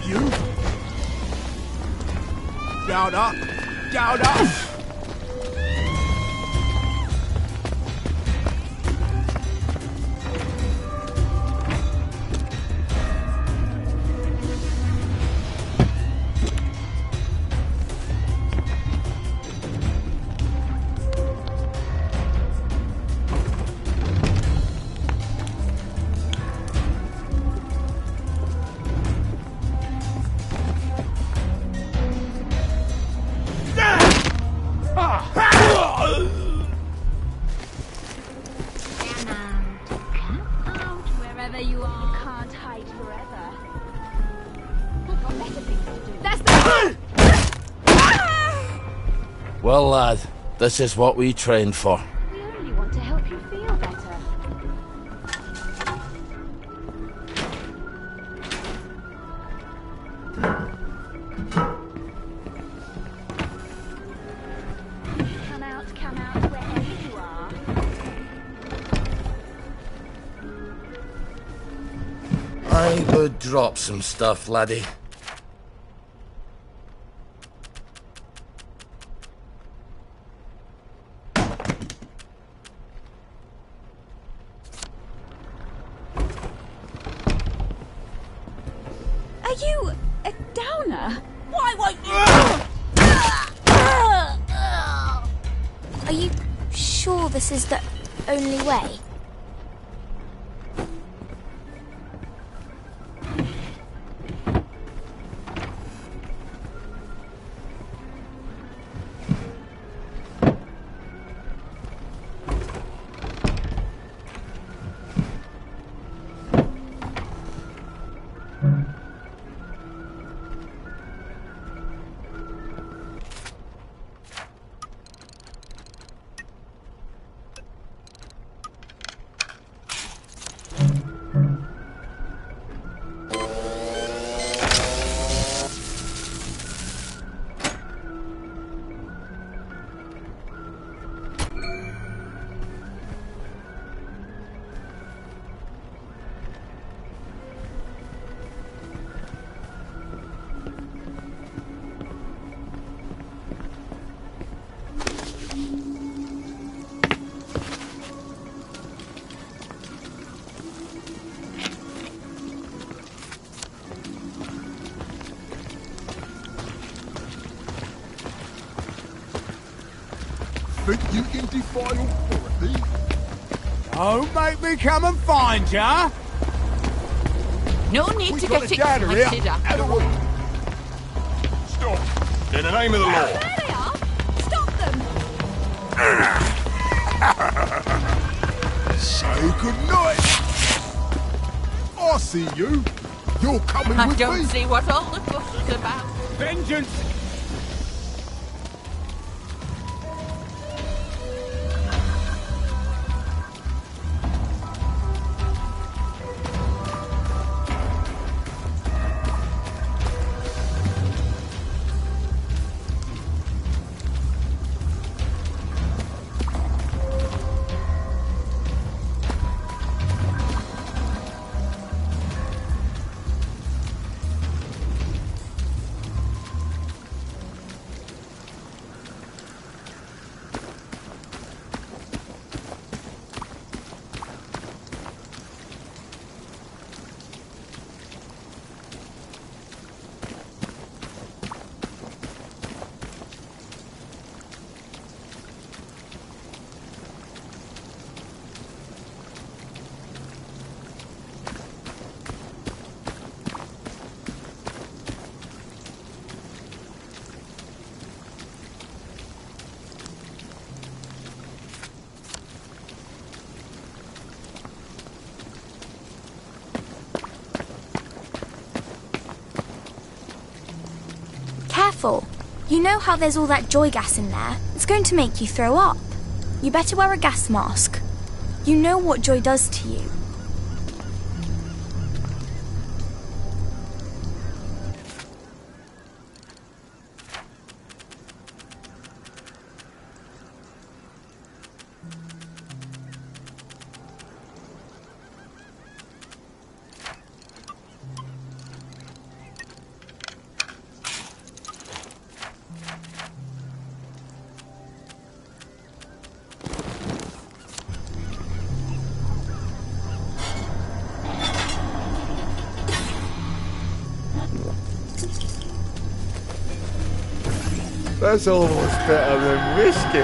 You. Down up. Down up. Wherever you are, you can't hide forever. Well, lad, this is what we trained for. We only want to help you feel better. Come out, wherever you are. I would drop some stuff, laddie. Are you a downer? Why won't you? Are you sure this is the only way? Think you can defy authority? Don't make me come and find ya! No need to get excited. excited. Stop! In the name of the law. There they are! Stop them! Say goodnight! I see you! You're coming I with me! don't see what all the fuss is about. Vengeance! careful. You know how there's all that joy gas in there? It's going to make you throw up. You better wear a gas mask. You know what joy does to you. That's almost better than whiskey.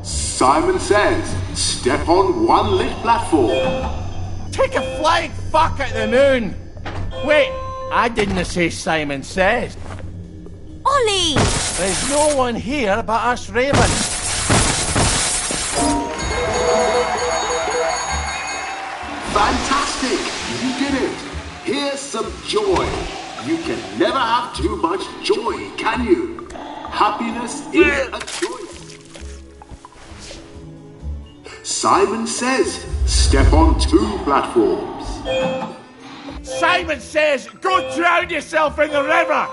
Simon Says, step on one lit platform. Take a flying fuck at the moon! Wait, I didn't say Simon Says. Ollie! There's no one here but us ravens. Fantastic! You did it! Here's some joy. You can never have too much joy, can you? Happiness is a choice. Simon Says, step on 2 platforms. Simon Says, go drown yourself in the river!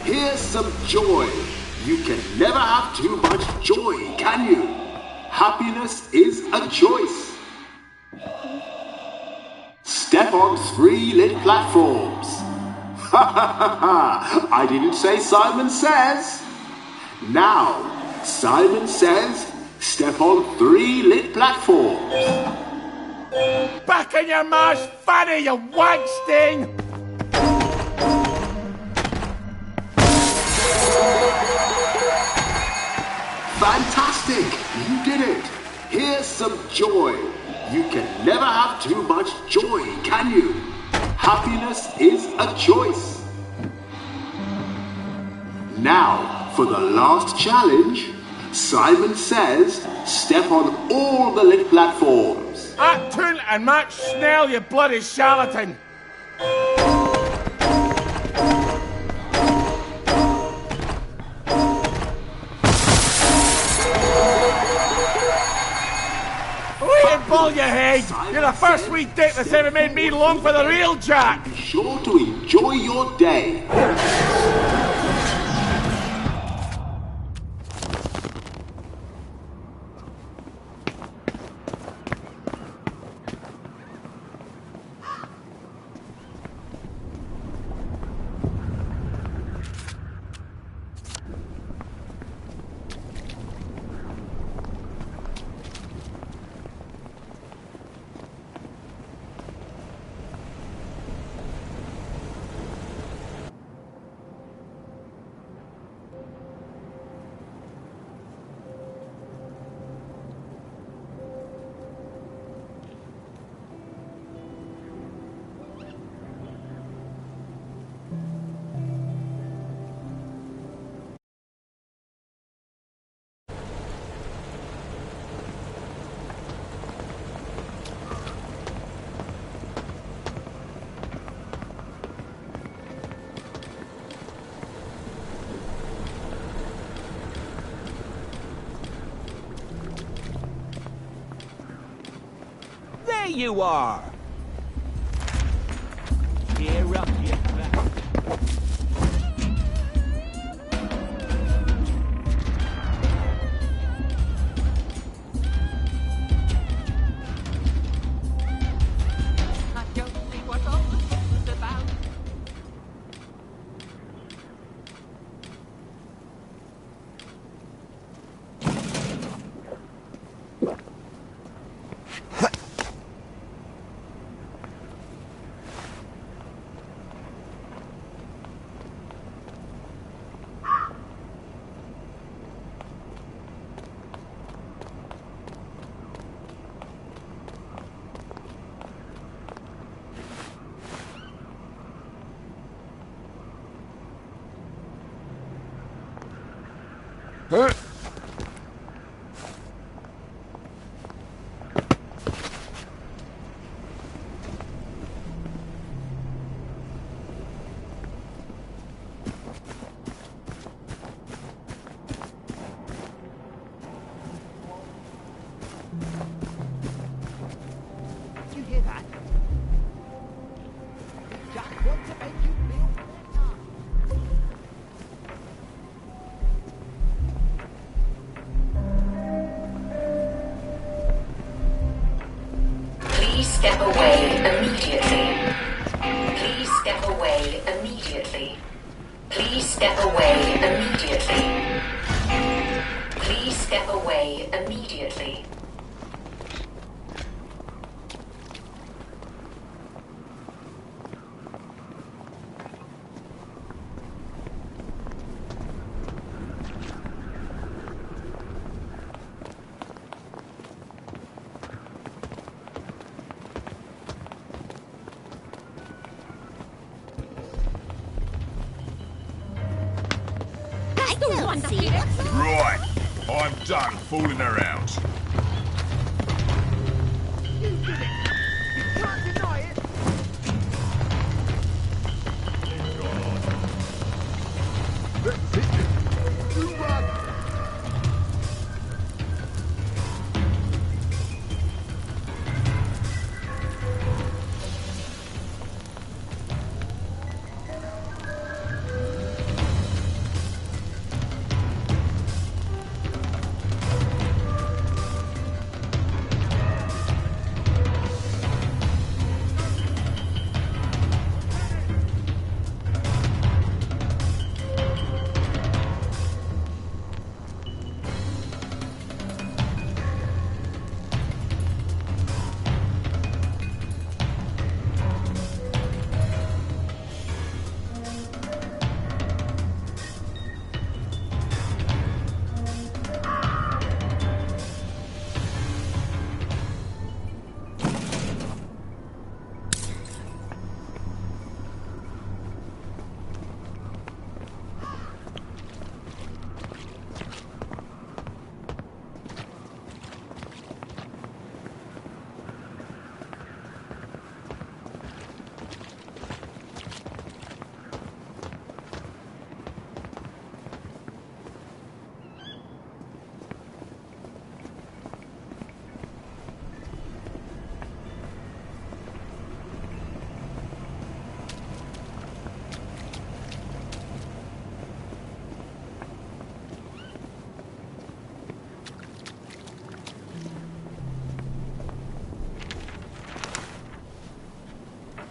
Here's some joy. You can never have too much joy, can you? Happiness is a choice. Step on 3 lit platforms. Ha ha ha ha! I didn't say Simon Says. Now, Simon Says, step on 3 lit platforms. Back in your ma's fanny, you wank sting! Fantastic! You did it! Here's some joy. You can never have too much joy, can you? Happiness is a choice. Now, for the last challenge, Simon Says, step on all the lit platforms. At Toon and Matt Snell, you bloody charlatan! Ball your head! You're the first wee dick that's ever made me long for the real Jack! Be sure to enjoy your day. There you are! Gear up, you crap. I don't see what all this is about. Huh? Did you hear that? Just want to make you feel Please step away immediately. Please step away immediately. Please step away immediately. Please step away immediately. Right, I'm done fooling around.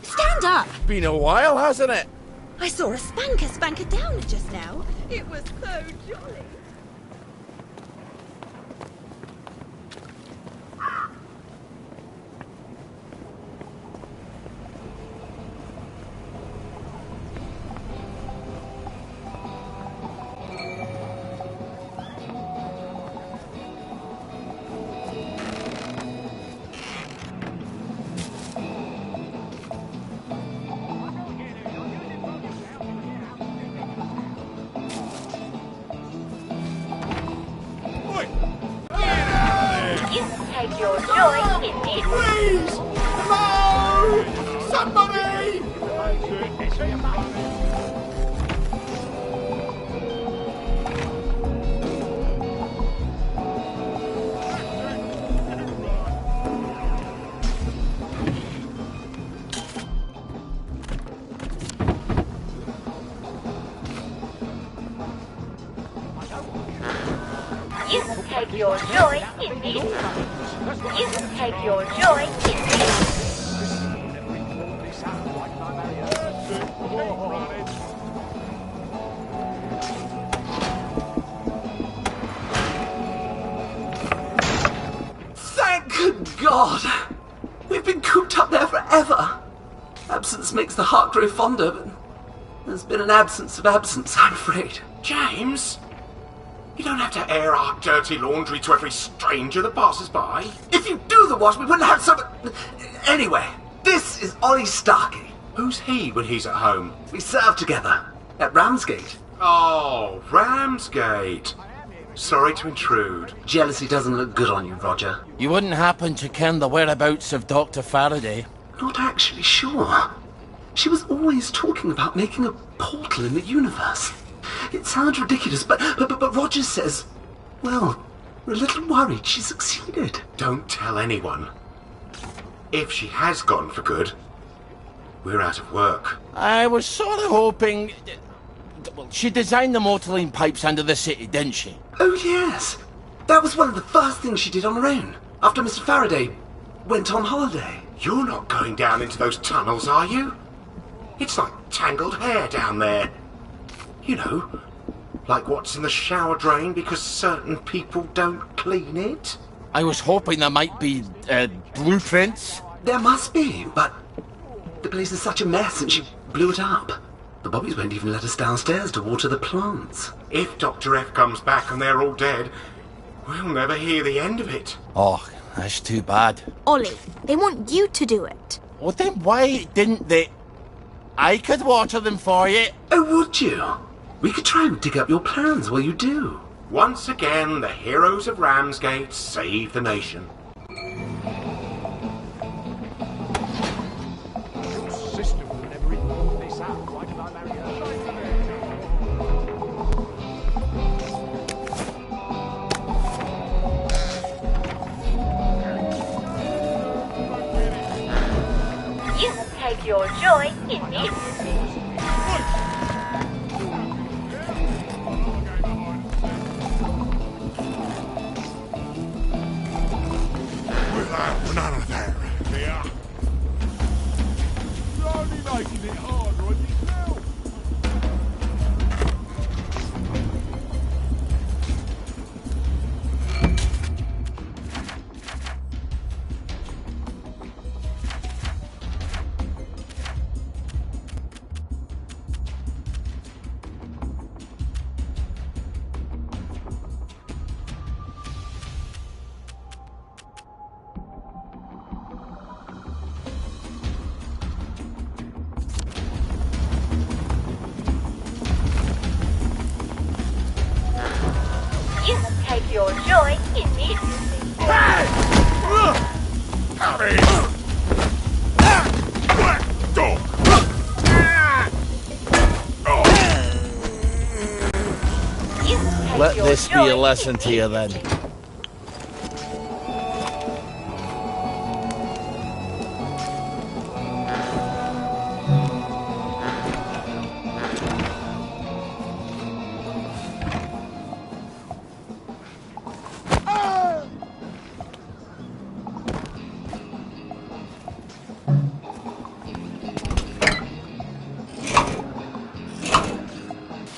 Stand up! Been a while, hasn't it? I saw a spanker down just now. It was so jolly. Take your joy in this. Please! No! Somebody! You take your joy in this. You take your joy in this. Thank good God! We've been cooped up there forever. Absence makes the heart grow fonder, but there's been an absence of absence, I'm afraid. James? You don't have to air our dirty laundry to every stranger that passes by. If you do the wash, we wouldn't have so much... Anyway, this is Ollie Starkey. Who's he when he's at home? We served together at Ramsgate. Oh, Ramsgate. Sorry to intrude. Jealousy doesn't look good on you, Roger. You wouldn't happen to ken the whereabouts of Dr. Faraday? Not actually sure. She was always talking about making a portal in the universe. It sounds ridiculous, but Roger says, well, we're a little worried she succeeded. Don't tell anyone. If she has gone for good, we're out of work. I was sort of hoping... Well, she designed the motorline pipes under the city, didn't she? Oh, yes. That was one of the first things she did on her own, after Mr. Faraday went on holiday. You're not going down into those tunnels, are you? It's like tangled hair down there. You know, like what's in the shower drain because certain people don't clean it. I was hoping there might be, blueprints. There must be, but the place is such a mess and she blew it up. The Bobbies won't even let us downstairs to water the plants. If Dr. F comes back and they're all dead, we'll never hear the end of it. Oh, that's too bad. Ollie, they want you to do it. Well, then why didn't they... I could water them for you. Oh, would you? We could try and dig up your plans while you do. Once again, the heroes of Ramsgate save the nation. Sister would never even put this out. Why did I marry her? You take your joy in music. None of that. Yeah. You're only making it harder on yourself. You take your joy in music. Harry! Black dog! Let this be a lesson to you then.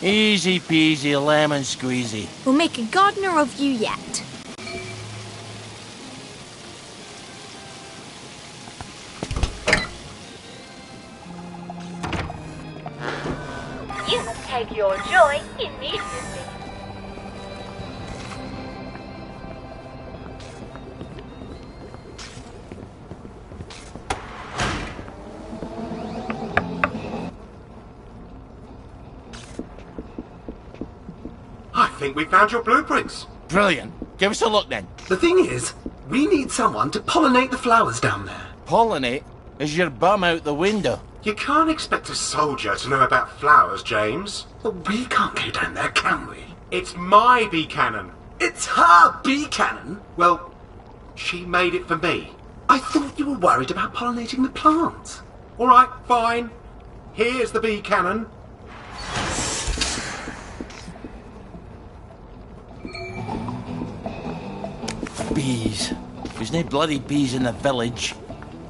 Easy peasy, lemon squeezy. We'll make a gardener of you yet. You take your joy in music. I think we found your blueprints. Brilliant. Give us a look then. The thing is, we need someone to pollinate the flowers down there. Pollinate? Is your bum out the window? You can't expect a soldier to know about flowers, James. Well, we can't go down there, can we? It's my bee cannon. It's her bee cannon? Well, she made it for me. I thought you were worried about pollinating the plants. All right, fine. Here's the bee cannon. Bees. There's no bloody bees in the village.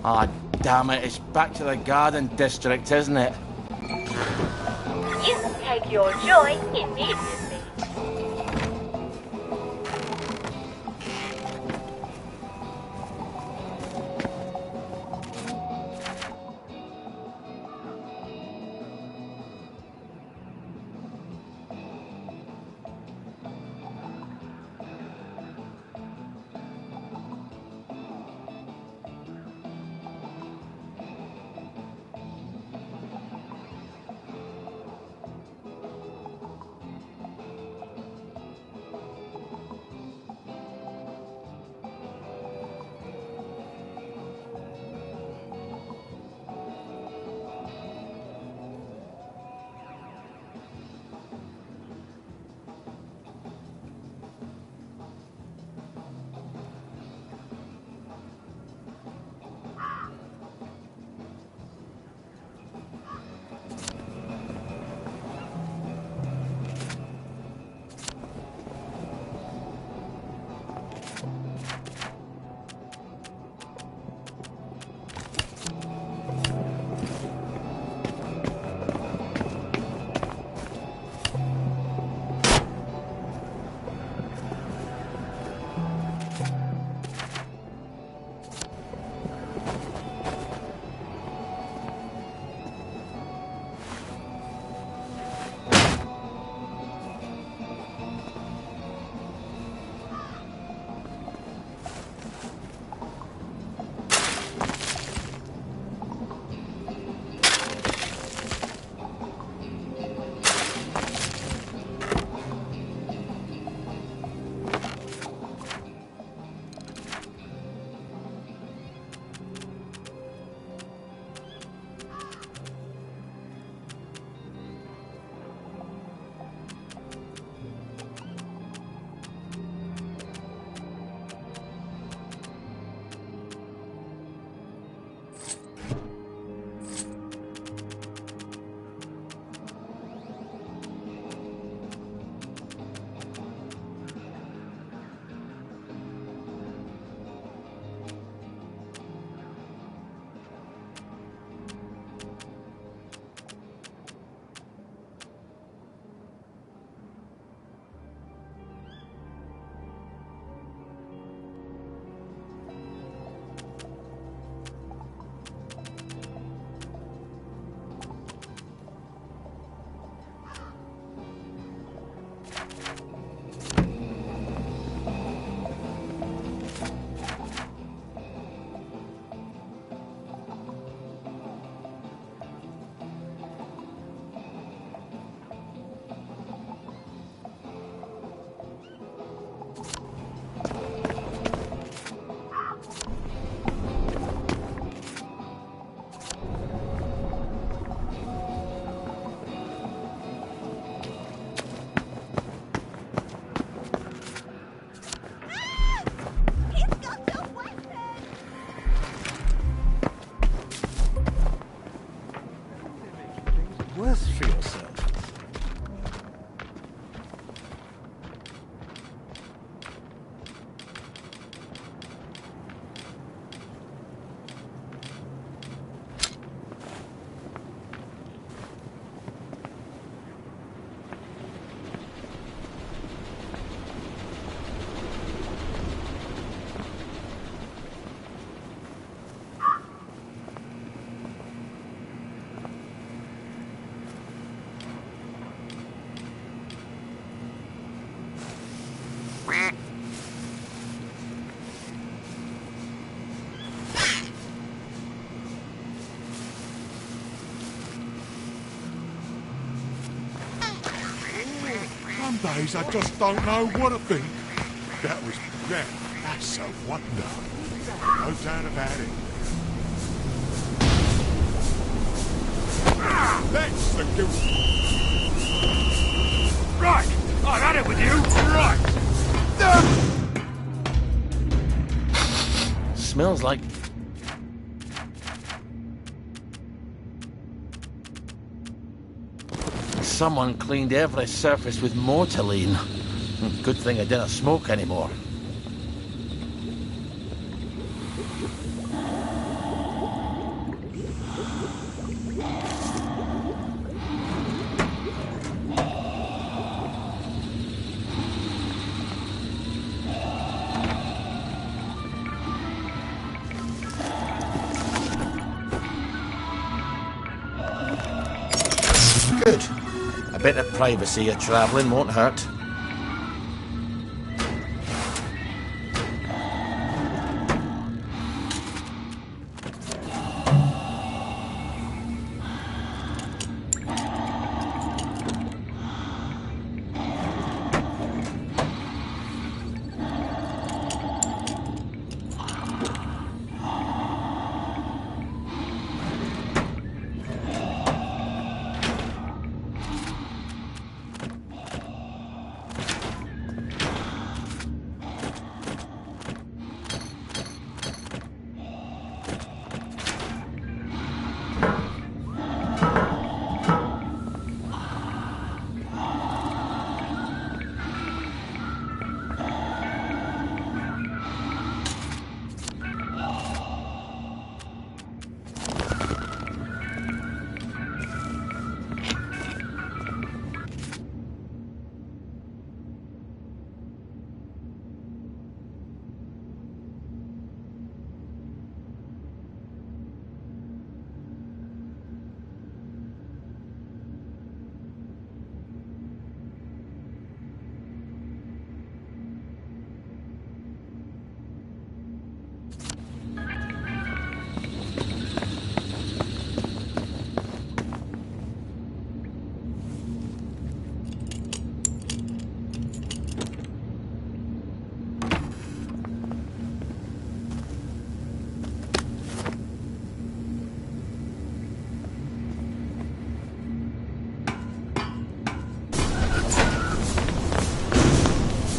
Ah, damn it. It's back to the garden district, isn't it? You take your joy in music. worse for yourself. Some days I just don't know what to think. That's a wonder. No doubt about it. That's the guilt. Right, I've had it with you. Right. Smells like... Someone cleaned every surface with Mortaline. Good thing I didn't smoke anymore. Good. A bit of privacy of travelling won't hurt.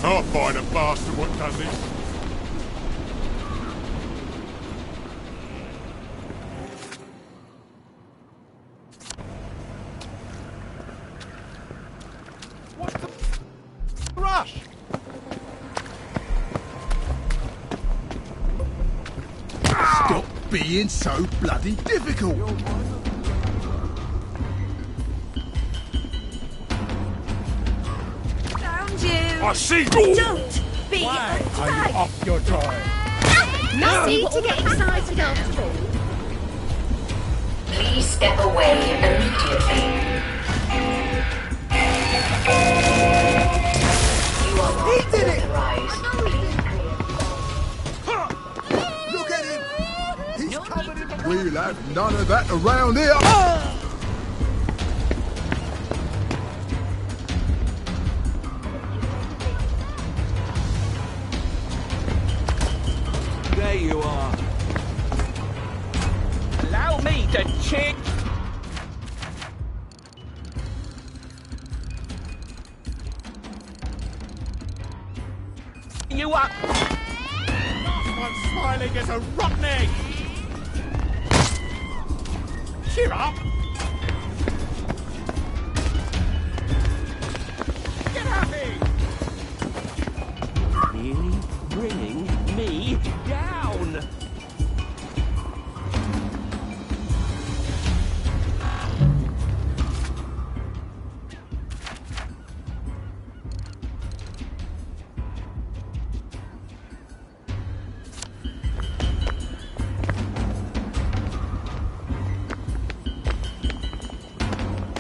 I'll find a bastard what done this. What's the rush? Stop being so bloody difficult. I see. Don't be Why are you off your drive? Nothing to get excited after all. Please step away immediately. You are He did it! authorized. Look at him! He's covered in... We'll have none of that around here! There you are. Allow me to check. You up. I'm smiling as a rotten egg. Cheer up.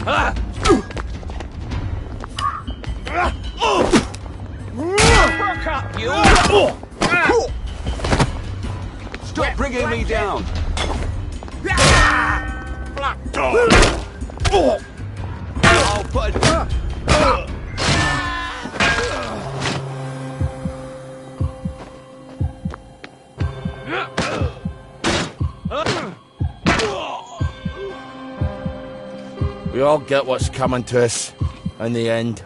Fuck up, you! Stop bringing me down! Black dog! I'll put We all get what's coming to us in the end.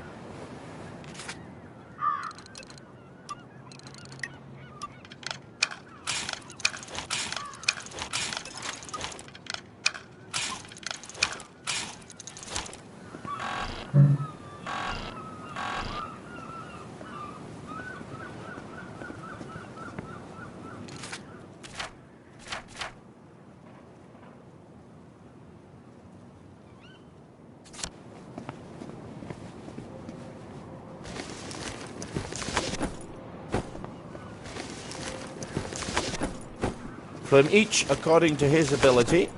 From each according to his ability.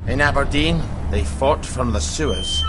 In Aberdeen, they fought from the sewers.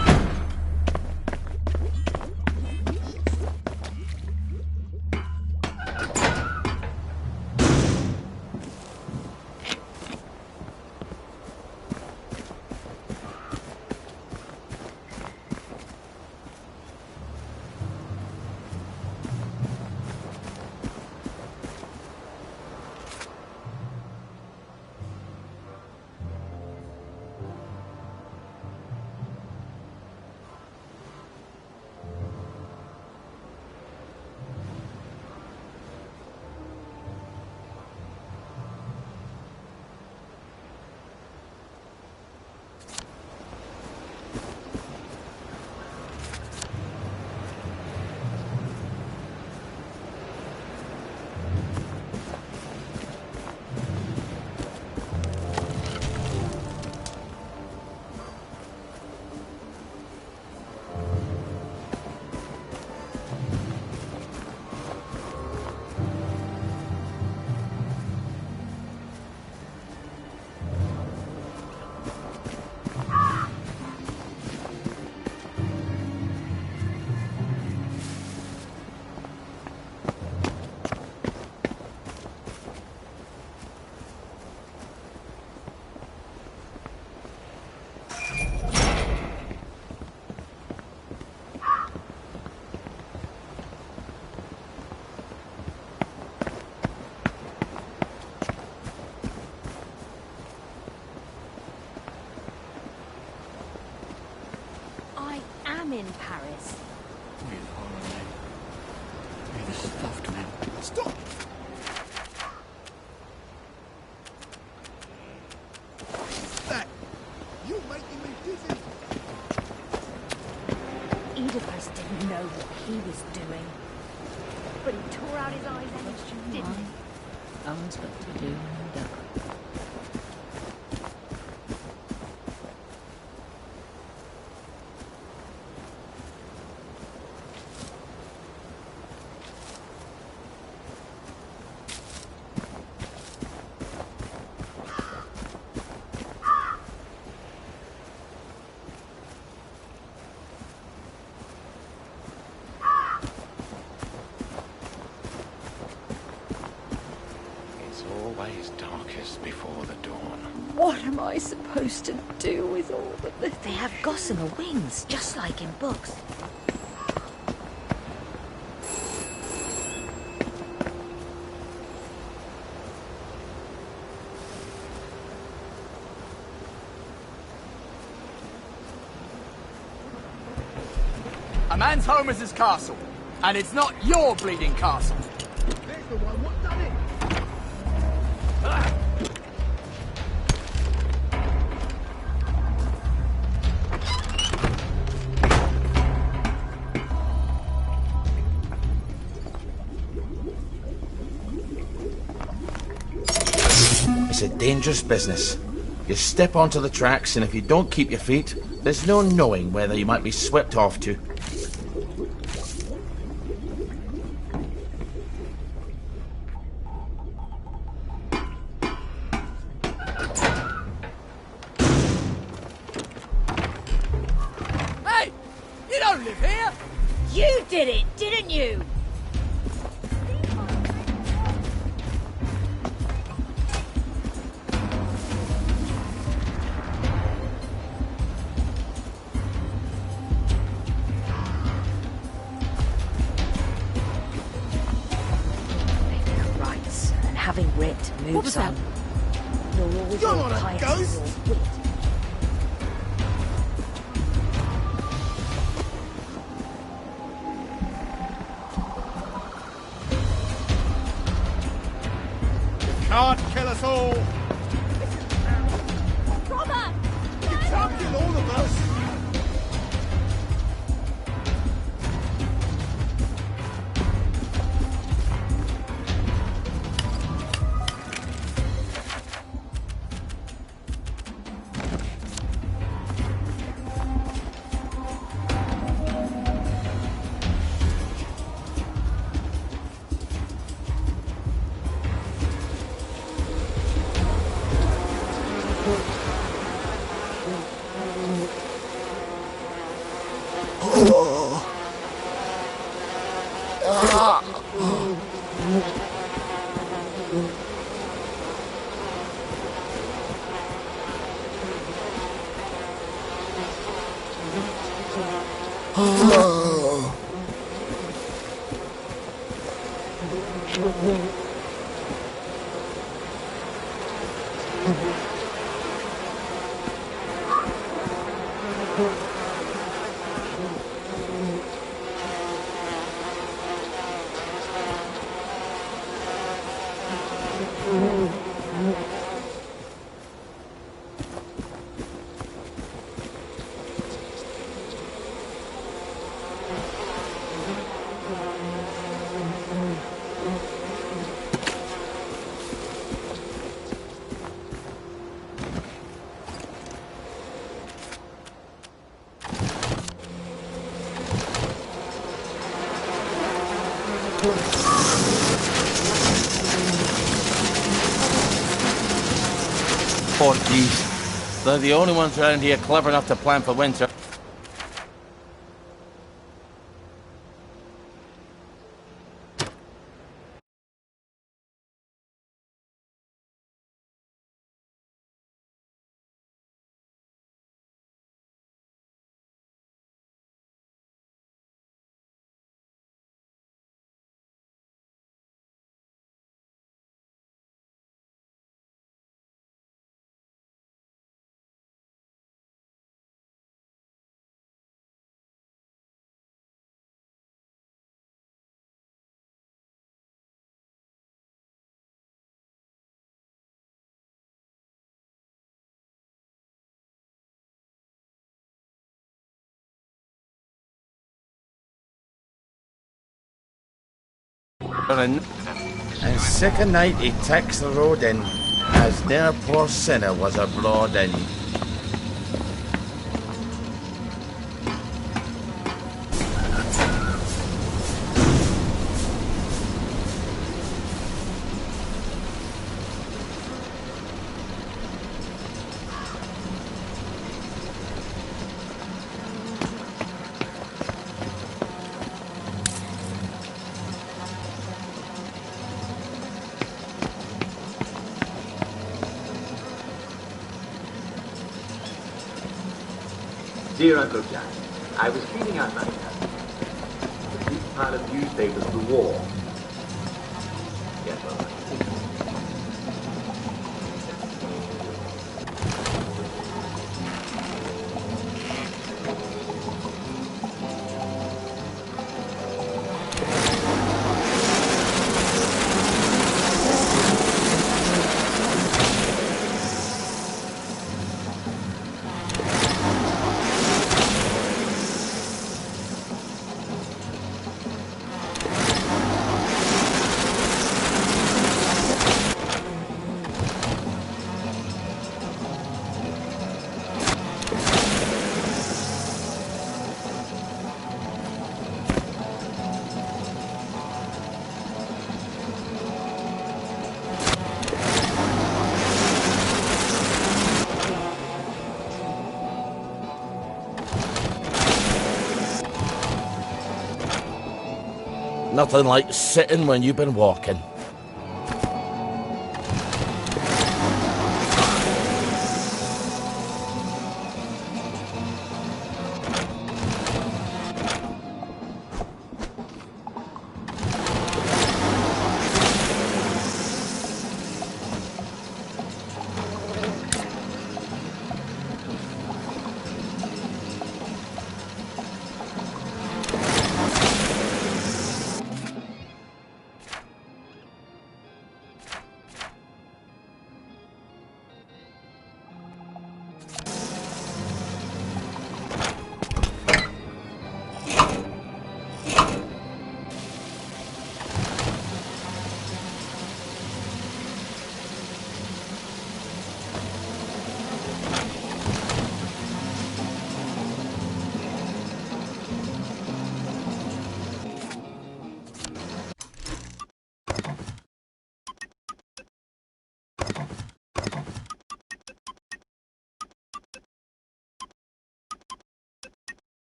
In Paris. You're the stuffed man. Stop! That! You're making me dizzy! Oedipus didn't know what he was doing. But he tore out his eyes and didn't he? Owen's got to do and done. Always supposed to do with all of this? They have gossamer wings, just like in books. A man's home is his castle, and it's not your bleeding castle. There's the one. What done it? It's a dangerous business. You step onto the tracks, and if you don't keep your feet, there's no knowing whether you might be swept off to. Hey! You don't live here! You did it, didn't you? Having writ moves What was on. that? Nor always You're your not a piety ghost. or wit. Can't kill us all. Robert! You can't kill all of us. Porkies. They're the only ones around here clever enough to plan for winter. And sick a night he takes the road in, as ne'er poor sinner was abroad in. Dear Uncle Jack, I was cleaning out my house. The big pile of newspapers of the war. Yes, all right. Nothing like sitting when you've been walking.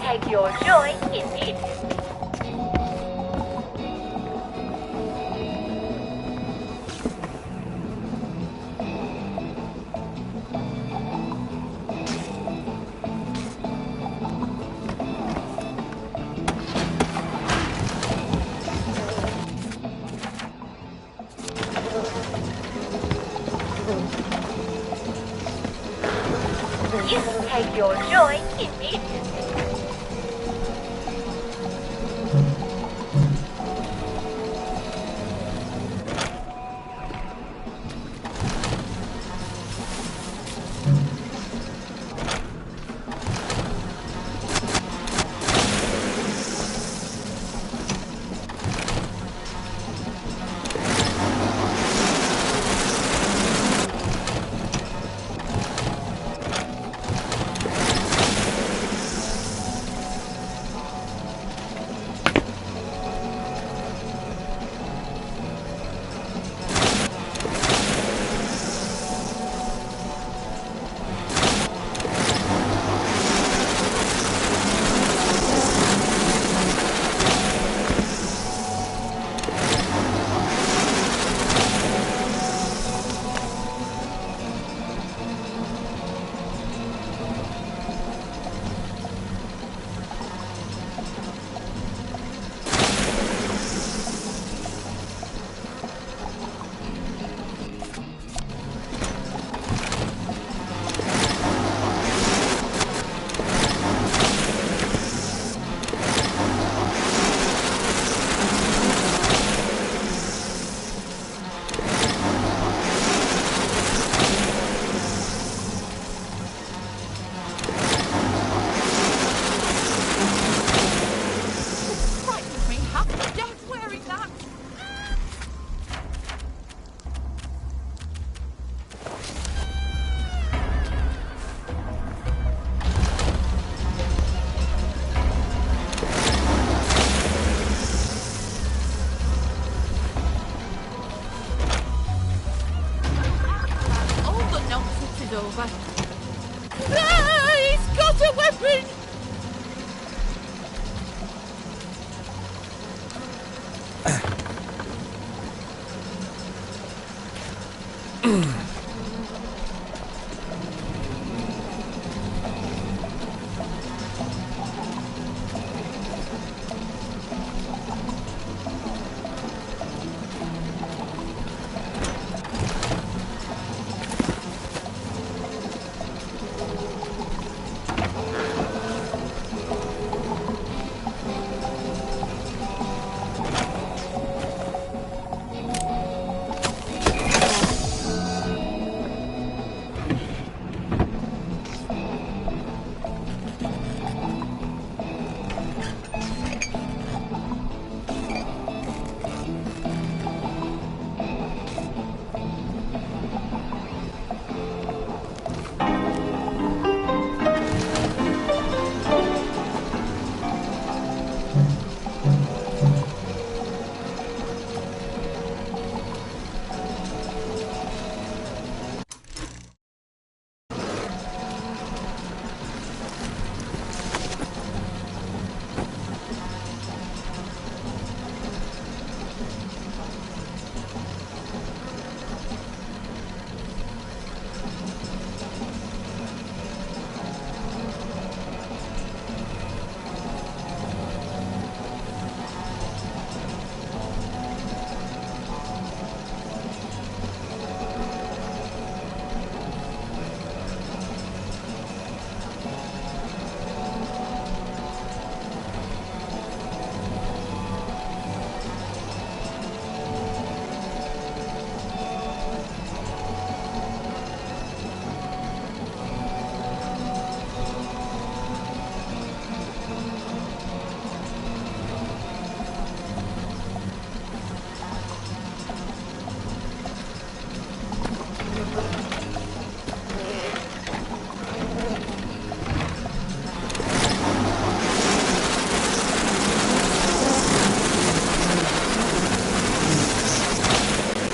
Take your joy in it. You take your joy in it.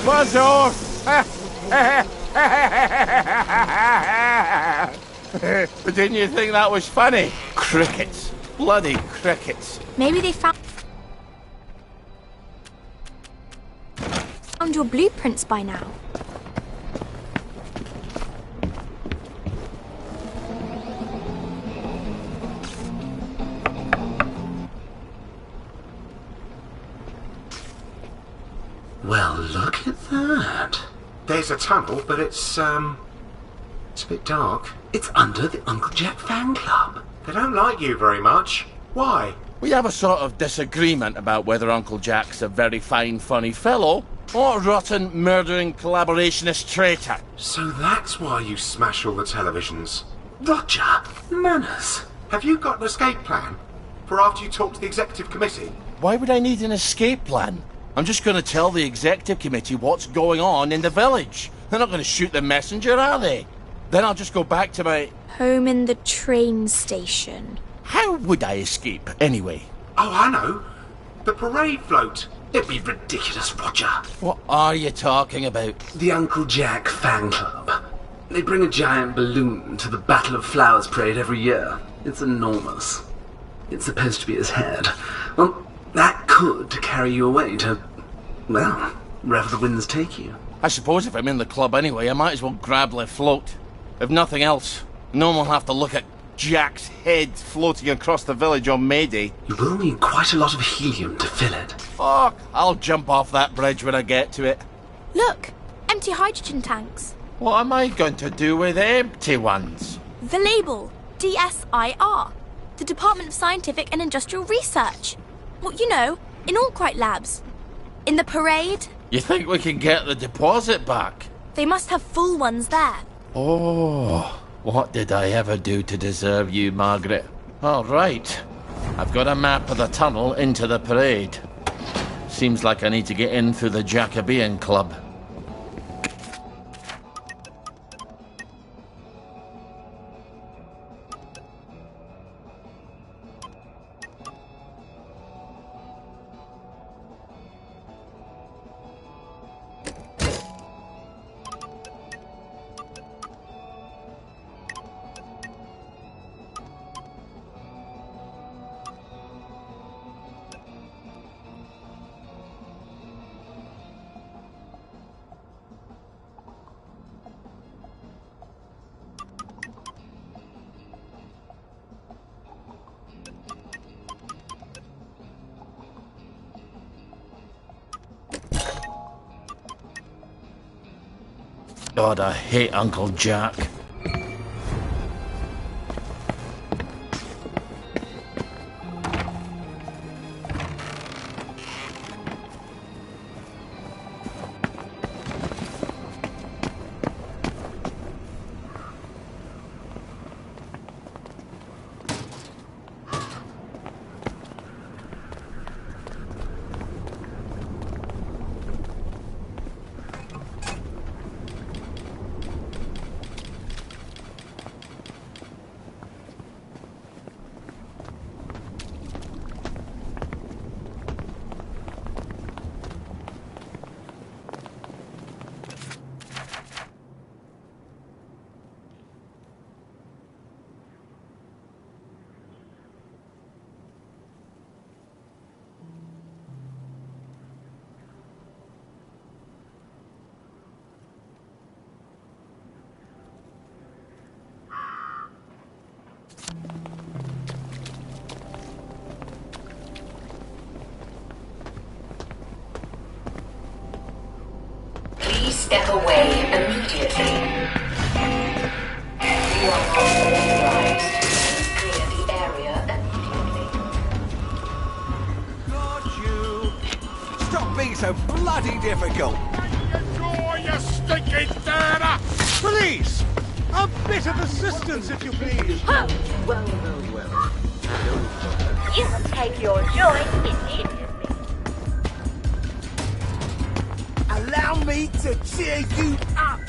Buzz off! But didn't you think that was funny? Crickets. Bloody crickets. Maybe they found your blueprints by now. Well, look at that. There's a tunnel, but it's a bit dark. It's under the Uncle Jack fan club. They don't like you very much. Why? We have a sort of disagreement about whether Uncle Jack's a very fine, funny fellow or a rotten, murdering, collaborationist traitor. So that's why you smash all the televisions. Roger, manners. Have you got an escape plan for after you talk to the executive committee? Why would I need an escape plan? I'm just going to tell the executive committee what's going on in the village. They're not going to shoot the messenger, are they? Then I'll just go back to my... home in the train station. How would I escape, anyway? Oh, I know. The parade float. It'd be ridiculous, Roger. What are you talking about? The Uncle Jack fan club. They bring a giant balloon to the Battle of Flowers parade every year. It's enormous. It's supposed to be his head. Well, that could carry you away to, well, wherever the winds take you. I suppose if I'm in the club anyway, I might as well grab the float. If nothing else, no one will have to look at Jack's head floating across the village on May Day. You will need quite a lot of helium to fill it. Fuck, I'll jump off that bridge when I get to it. Look, empty hydrogen tanks. What am I going to do with empty ones? The label, DSIR, the Department of Scientific and Industrial Research. Well, you know, in Arkwright Labs. In the parade. You think we can get the deposit back? They must have full ones there. Oh, what did I ever do to deserve you, Margaret? All right, I've got a map of the tunnel into the parade. Seems like I need to get in through the Jacobean Club. God, I hate Uncle Jack. Please step away immediately. You are not authorized. Please clear the area immediately. Got you. Stop being so bloody difficult. Draw, you stinking dirter! Police! A bit of assistance, if you please. Well. You must take your joy immediately. Allow me to cheer you up.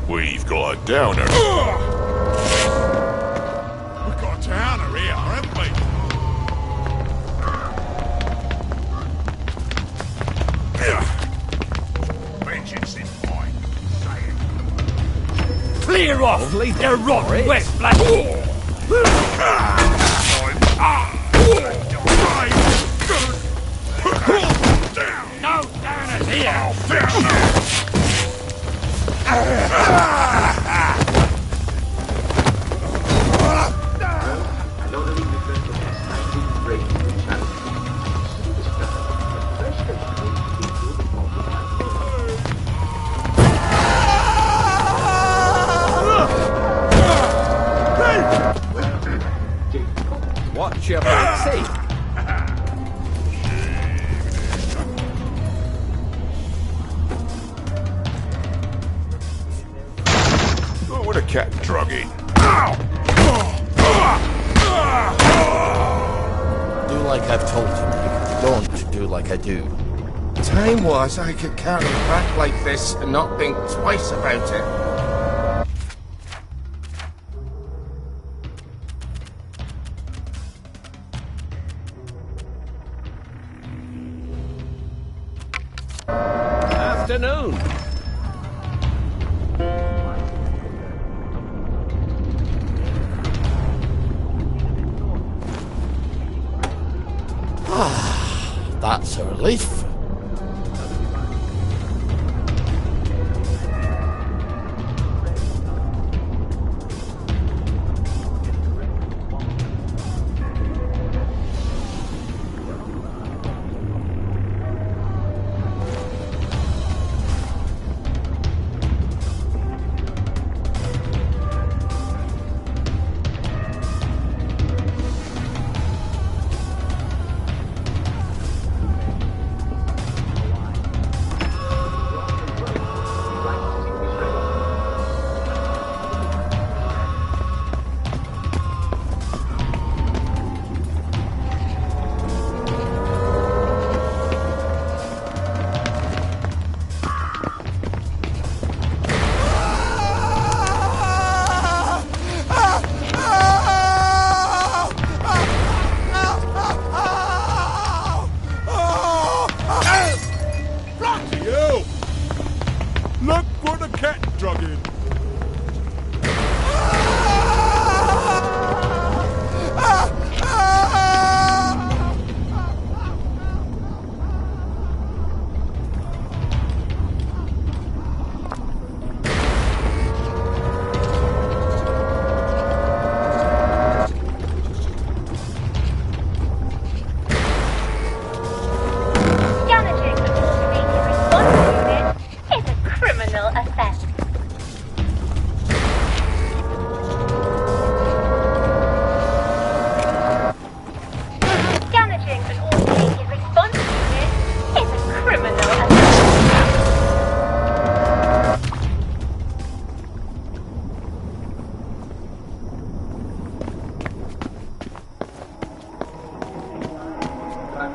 We've got a downer. We've got a downer here, haven't we? Vengeance in mind. Say it. Clear off! They're rotten wet black. No downers here! Watch your back seat. Oh, what a cat druggy. Do like I've told you, Mike. Don't do like I do. Time was I could carry back like this and not think twice about it. Afternoon. That's a relief.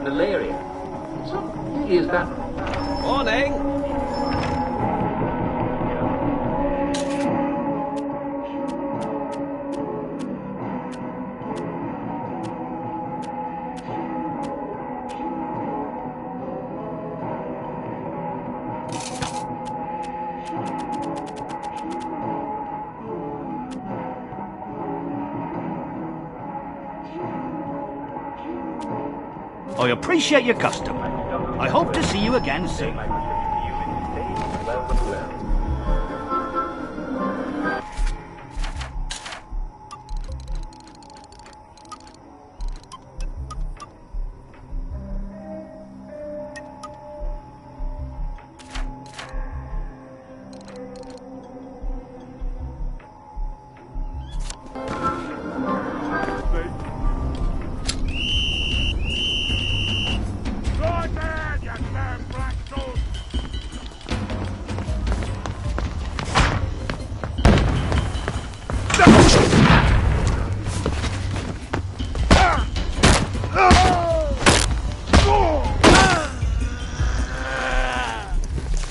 Malaria. What is that? Morning. I appreciate your custom. I hope to see you again soon.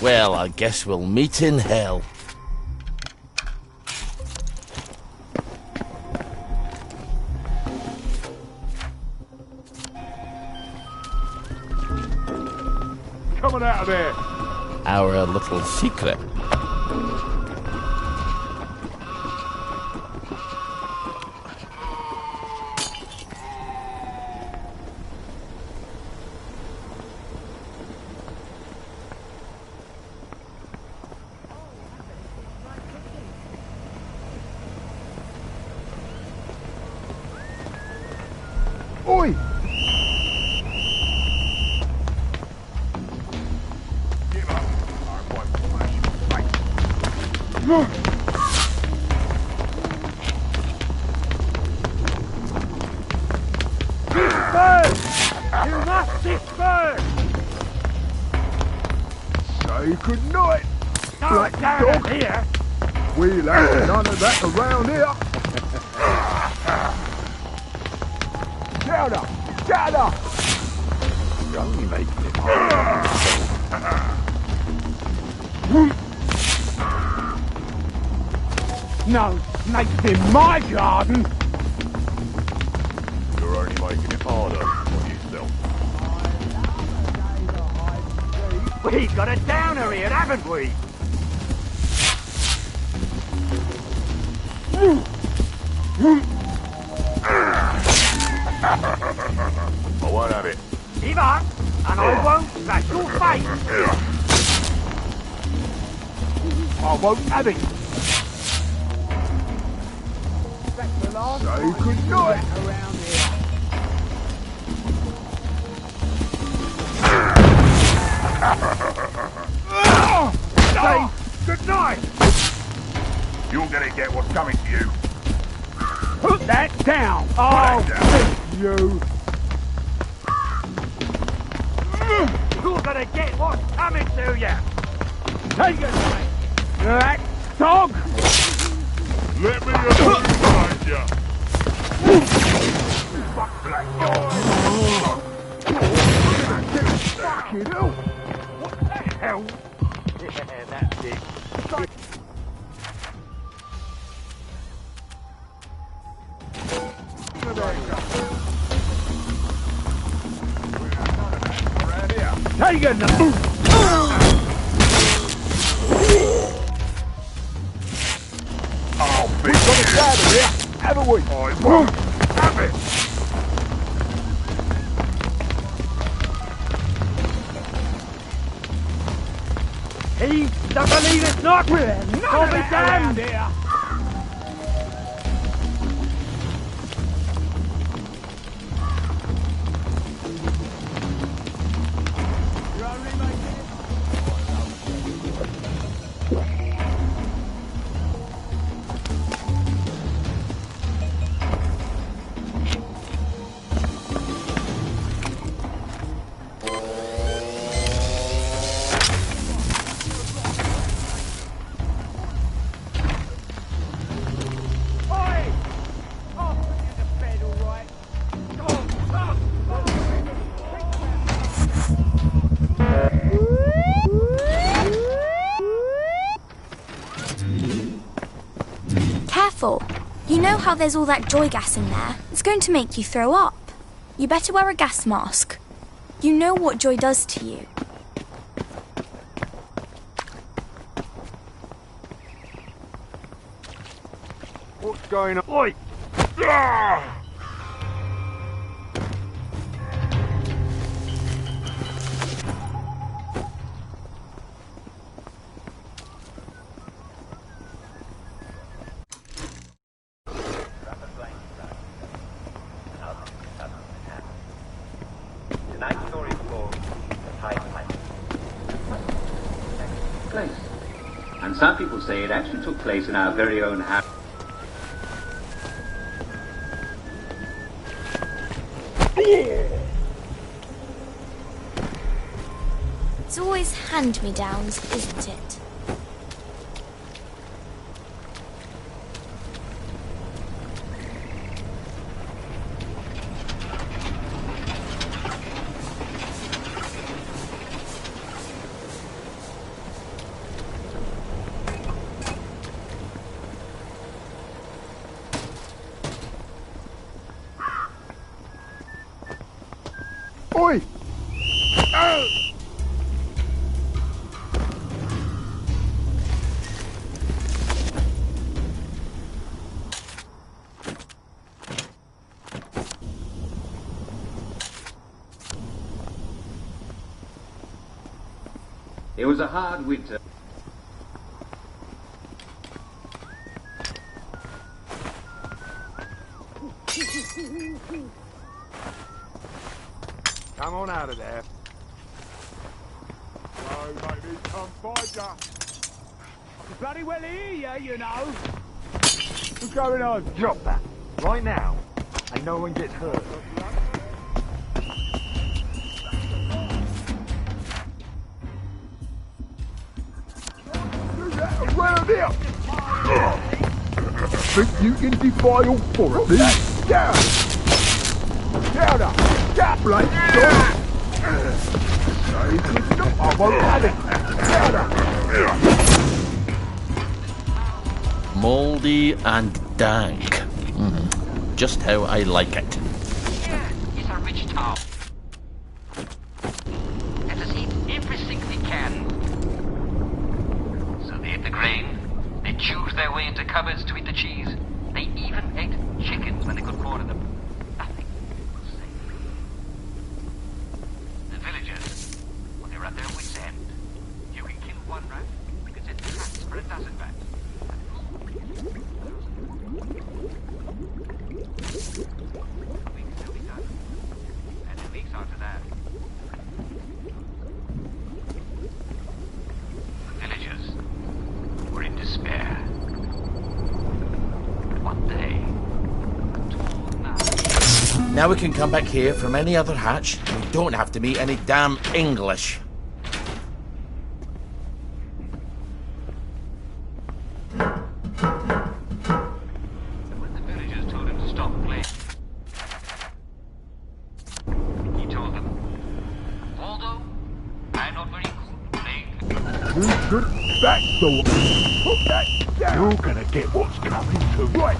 Well, I guess we'll meet in hell. Coming out of there. Our little secret. You must disperse! Say good night, black dog. Here. We'll have none of that around here. Shut up! Shut up! You're only making it No snakes in my garden! You're only making it harder on yourself. We've got a downer here, haven't we? I won't have it. Give up, and I won't smash your face. I won't have it. Say good night. Around here. Say good night. You're gonna get what's coming to you. Put that down. I'll fix you. You're gonna get what's coming to you. Take it away. Black dog. Let me behind you. Fuck black dog. Fucking hell. What the hell? Yeah, that's it. Take it now. Oh, we've got a ladder here, haven't we? I won't have it. He doesn't believe it's not. I'll be damned here. You know how there's all that joy gas in there? It's going to make you throw up. You better wear a gas mask. You know what joy does to you. What's going on? Oi! Ah! And some people say it actually took place in our very own house. It's always hand-me-downs, isn't it? Oi! Oh! It was a hard winter. Come on out of there. No, baby, come find ya. Bloody well hear you know. What's going on? Drop that. Right now. And no one gets hurt. Around here! Think you can defile authority? Down! Down up! Down, bloke! I won't have it! Down up! Mouldy and dank. Just how I like it. It's a rich town. Let us eat everything we can. So they ate the grain, they chewed their way into cupboards to eat the cheese. They even ate chickens when they could corner them. Nothing was safe. The villagers, well, they were at their wits' end. You can kill one rat, you can send cats for a dozen rats. After that, the villagers were in despair. One day, Now we can come back here from any other hatch, and we don't have to meet any damn English. when the villagers told him to stop playing, he told them, Waldo, I'm not very good playing. Good back door. Put that down. You're gonna get what's coming to right.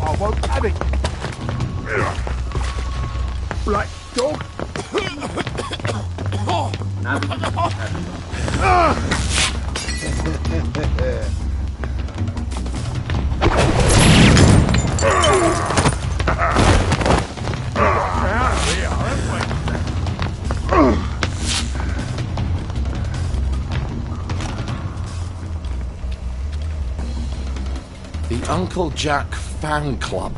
I won't have it. Black dog. The Uncle Jack fan club.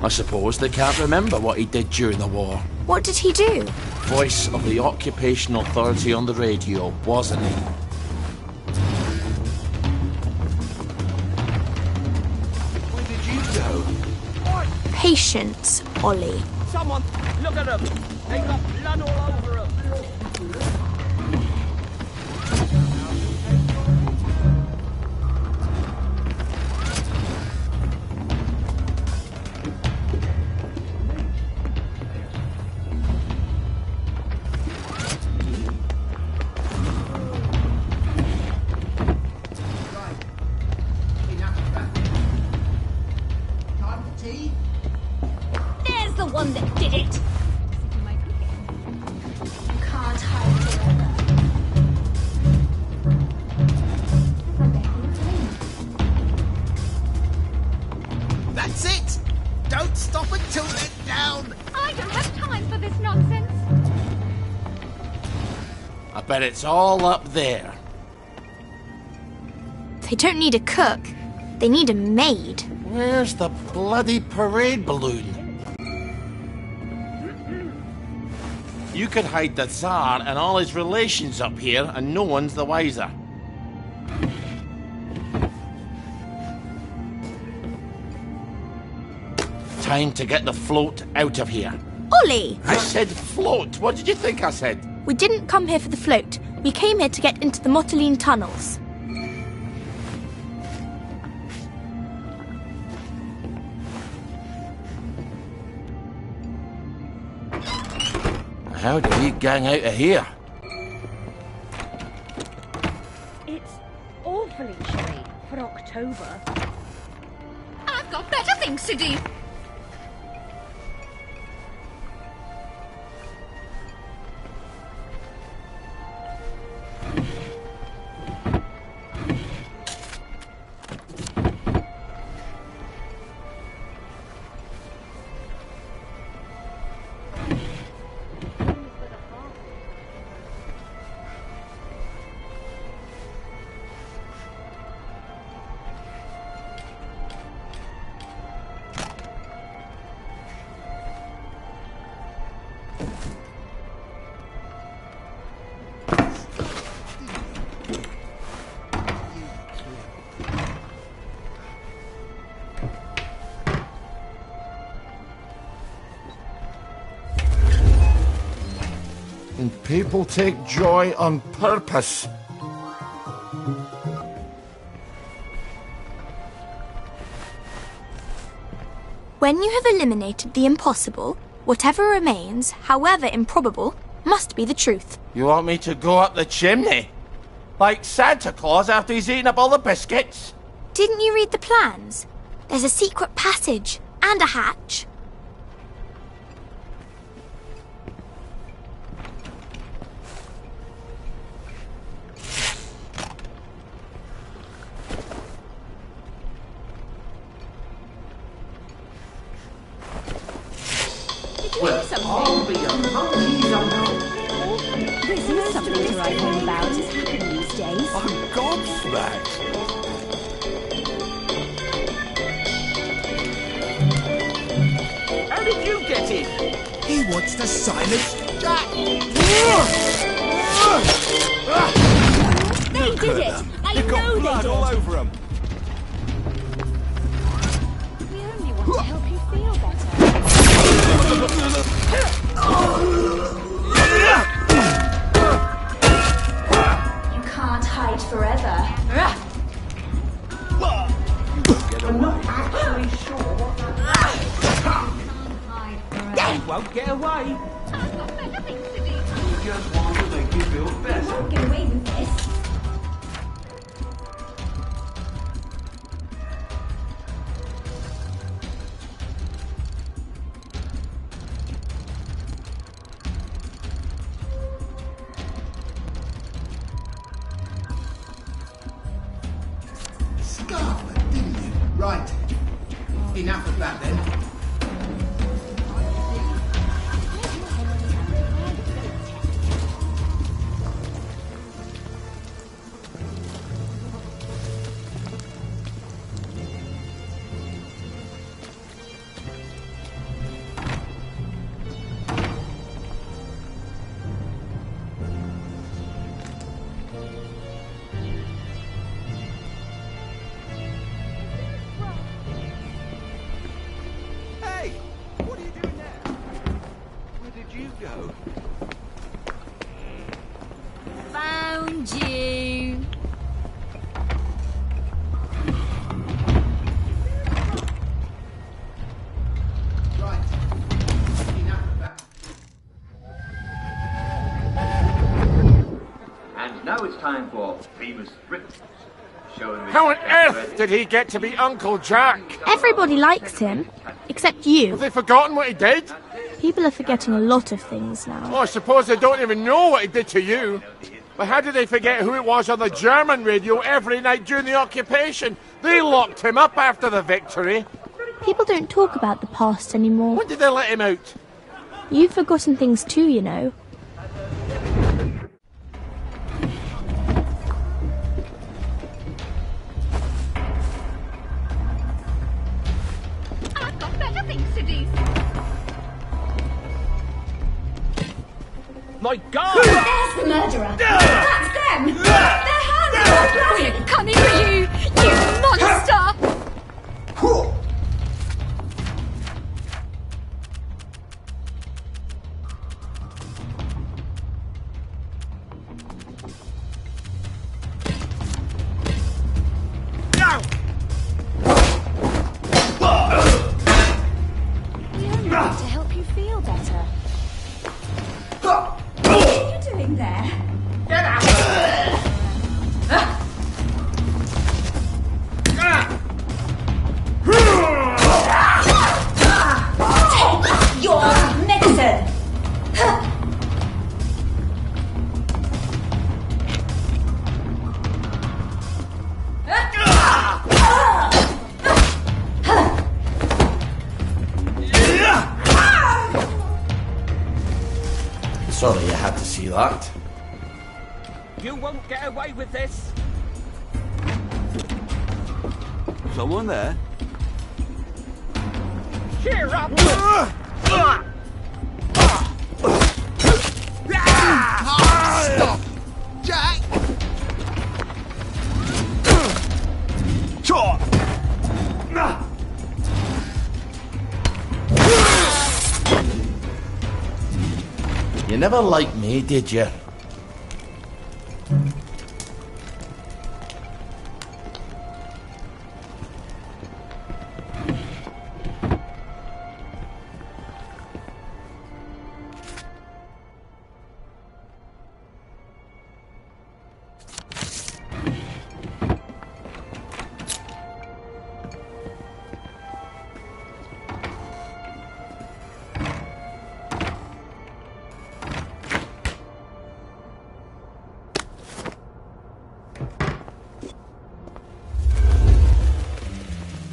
I suppose they can't remember what he did during the war. What did he do? Voice of the Occupational Authority on the radio, wasn't he? Where did you go? Patience, Ollie. Someone, look at them. They got blood all over them. There's the one that did it. Can't hide forever. That's it! Don't stop until they're down! I don't have time for this nonsense. I bet it's all up there. They don't need a cook. They need a maid. Where's the bloody parade balloon? You could hide the Tsar and all his relations up here, and no one's the wiser. Time to get the float out of here. Ollie! I said float. What did you think I said? We didn't come here for the float. We came here to get into the Motoline tunnels. How do we gang out of here? It's awfully chilly for October. I've got better things to do. And people take joy on purpose. When you have eliminated the impossible, whatever remains, however improbable, must be the truth. You want me to go up the chimney? Like Santa Claus after he's eaten up all the biscuits? Didn't you read the plans? There's a secret passage and a hatch. Well, I'll be a monkey's uncle. This is something to write home about. It's happening these days. I'm gobsmacked. How did you get in? He wants to silence Jack. They did it! I You've know got they blood did! all over him. We only want to help you feel better. You can't hide forever. I'm not actually sure what that You won't get away. You just want to make you feel better. Won't get away with this. Scarlet, didn't you? Right. Enough of that then. Hey, what are you doing there? Where did you go? Found you! Right. Enough of that. And now it's time for famous Britain's showing How on earth did he get to be Uncle Jack? Everybody likes him, except you. Have they forgotten what he did? People are forgetting a lot of things now. Oh, I suppose they don't even know what he did to you. But how did they forget who it was on the German radio every night during the occupation? They locked him up after the victory. People don't talk about the past anymore. When did they let him out? You've forgotten things too, you know. I've got better things to do. My God! There's the murderer. That's them. They're hands. We're coming for you, you monster! We only want to help you feel better. What are you doing there? Get out! Take your medicine. Sorry you had to see that. You won't get away with this. Someone there? Cheer up! You never liked me, did you?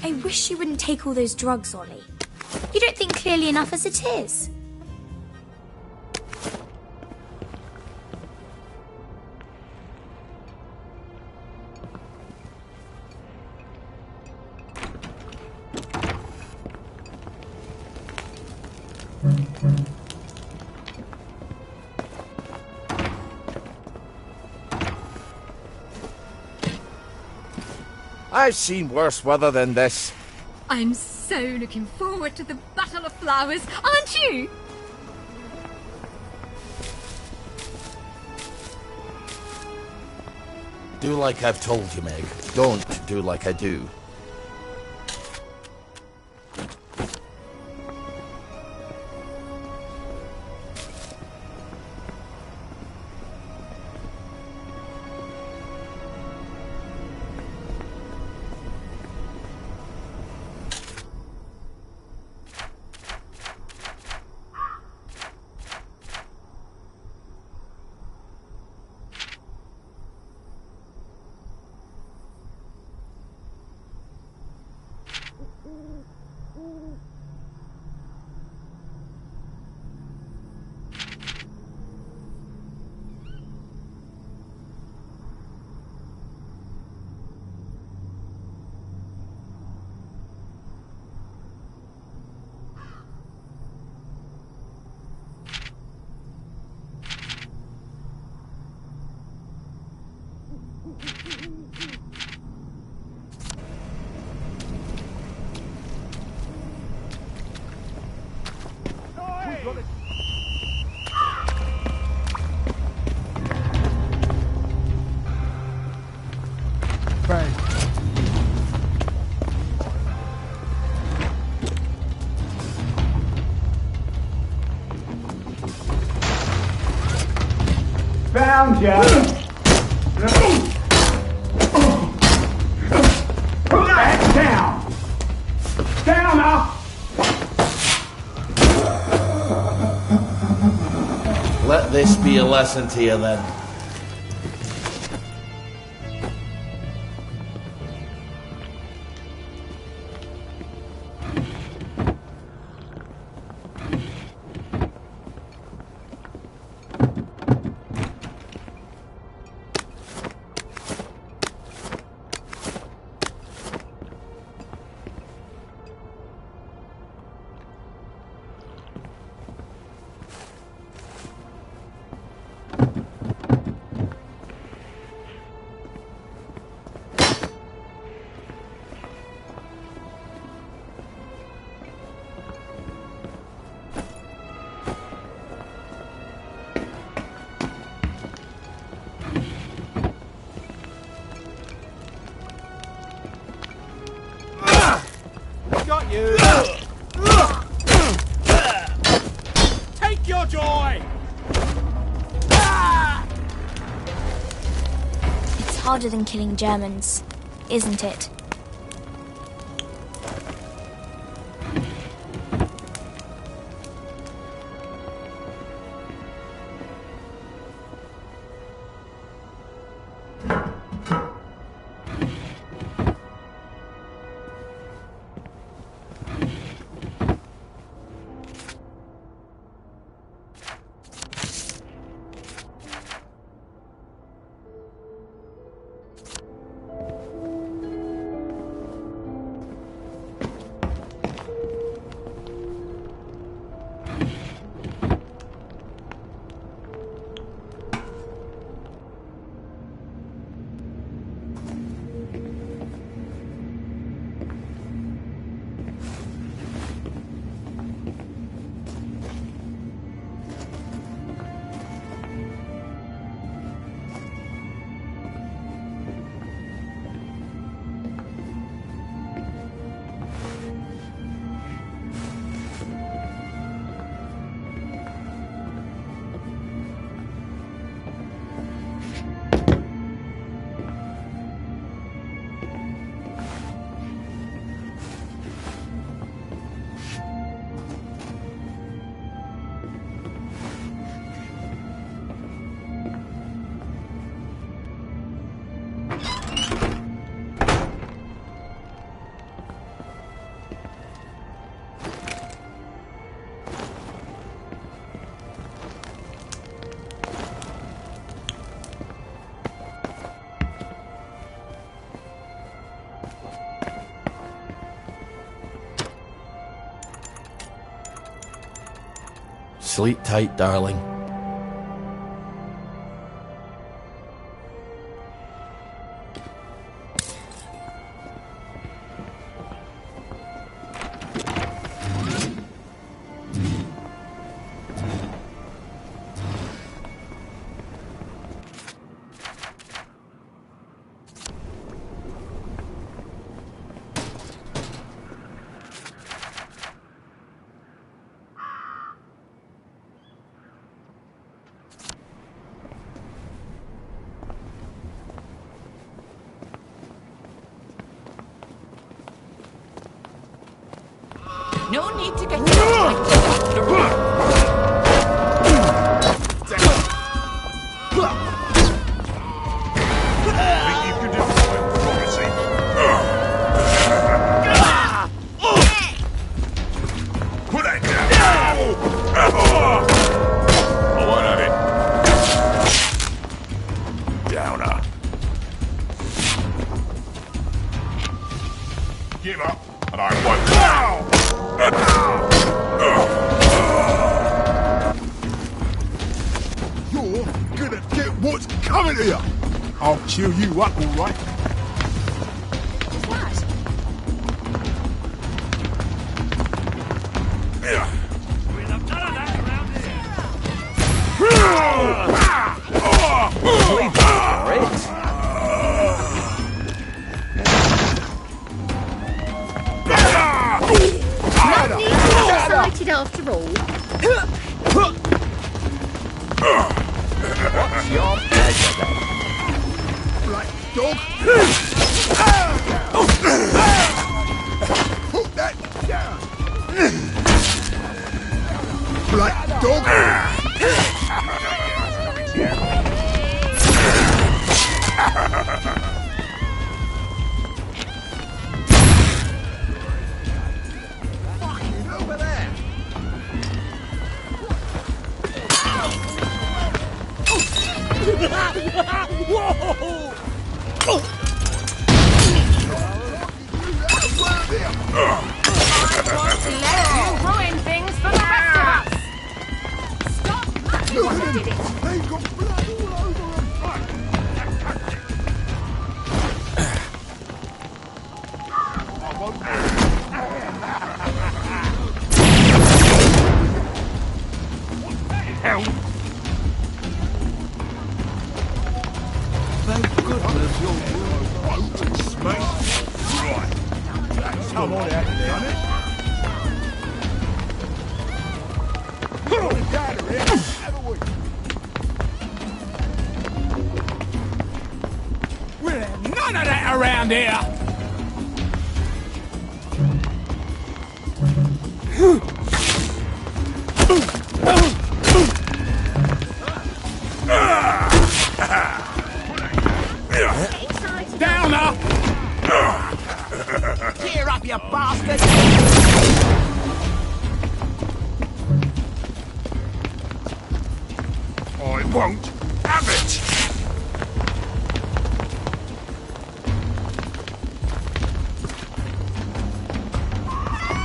I wish you wouldn't take all those drugs, Ollie. You don't think clearly enough as it is. I've seen worse weather than this. I'm so looking forward to the Battle of Flowers, aren't you? Do like I've told you, Meg. Don't do like I do. Found ya! Put that down! Down now! Let this be a lesson to you then. Got you! Take your joy! It's harder than killing Germans, isn't it? Sleep tight, darling. No need to get your Put that down! I won't have it. Downer. Give up, and I won't. You're gonna get what's coming here! I'll cheer you up, all right? Excited after all. What's your pleasure then? Black dog! Put that down! Black dog! Fucking over there! You ruin things for the rest of us. Stop matching what I did it. They've got blood all over them! Hell! Thank goodness you're boat and space. Right. That's come on out there. Put it down here, have a week. We'll have none of that around here. Downer! Cheer up, you bastard! I won't have it!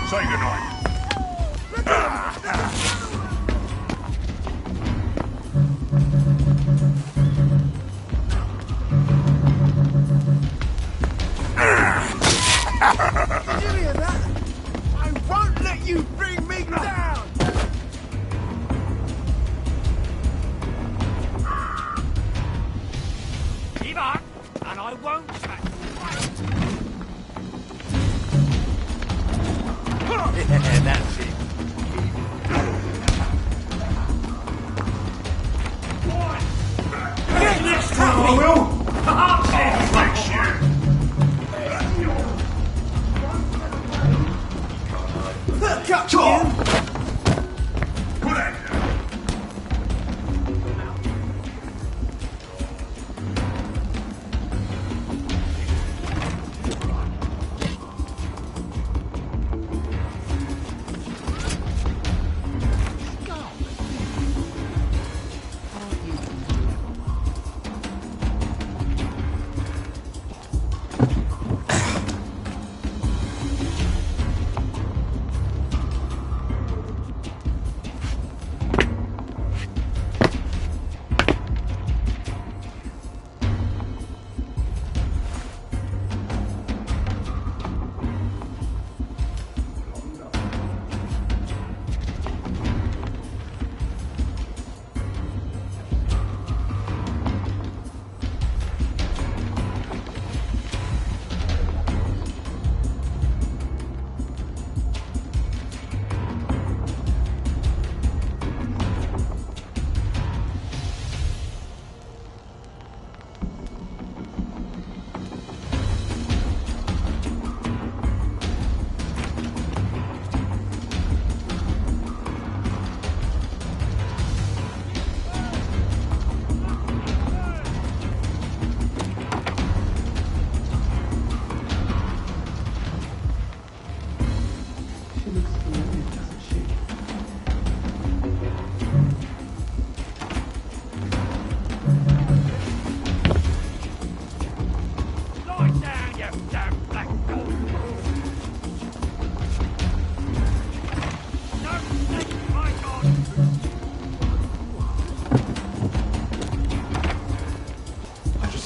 Say goodnight. Did you hear that? I won't let you bring me down!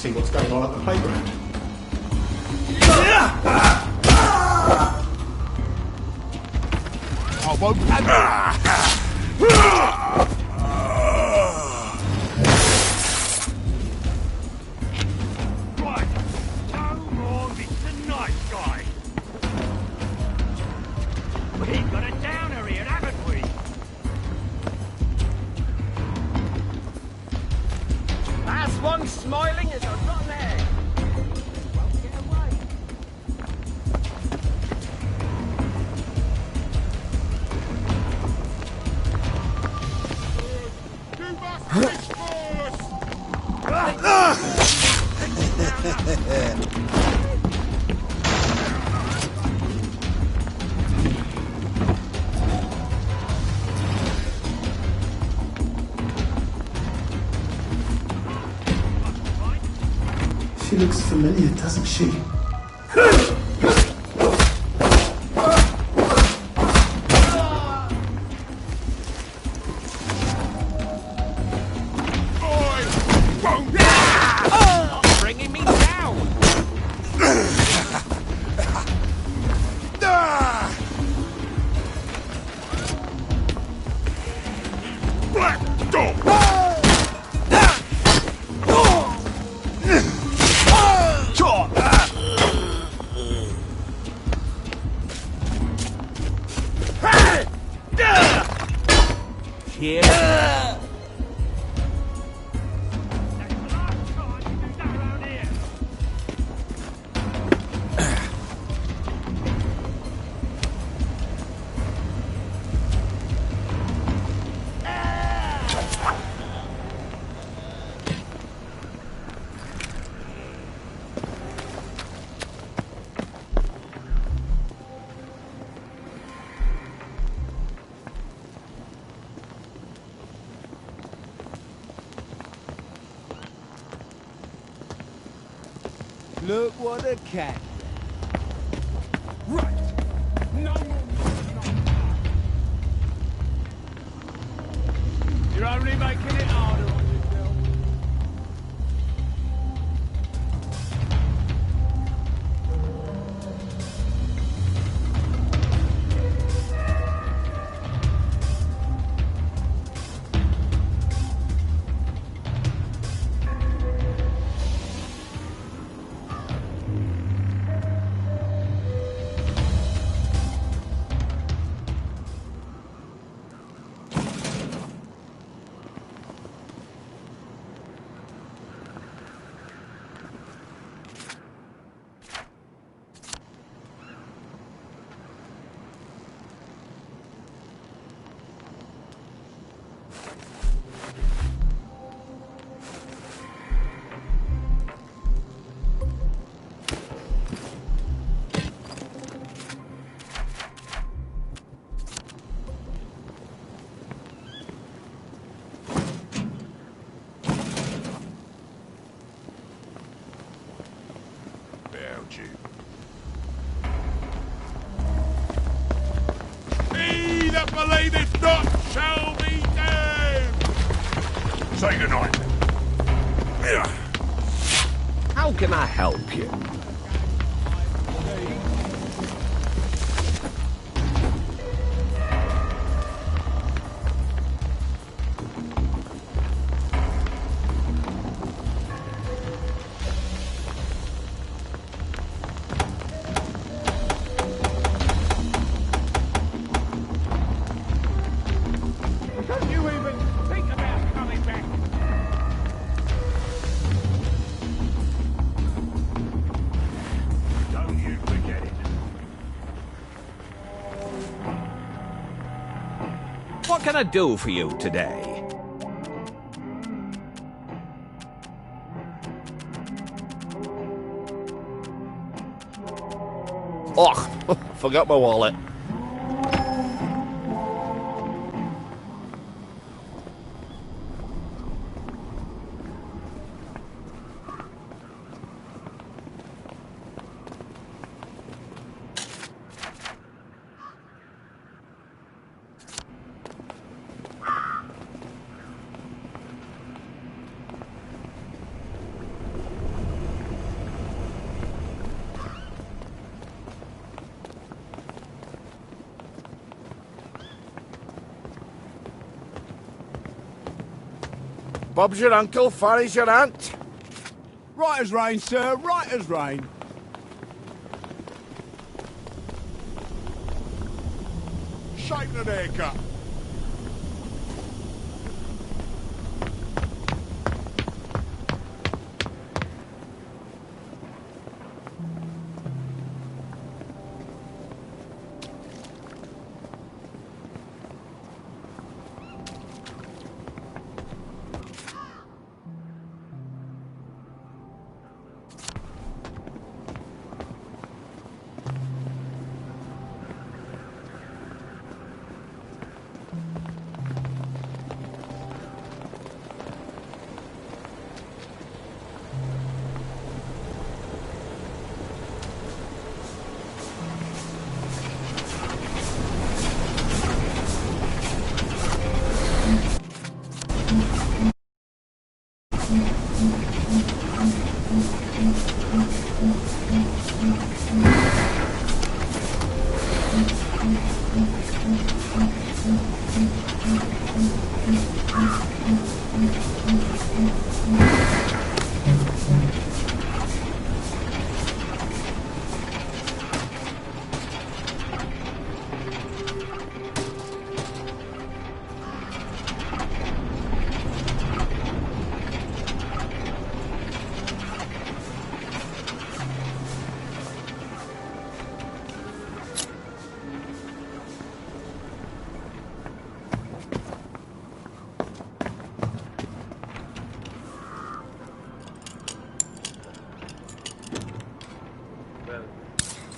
see what's going on at the playground. I won't have Right, no more Mr. Nice Guy. We've got a downer here, haven't we? Last one smiling as a rotten egg. Won't get away. You must reach for us! She looks familiar, doesn't she? Bringing me down. Black dog! Yeah. Look what a cat. Right. No more. You're only making it harder on yourself. He that believeth not shall be damned! Say goodnight. How can I help you? Don't you even think about coming back? Don't you forget it. What can I do for you today? Oh, forgot my wallet. Bob's your uncle, Fanny's your aunt. Right as rain, sir, right as rain. Shaping an haircut.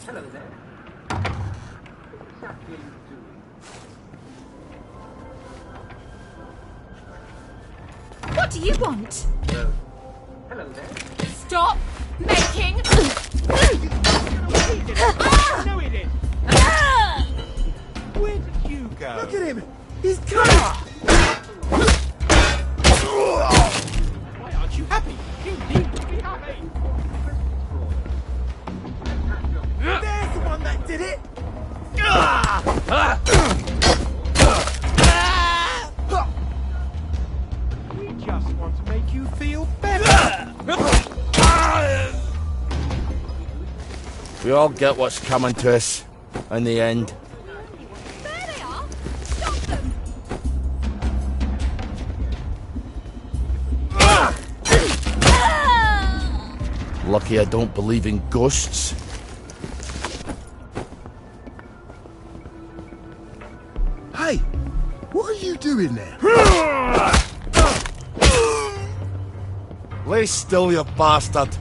Hello there. What do you want? Hello there. Stop making. No, he did. Where did you go? Look at him! He's coming! Why aren't you happy? You need to be happy. There's the one that did it! We just want to make you feel better. We all get what's coming to us in the end. There they are. Stop them. Lucky I don't believe in ghosts. Hey, what are you doing there? Lay still, you bastard.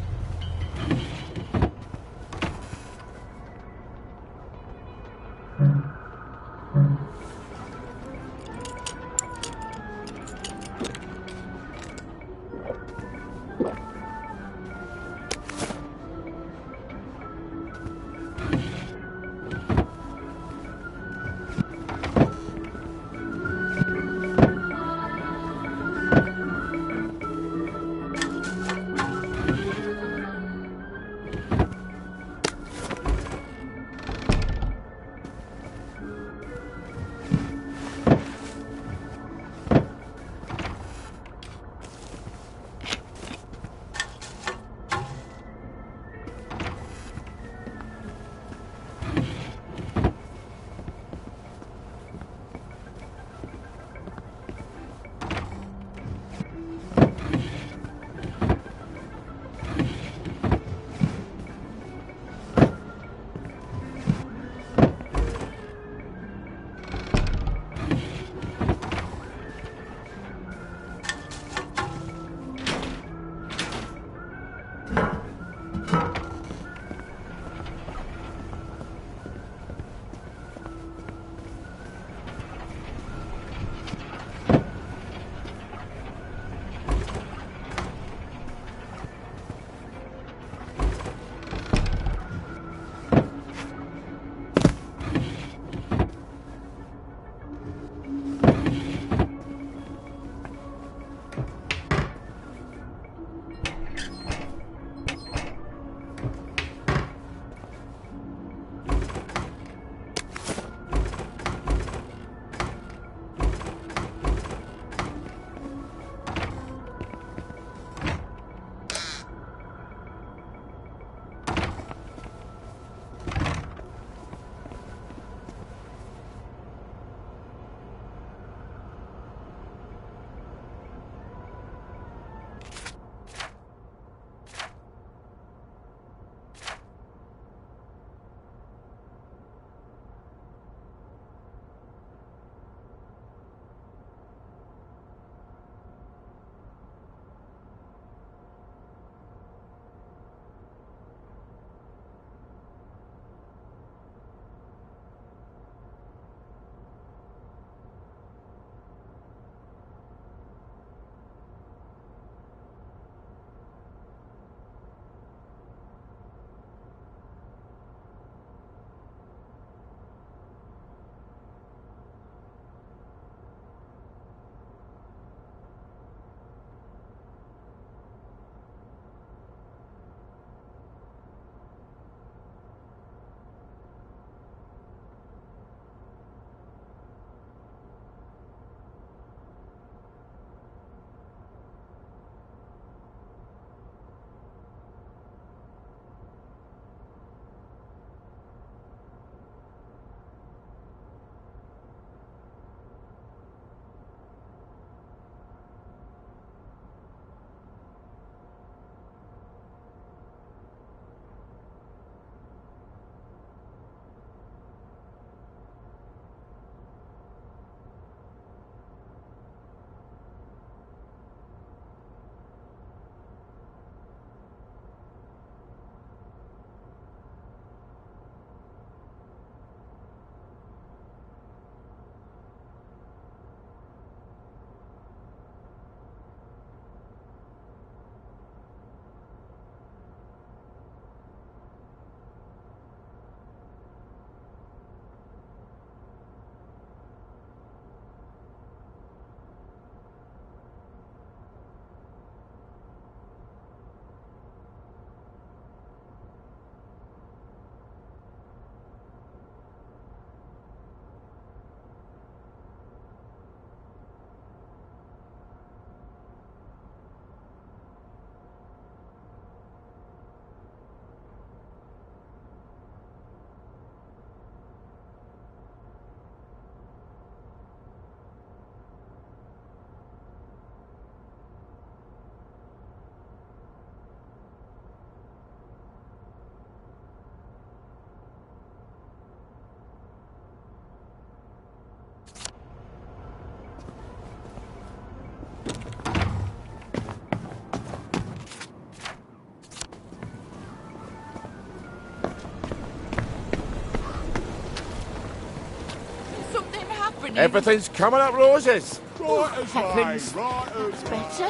Everything's coming up roses. Heavens. That's better.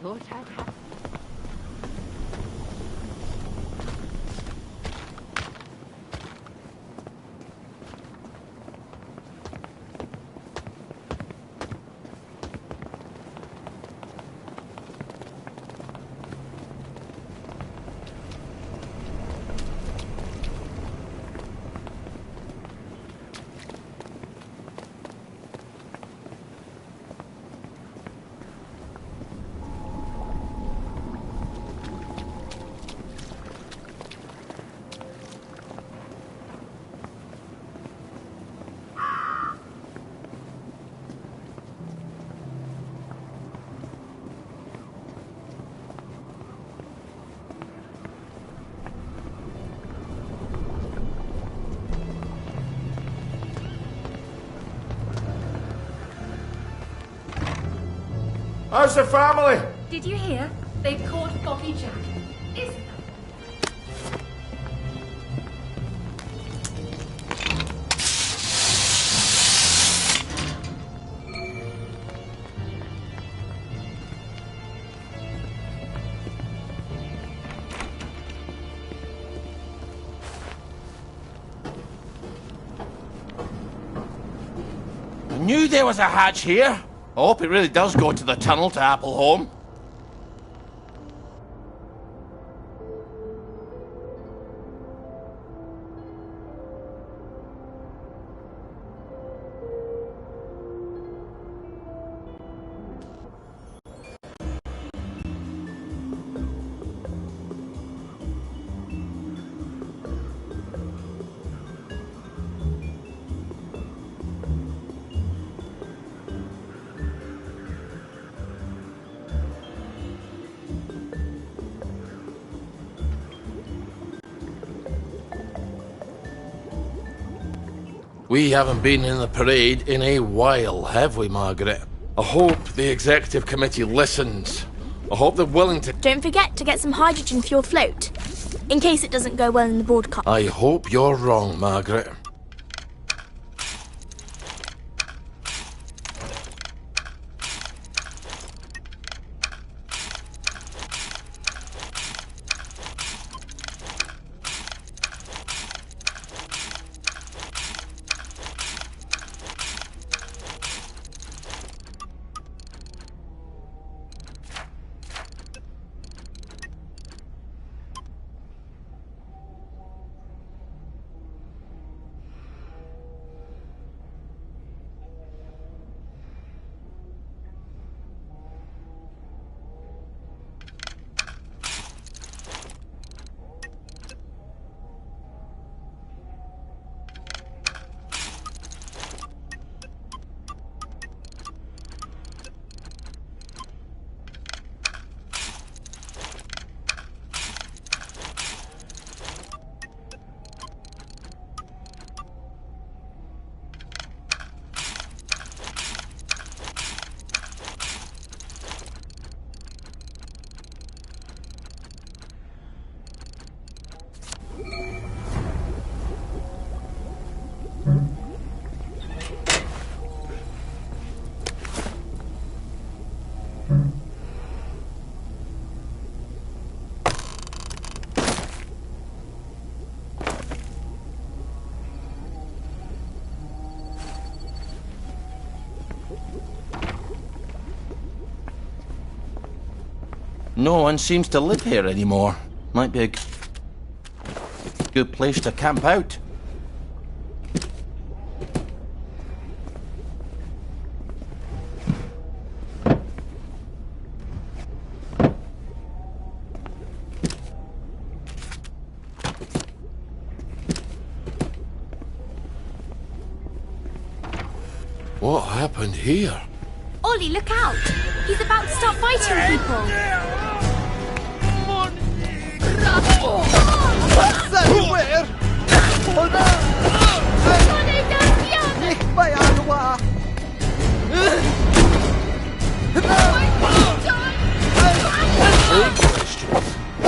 Thought I'd have... How's the family? Did you hear? They've caught Foggy Jack. Isn't that... I knew there was a hatch here. I hope it really does go to the tunnel to Appleholme. We haven't been in the parade in a while, have we, Margaret? I hope the executive committee listens. I hope they're willing to... Don't forget to get some hydrogen for your float, in case it doesn't go well in the broadcast. I hope you're wrong, Margaret. No one seems to live here anymore. Might be a good place to camp out. What happened here? Ollie, look out! He's about to start fighting people! Where? Nicht bei Aloha!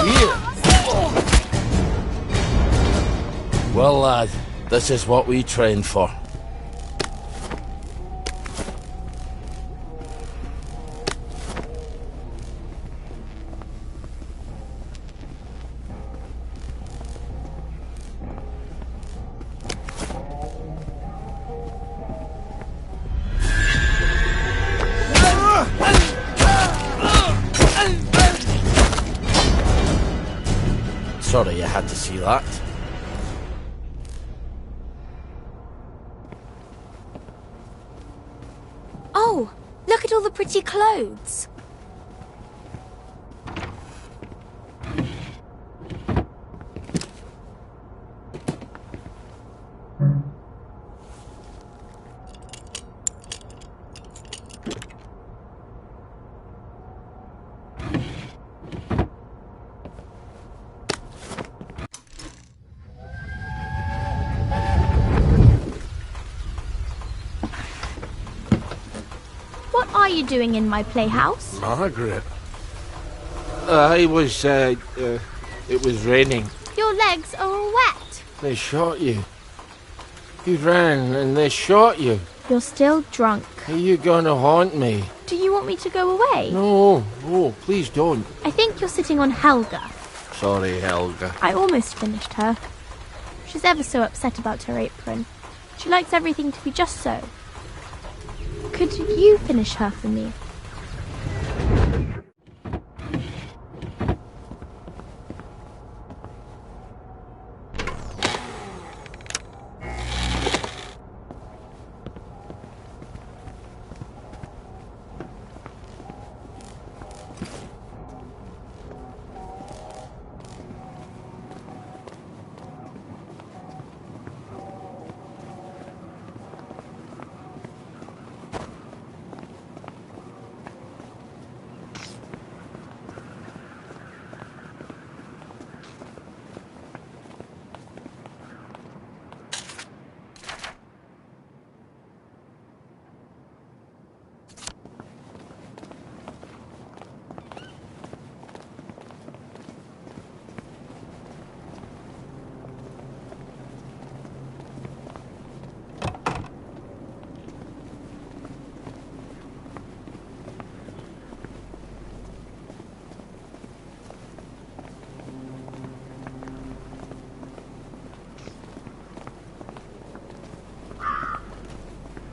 Here. Well, lad, This is what we trained for. Sorry you had to see that. Oh, look at all the pretty clothes. What are you doing in my playhouse? Margaret. It was raining. Your legs are all wet. They shot you. You ran and they shot you. You're still drunk. Are you gonna haunt me? Do you want me to go away? No, please don't. I think you're sitting on Helga. Sorry, Helga. I almost finished her. She's ever so upset about her apron. She likes everything to be just so. Could you finish her for me?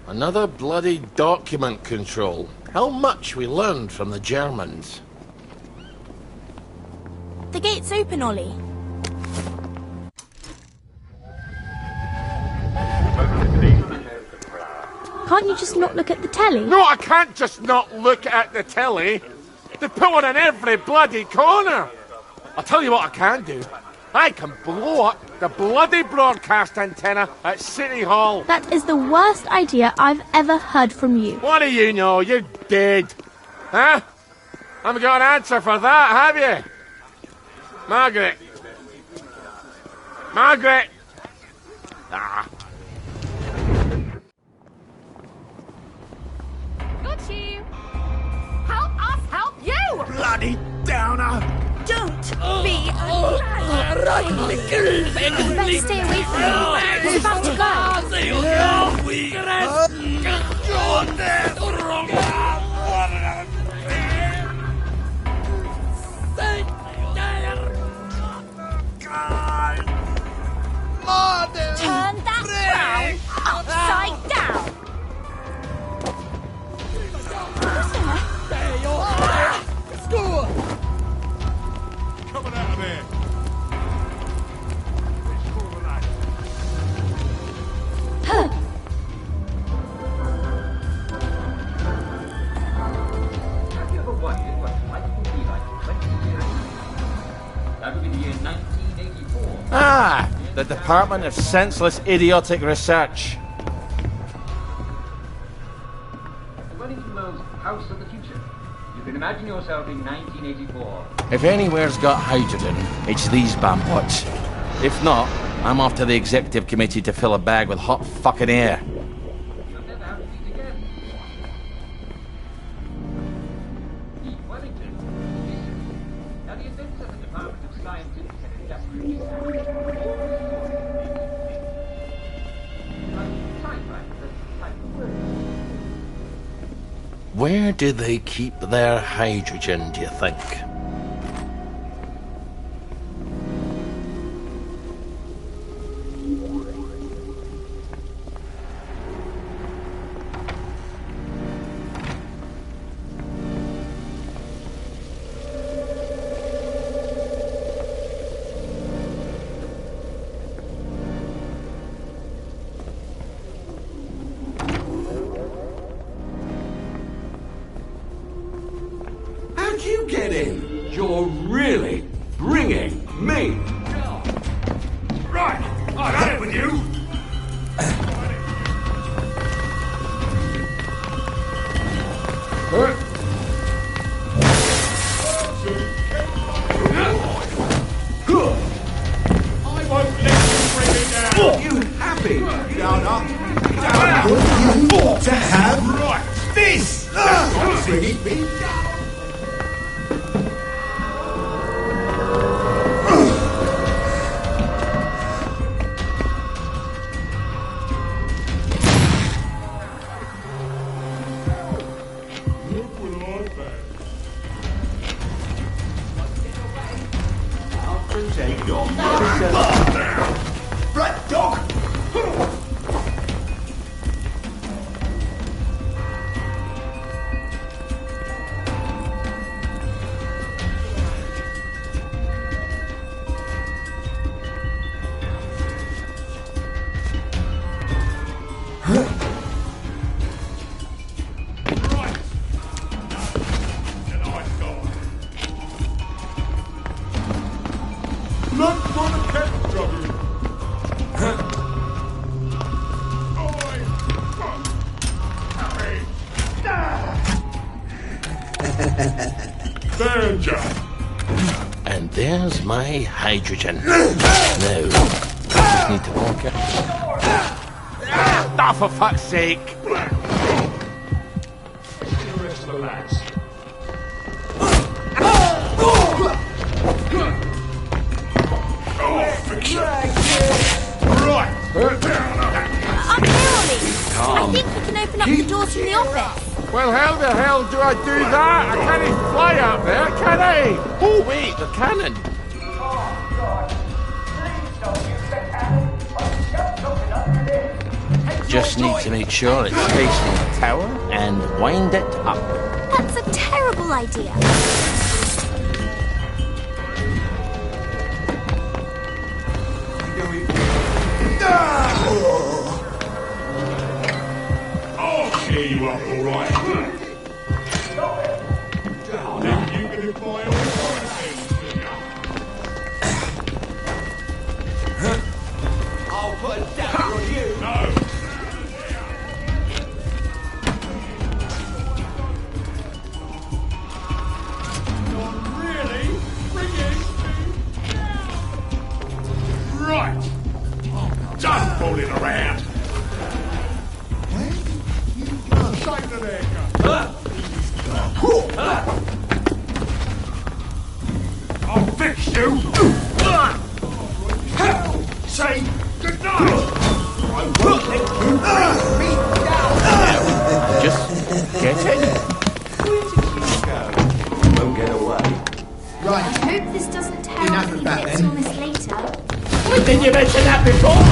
Another bloody document control. How much we learned from the Germans. The gate's open, Ollie. Can't you just not look at the telly? No, I can't just not look at the telly. They put one in every bloody corner. I'll tell you what I can do. I can blow up the bloody broadcast antenna at City Hall. That is the worst idea I've ever heard from you. What do you know? You're dead. Huh? Haven't got an answer for that, have you? Margaret. Margaret! Ah. Got you! Help us help you! Bloody downer! Don't be a lad! Better stay away from him. He's about to Turn that frown upside down! There you are! Score! Coming out of there! Have you ever wondered what life will be like 20 years ago? That would be the year 1984. Ah! The Department of Senseless Idiotic Research. Wellington Wells' House of the Future. You can imagine yourself in 1984. If anywhere's got hydrogen, it's these bambots. If not, I'm off to the executive committee to fill a bag with hot fucking air. You'll never have to meet again. The Wellington. Listen. Now the events of the Department of Scientific and Industrial Research. Where do they keep their hydrogen, do you think? How'd you get in? You're really bringing me. Right, I've had it with you. I won't let you bring it down. You happy, Downer? Downer, you ought to have Right, this. That's bring it me down. Take your right, dog. Look for the cat trouble. Danger. And there's my hydrogen. Now, I just need to walk it. Ah, for fuck's sake! The rest of the lads. Right. Up here, Ollie. I think we can open up the doors from the office. Well, how the hell do I do that? I can't even fly up there, can I? Oh, wait, the cannon. Just need to make sure it's facing the tower and wind it up. That's a terrible idea. I'll cheer you up, all right. Then you can apply all I'll put a dagger on you. No. You're really bringing me down. Right. Done fooling around. Shake the leg. I'll fix you. Say goodnight. I won't let you bring me down. Just get in. Won't get away. I Right. hope this doesn't tear Enough off of any that, bits then. on this later. Why didn't you mention that before?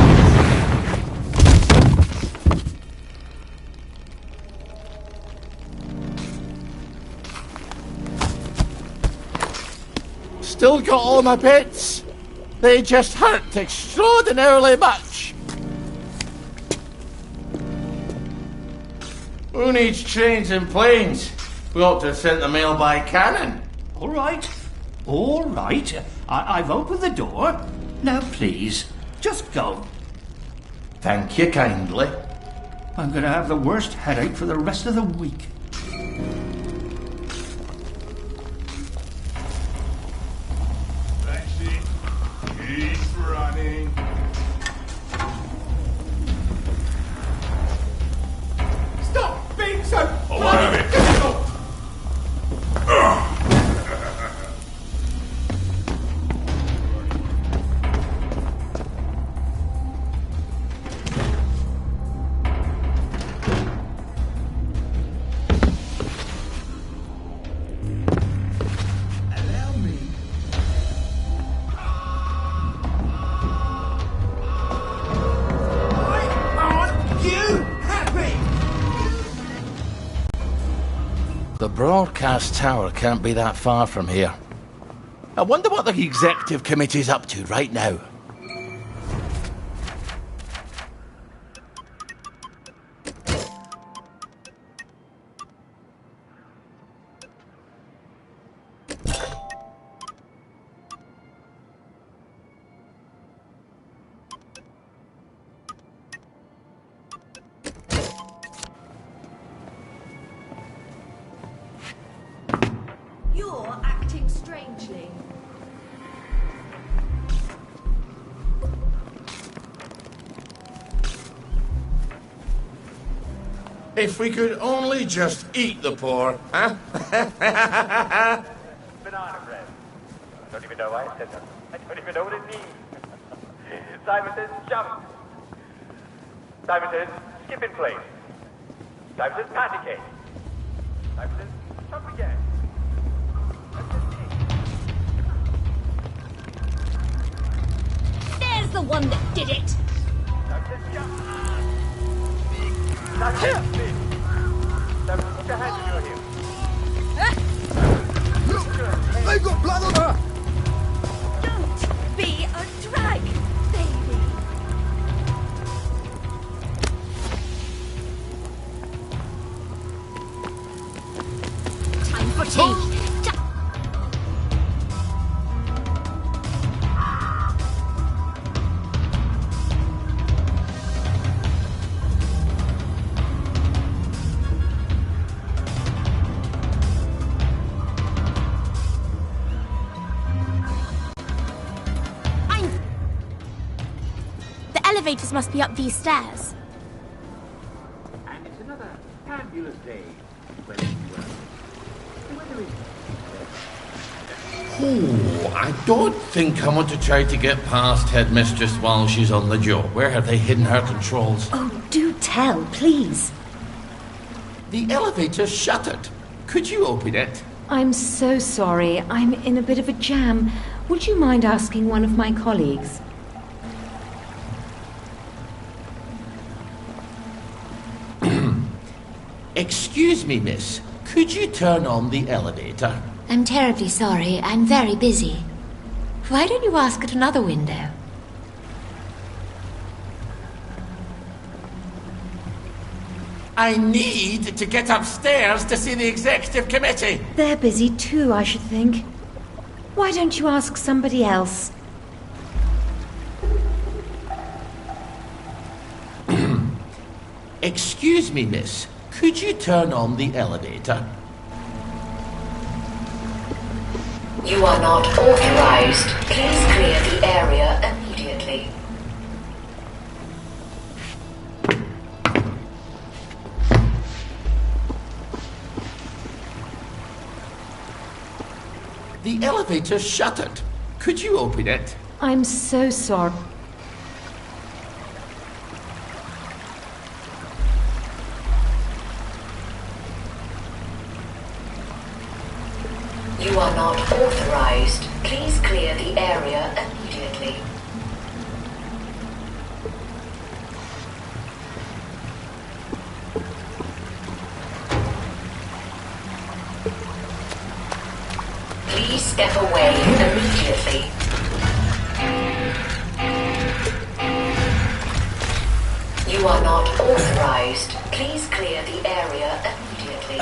Still got all my bits. They just hurt extraordinarily much. Who needs trains and planes? We ought to have sent the mail by cannon. All right. All right. I've opened the door. Now, please, just go. Thank you kindly. I'm going to have the worst headache for the rest of the week. That's it. Keep running. Stop being so. I'll have it. The broadcast tower can't be that far from here. I wonder what the executive committee's up to right now. You're acting strangely. If we could only just eat the poor, huh? Banana bread. I don't even know why I said that. I don't even know what it means. Simon says jump. Simon says skip in place. Simon says patty cake. Simon says jump again. There's the one that did it. Simon says jump. Simon says spin. Simon says put your hands in your heels. They've got blood on her! Don't be a drag, baby. Time for tea. The elevators must be up these stairs. And it's another fabulous day. Oh, I don't think I want to try to get past Headmistress while she's on the job. Where have they hidden her controls? Oh, do tell, please. The elevator's shuttered. Could you open it? I'm so sorry. I'm in a bit of a jam. Would you mind asking one of my colleagues? Excuse me, miss. Could you turn on the elevator? I'm terribly sorry. I'm very busy. Why don't you ask at another window? I need to get upstairs to see the executive committee. They're busy too, I should think. Why don't you ask somebody else? Excuse me, miss. Could you turn on the elevator? You are not authorized. Please clear the area immediately. The elevator's shuttered. Could you open it? I'm so sorry. You are not authorized. Please clear the area immediately. Please step away immediately. You are not authorized. Please clear the area immediately.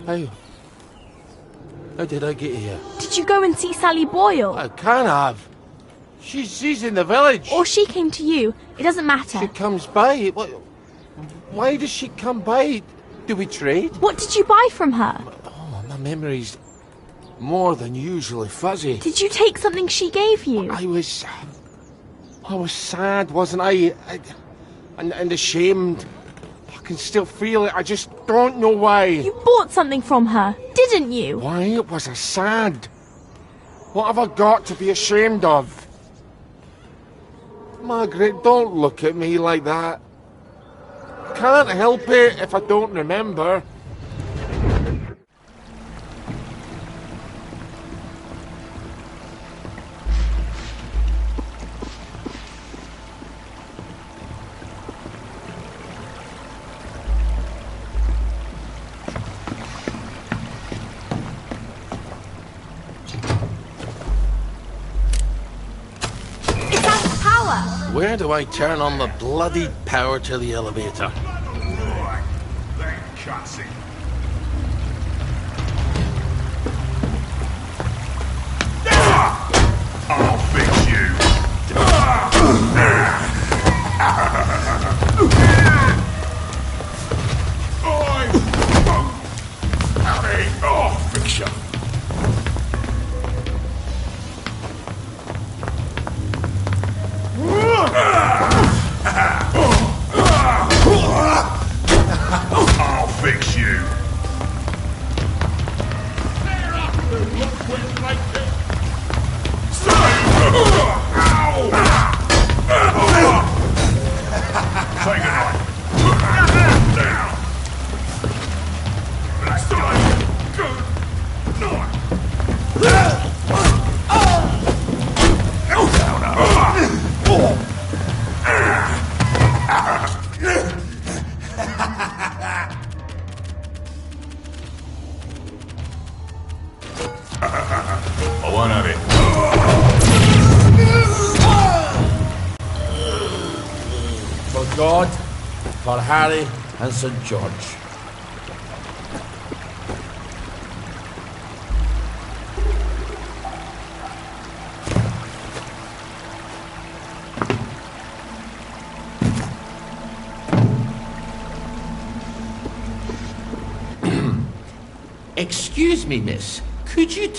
How did I get here? Did you go and see Sally Boyle? I can't have. She's in the village. Or she came to you. It doesn't matter. She comes by. Why does she come by? Do we trade? What did you buy from her? Oh, my memory's more than usually fuzzy. Did you take something she gave you? I was sad, wasn't I? And ashamed. I can still feel it. I just don't know why. You bought something from her, didn't you? Why was I sad? What have I got to be ashamed of? Margaret, don't look at me like that. Can't help it if I don't remember. Where do I turn on the bloody power to the elevator? Right, that cuts it. I'll fix you. I'll fix you. I'll fix you. Take a knife. Down. Let's go. Good knife. I won't have it. For God, for Harry and St. George. Excuse me, miss. Could you...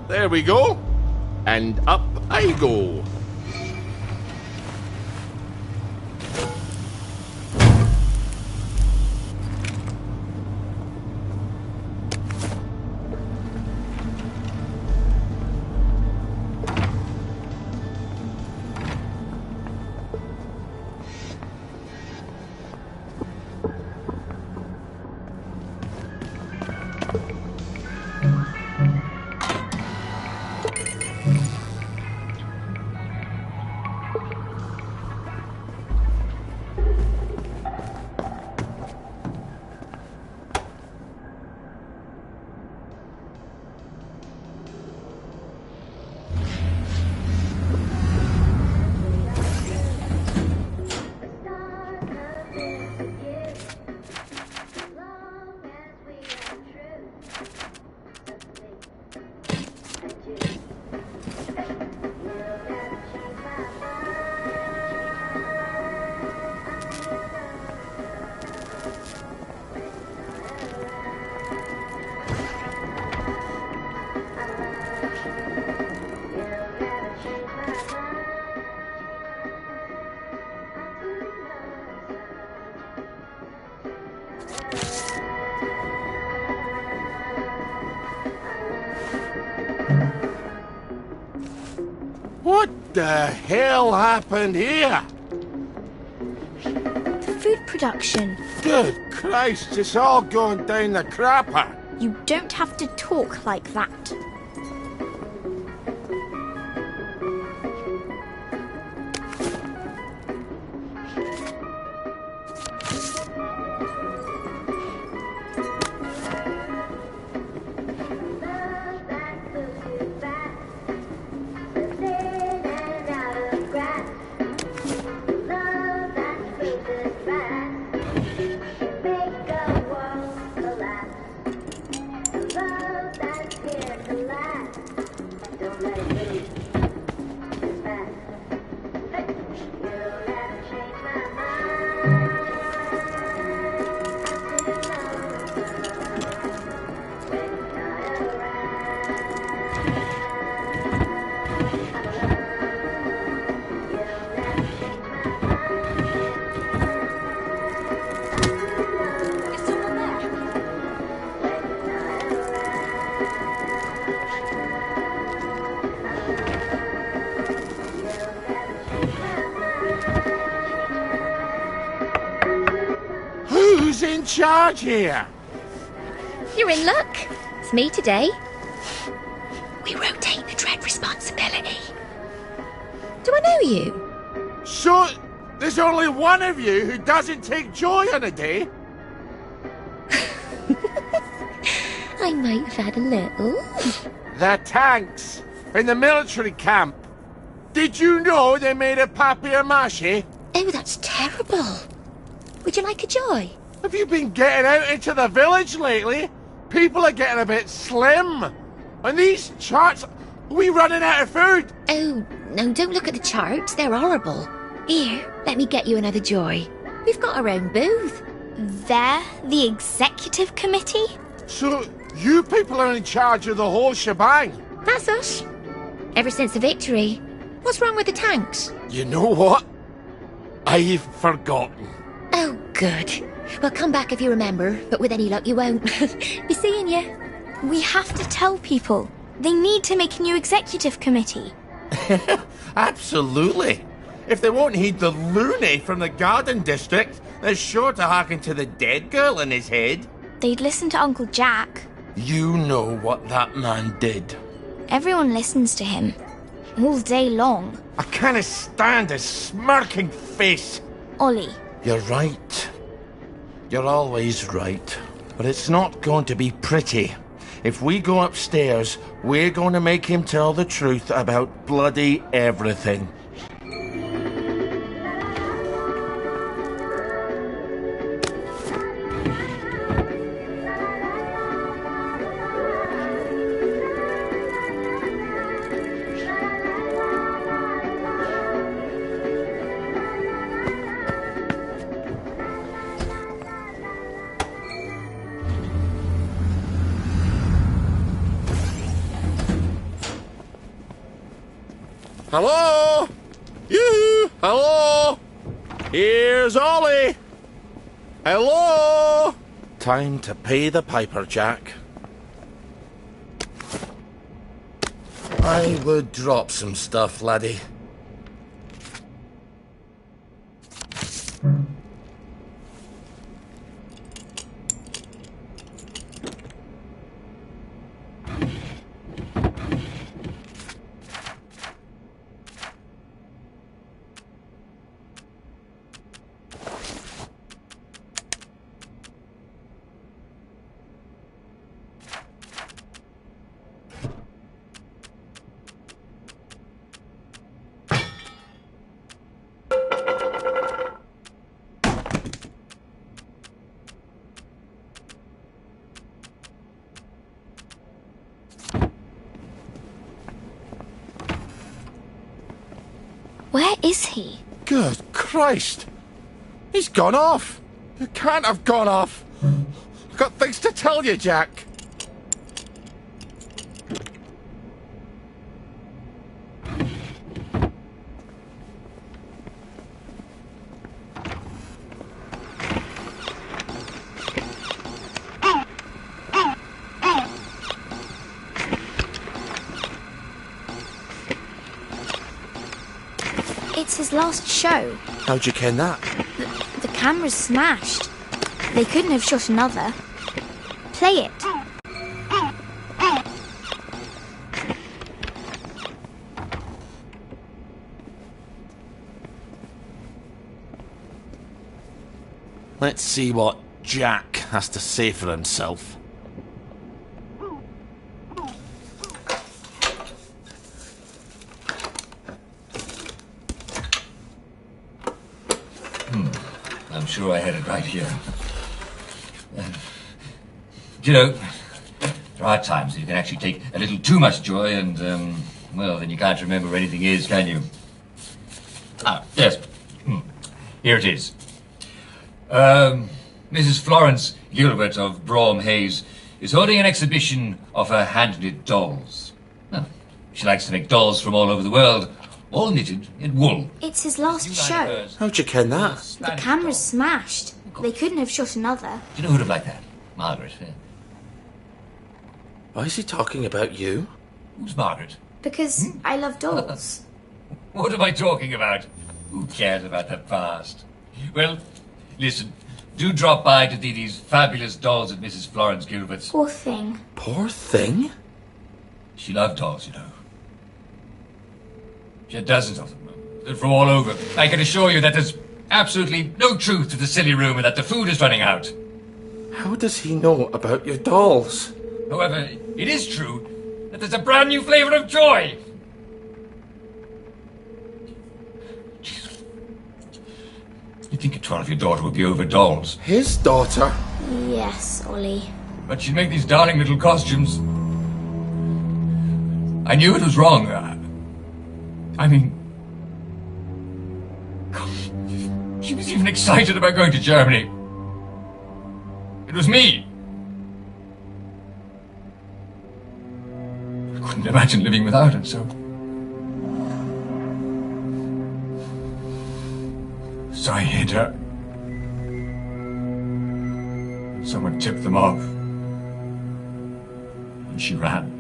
There we go. And up I go. What the hell happened here? The food production. Good Christ, it's all going down the crapper. You don't have to talk like that. Who's in charge here? You're in luck. It's me today. We rotate the dread responsibility. Do I know you? So, there's only one of you who doesn't take joy on a day? I might have had a little. The tanks in the military camp. Did you know they made of papier-mâché? Oh, that's terrible. Would you like a joy? Have you been getting out into the village lately? People are getting a bit slim. And these charts, are we running out of food? Oh, no, don't look at the charts. They're horrible. Here, let me get you another joy. We've got our own booth. They're the executive committee? So, you people are in charge of the whole shebang? That's us. Ever since the victory. What's wrong with the tanks? You know what? I've forgotten. Oh, good. Well, come back if you remember, but with any luck you won't. Be seeing you. We have to tell people. They need to make a new executive committee. Absolutely. If they won't heed the loony from the garden district, they're sure to hearken to the dead girl in his head. They'd listen to Uncle Jack. You know what that man did. Everyone listens to him. All day long. I can't stand his smirking face. Ollie. You're right. You're always right. But it's not going to be pretty. If we go upstairs, we're going to make him tell the truth about bloody everything. Hello? You? Hello? Here's Ollie. Hello? Time to pay the piper, Jack. I would drop some stuff, laddie. Where is he? Good Christ! He's gone off! You can't have gone off! I've got things to tell you, Jack! It's his last show. How'd you ken that? The camera's smashed. They couldn't have shot another. Play it. Let's see what Jack has to say for himself. I'm sure I had it right here. You know, there are times that you can actually take a little too much joy and, well, then you can't remember where anything is, can you? Ah, yes. Here it is. Mrs. Florence Gilbert of Brougham Hayes is holding an exhibition of her hand-knit dolls. Well, she likes to make dolls from all over the world, all knitted in wool. It's his last show. How'd you ken that? The camera's smashed. They couldn't have shot another. Do you know who'd have liked that? Margaret. Why is he talking about you? Who's Margaret? Because I love dolls. What am I talking about? Who cares about the past? Well, listen, do drop by to see these fabulous dolls at Mrs. Florence Gilbert's. Poor thing. Poor thing? She loved dolls, you know. She had dozens of them. They're from all over. I can assure you that there's absolutely no truth to the silly rumour that the food is running out. How does he know about your dolls? However, it is true that there's a brand new flavour of joy. You think a 12-year daughter would be over dolls? His daughter? Yes, Ollie. But she'd make these darling little costumes. I knew it was wrong. I mean... She was even excited about going to Germany. It was me. I couldn't imagine living without her, so... So I hid her. Someone tipped them off. And she ran.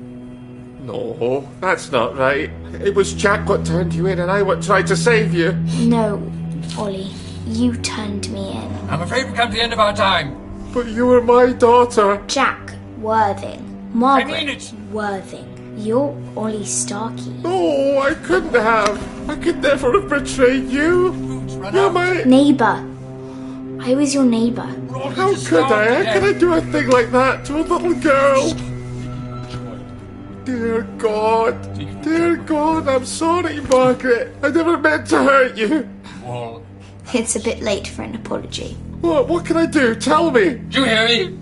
No, that's not right. It was Jack what turned you in and I what tried to save you. No, Ollie. You turned me in. I'm afraid we've come to the end of our time. But you were my daughter. Jack Worthing. Margaret I mean it. Worthing. You're Ollie Starkey. No, I couldn't have. I could never have betrayed you. You're my... Neighbour. I was your neighbour. How could I? How could I do a thing like that to a little girl? Dear God. Dear God, I'm sorry, Margaret. I never meant to hurt you. Well... It's a bit late for an apology. What can I do? Tell me. Do you hear me?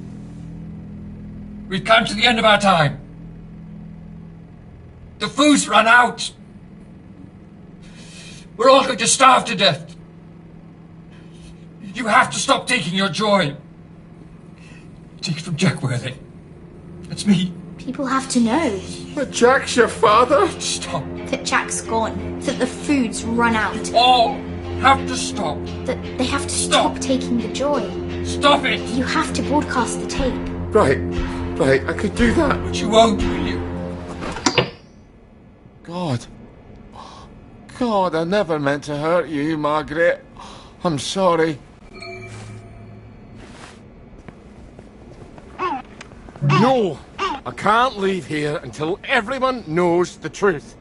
We've come to the end of our time. The food's run out. We're all going to starve to death. You have to stop taking your joy. Take it from Jack Worthing. That's me. People have to know. That Jack's your father? Stop. That Jack's gone. That the food's run out. All have to stop. That they have to stop taking the joy. Stop it. You have to broadcast the tape. Right, I could do that. But you won't, will you? God, I never meant to hurt you, Margaret. I'm sorry. No, I can't leave here until everyone knows the truth.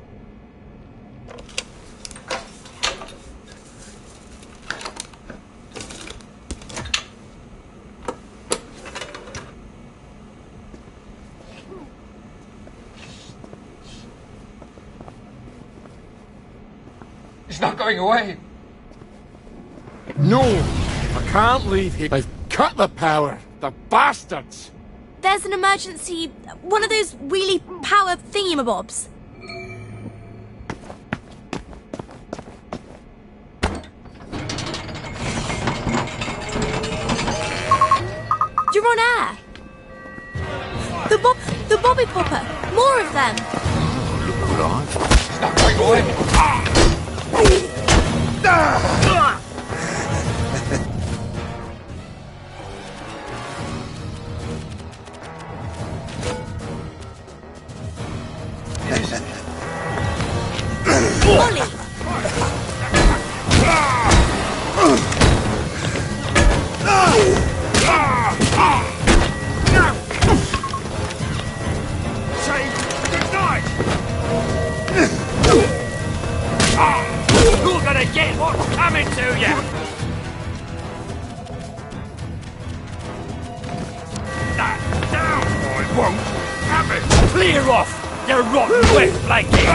It's not going away. No, I can't leave here. They've cut the power. The bastards. There's an emergency... one of those wheelie power thingamabobs. You're on air. The Bobby Popper. More of them. Look what I've... It's not going away. Ollie! Say goodnight! You're gonna get what's coming to you! Down! I won't have it! Clear off, you rotten wet blanket!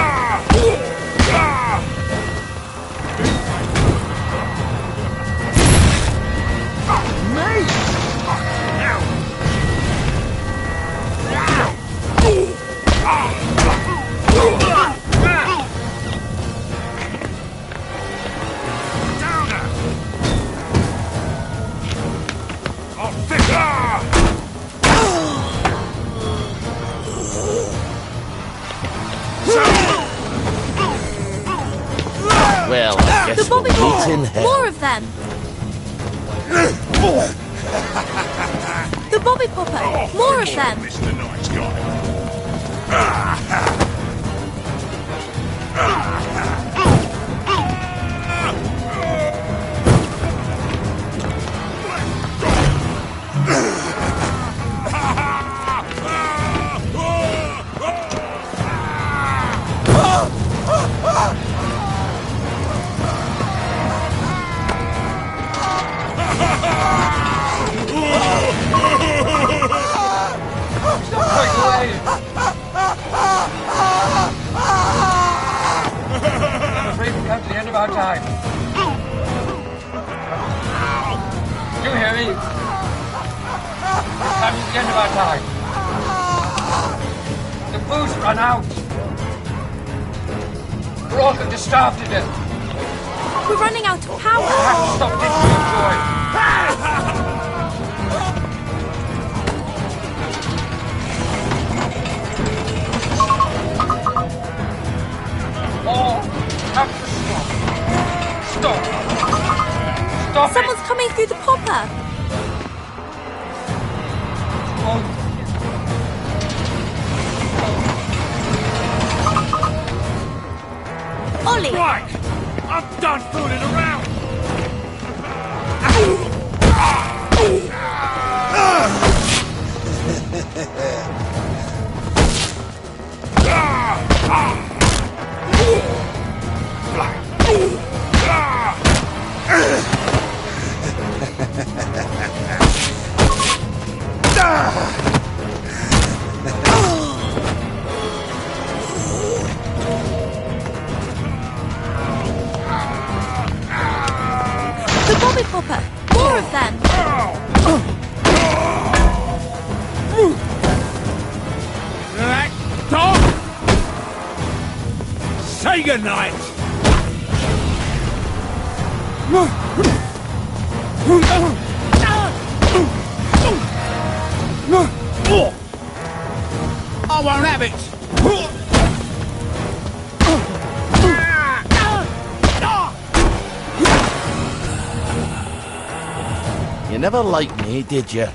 Well, I guess The Bobby we'll meet Popper. in hell. More of them. The Bobby Popper. More of them. Mr. Nice Guy. our time. You hear me? We've come to the end of our time. The food's run out. We're all going to starve to death. We're running out of power. We have to stop taking your joy. All have to stop. Stop. Stop Someone's coming through the popper. Ollie! Right! I'm done fooling around! The Bobby Popper! More of them! Right, dog! Say goodnight! I won't have it. You never liked me, did you?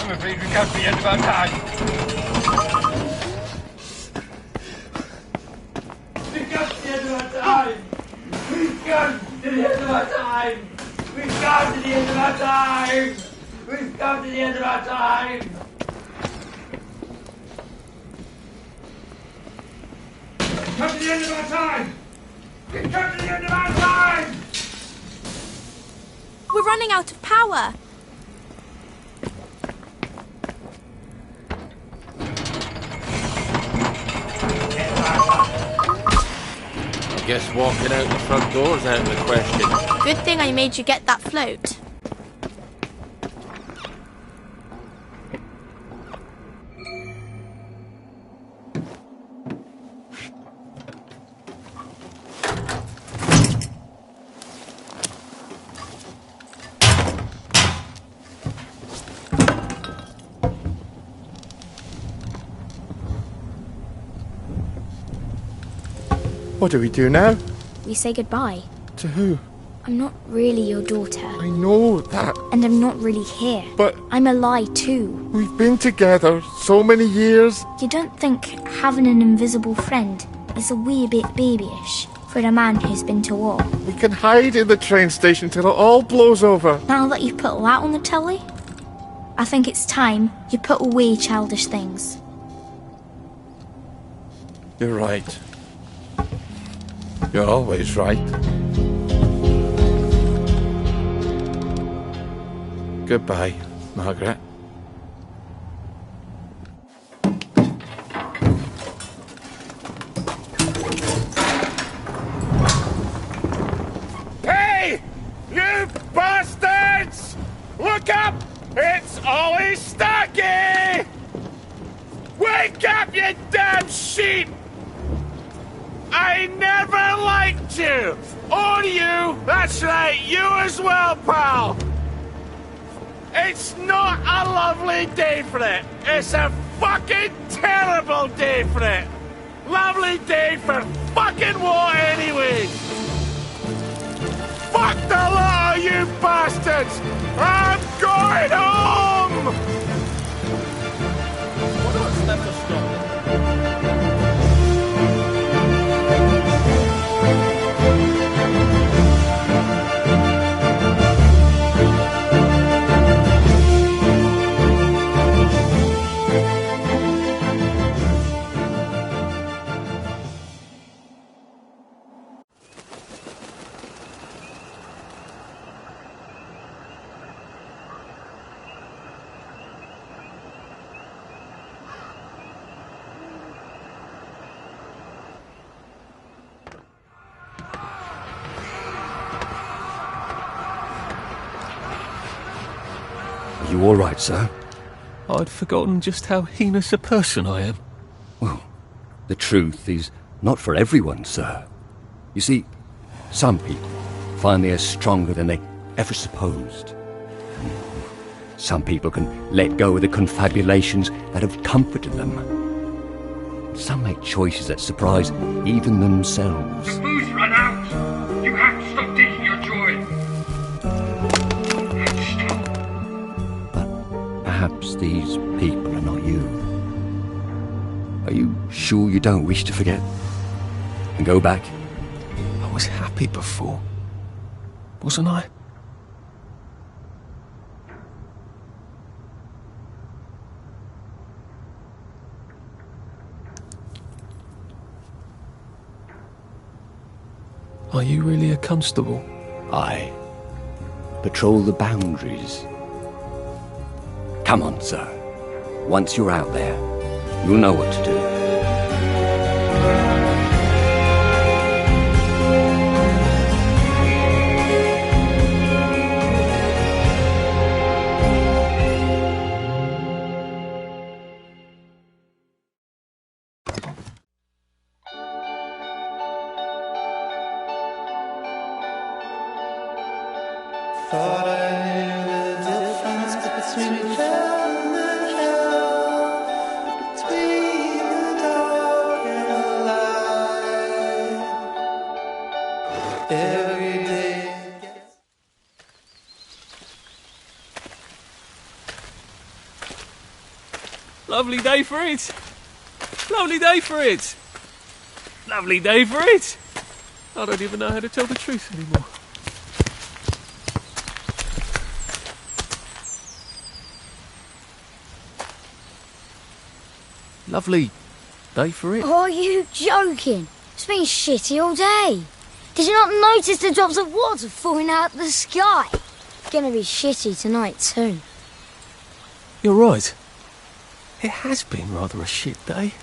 I'm afraid we've come to the end of our time. We've come to the end of our time. We've come to the end of our time. We've come to the end of our time. We've come to the end of our time. Come to the end of our time! We've come to the end of our time! We're running out of power. I guess walking out the front door's out of the question. Good thing I made you get that float. What do we do now? We say goodbye. To who? I'm not really your daughter. I know that. And I'm not really here. But I'm a lie too. We've been together so many years. You don't think having an invisible friend is a wee bit babyish for a man who's been to war? We can hide in the train station till it all blows over. Now that you've put that on the telly, I think it's time you put away childish things. You're right. You're always right. Goodbye, Margaret. Hey! You bastards! Look up! It's Ollie Starkey! Wake up, you damn sheep! I never liked you! Or you! That's right, you as well, pal! It's not a lovely day for it. It's a fucking terrible day for it. Lovely day for fucking what, anyways? Fuck the lot of you bastards! I'm going home! What about Stepper Scotland? you all right, sir? I'd forgotten just how heinous a person I am. Well, the truth is not for everyone, sir. You see, some people find they are stronger than they ever supposed. Some people can let go of the confabulations that have comforted them. Some make choices that surprise even themselves. The food's run out. You have to stop taking your joy. Perhaps these people are not you. Are you sure you don't wish to forget? And go back? I was happy before, wasn't I? Are you really a constable? I patrol the boundaries. Come on, sir. Once you're out there, you'll know what to do. Thought I knew the difference between heaven and hell, between the dark and the light. Every day gets... Lovely day for it. Lovely day for it. Lovely day for it. I don't even know how to tell the truth anymore. Lovely day for it. Are you joking? It's been shitty all day. Did you not notice the drops of water falling out of the sky? It's gonna be shitty tonight too. You're right. It has been rather a shit day.